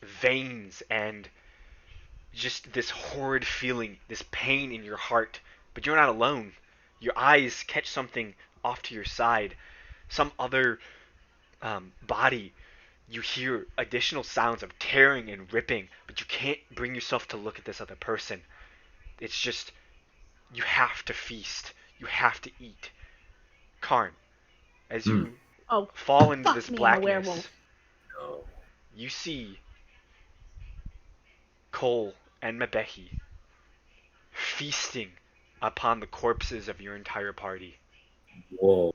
veins and just this horrid feeling, this pain in your heart. But you're not alone. Your eyes catch something off to your side, some other body. You hear additional sounds of tearing and ripping, but you can't bring yourself to look at this other person. It's just, you have to feast. You have to eat. Karn, as you Oh, fall into fuck this me, I'm a blackness, werewolf. No. you see Cole and Mabeki feasting upon the corpses of your entire party. Whoa.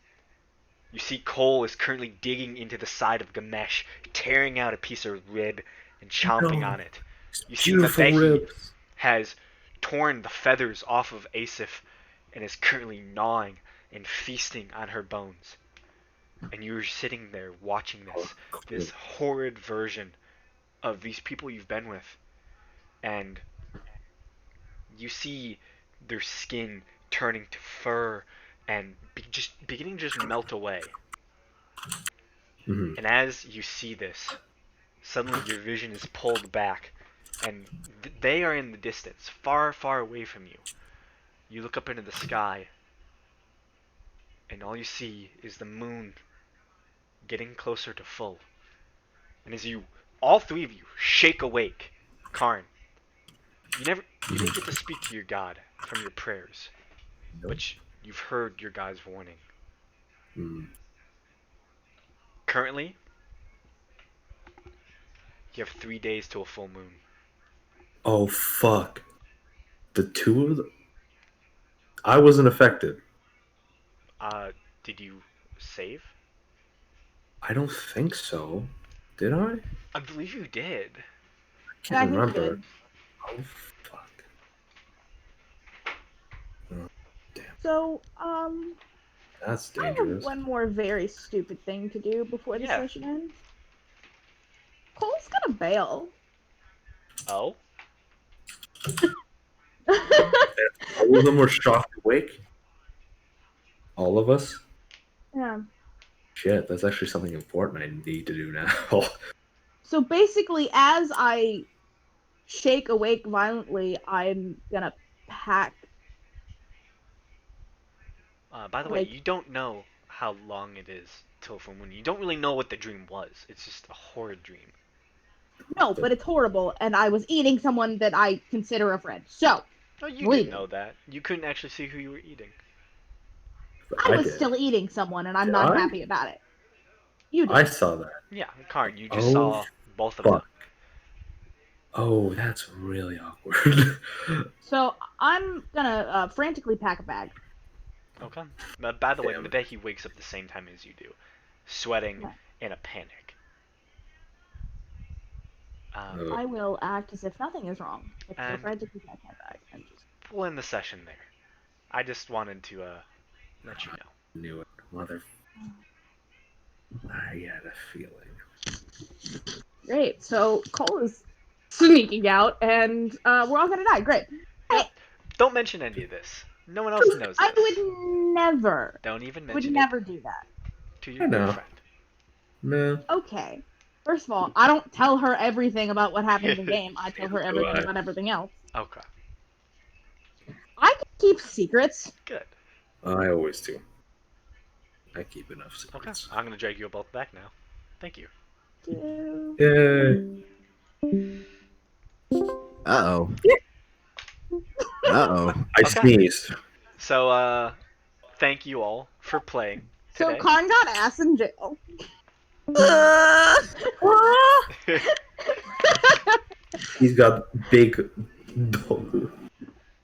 You see Cole is currently digging into the side of Gamesh, tearing out a piece of rib and chomping No. on it. You see Beautiful Mabeki ribs. has torn the feathers off of Asif and is currently gnawing and feasting on her bones. And you're sitting there watching this horrid version of these people you've been with, and you see their skin turning to fur and just beginning to just melt away. Mhm. And as you see this, suddenly your vision is pulled back, and they are in the distance, far, far away from you. You look up into the sky, and all you see is the moon getting closer to full. And as all three of you shake awake, Karn, you didn't get to speak to your god from your prayers, but you've heard your god's warning. Currently, you have 3 days to a full moon. Oh fuck! The two of them. I wasn't affected. Did you save? I don't think so. Did I? I believe you did. I can't remember. Oh fuck! So, That's I have dangerous. one more very stupid thing to do before the session ends. Cole's gonna bail. Oh? All of them were shocked awake. All of us. Yeah. Shit, that's actually something important I need to do now. So basically, as I shake awake violently, I'm gonna pack. By the way, you don't know how long it is till full moon. You don't really know what the dream was. It's just a horrid dream. No, but it's horrible, and I was eating someone that I consider a friend. So, No, you didn't know that. You couldn't actually see who you were eating. I was still eating someone, and I'm not happy about it. You did. I saw that. Yeah, Karn, you just saw both of them. Oh, that's really awkward. So I'm gonna frantically pack a bag. Okay. But by the way, Medehi wakes up the same time as you do, sweating in a panic. I will act as if nothing is wrong. If And- I frantically pack my bag and just We'll end the session there. I just wanted to let you know. Knew it, mother. I had a feeling. Great. So Cole is sneaking out, and we're all gonna die. Great. Don't mention any of this. No one else knows I this. would never. Don't even Would mention never do that. it to I your know. girlfriend. No. Okay. First of all, I don't tell her everything about what happened in the game. I tell her everything about everything else. Okay. I can keep secrets. Good. I always do. I keep enough Okay. secrets. I'm gonna drag you both back now. Thank you. Yay. Uh-oh. Uh-oh. I sneezed. So, thank you all for playing So today. Karn got ass in jail. He's got big.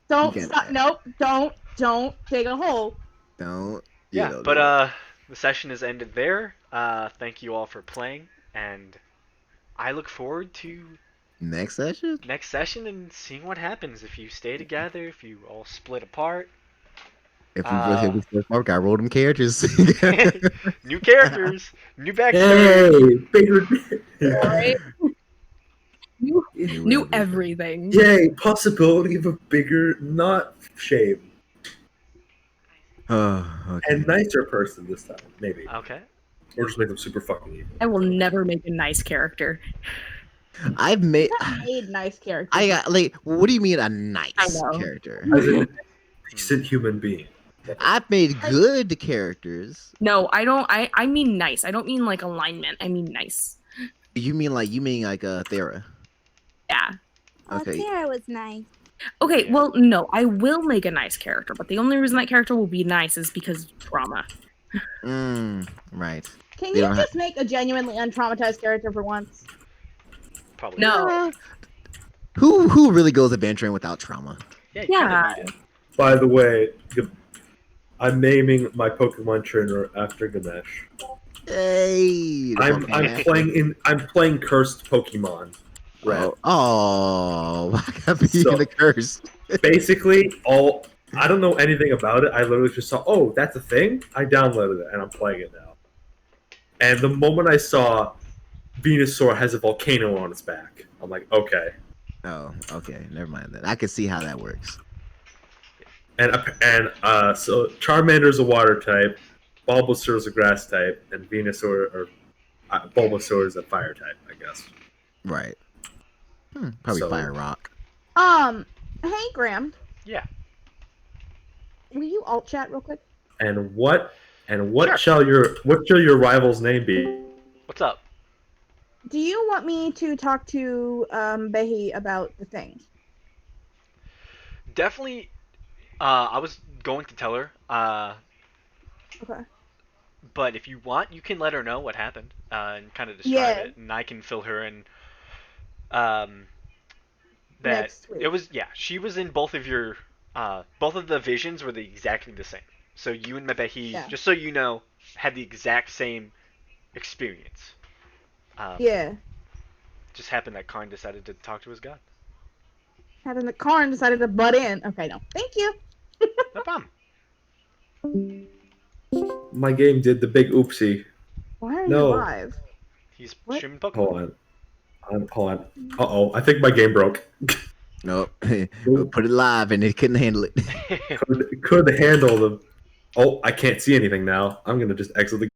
Don't Get stop. it. Nope. Don't dig a hole. Don't. Yeah, know, but don't. the session is ended there. Thank you all for playing, and I look forward to Next session? next session and seeing what happens. If you stay together, if you all split apart. If we start Mark, I rolled them characters. New characters, new backstory. Yay! Bigger. Right? New Knew everything. Yay! Possibility of a bigger, not shame, Okay. and nicer person this time, maybe. Okay. Or just make them super fucking evil. I will never make a nice character. I've made. I made nice characters. I got like. What do you mean a nice I know. character? As a decent human being. I've made good characters. No, I don't. I mean nice. I don't mean like alignment. I mean nice. You mean like Thera? Yeah. Okay. Tara was nice. Okay, well, no, I will make a nice character, but the only reason that character will be nice is because of trauma. Right. Can They you don't just make a genuinely untraumatized character for once? Probably. No. Who really goes adventuring without trauma? Yeah. You Yeah. kinda need it. By the way, I'm naming my Pokemon trainer after Ganesh. Hey. I'm playing cursed Pokemon. Oh, I got being So- the curse. Basically, I don't know anything about it. I literally just saw, oh, that's a thing. I downloaded it and I'm playing it now. And the moment I saw Venusaur has a volcano on its back, I'm like, okay. Oh, okay. Never mind that. I can see how that works. And so Charmander is a water type, Bulbasaur is a grass type, and Venusaur or Bulbasaur is a fire type, I guess. Right. Probably So- Fire Rock. Hey Graham, Yeah. will you alt chat real quick? And what Sure. shall your rival's name be? What's up? Do you want me to talk to Behi about the thing? Definitely. I was going to tell her. Okay. But if you want, you can let her know what happened and kind of describe Yeah. it, and I can fill her in. That Next week. it was she was in both of your both of the visions were exactly the same. So you and Mebehi, Yeah. just so you know, had the exact same experience. Yeah. Just happened that Karn decided to talk to his god. Having the Karn decided to butt in. Okay, no. Thank you. No problem. My game did the big oopsie. Why are No. you live? He's What? streaming Pokemon. Hold on. Uh-oh, I think my game broke. Nope. Put it live and it couldn't handle it. Could handle them. Oh, I can't see anything now. I'm gonna just exit the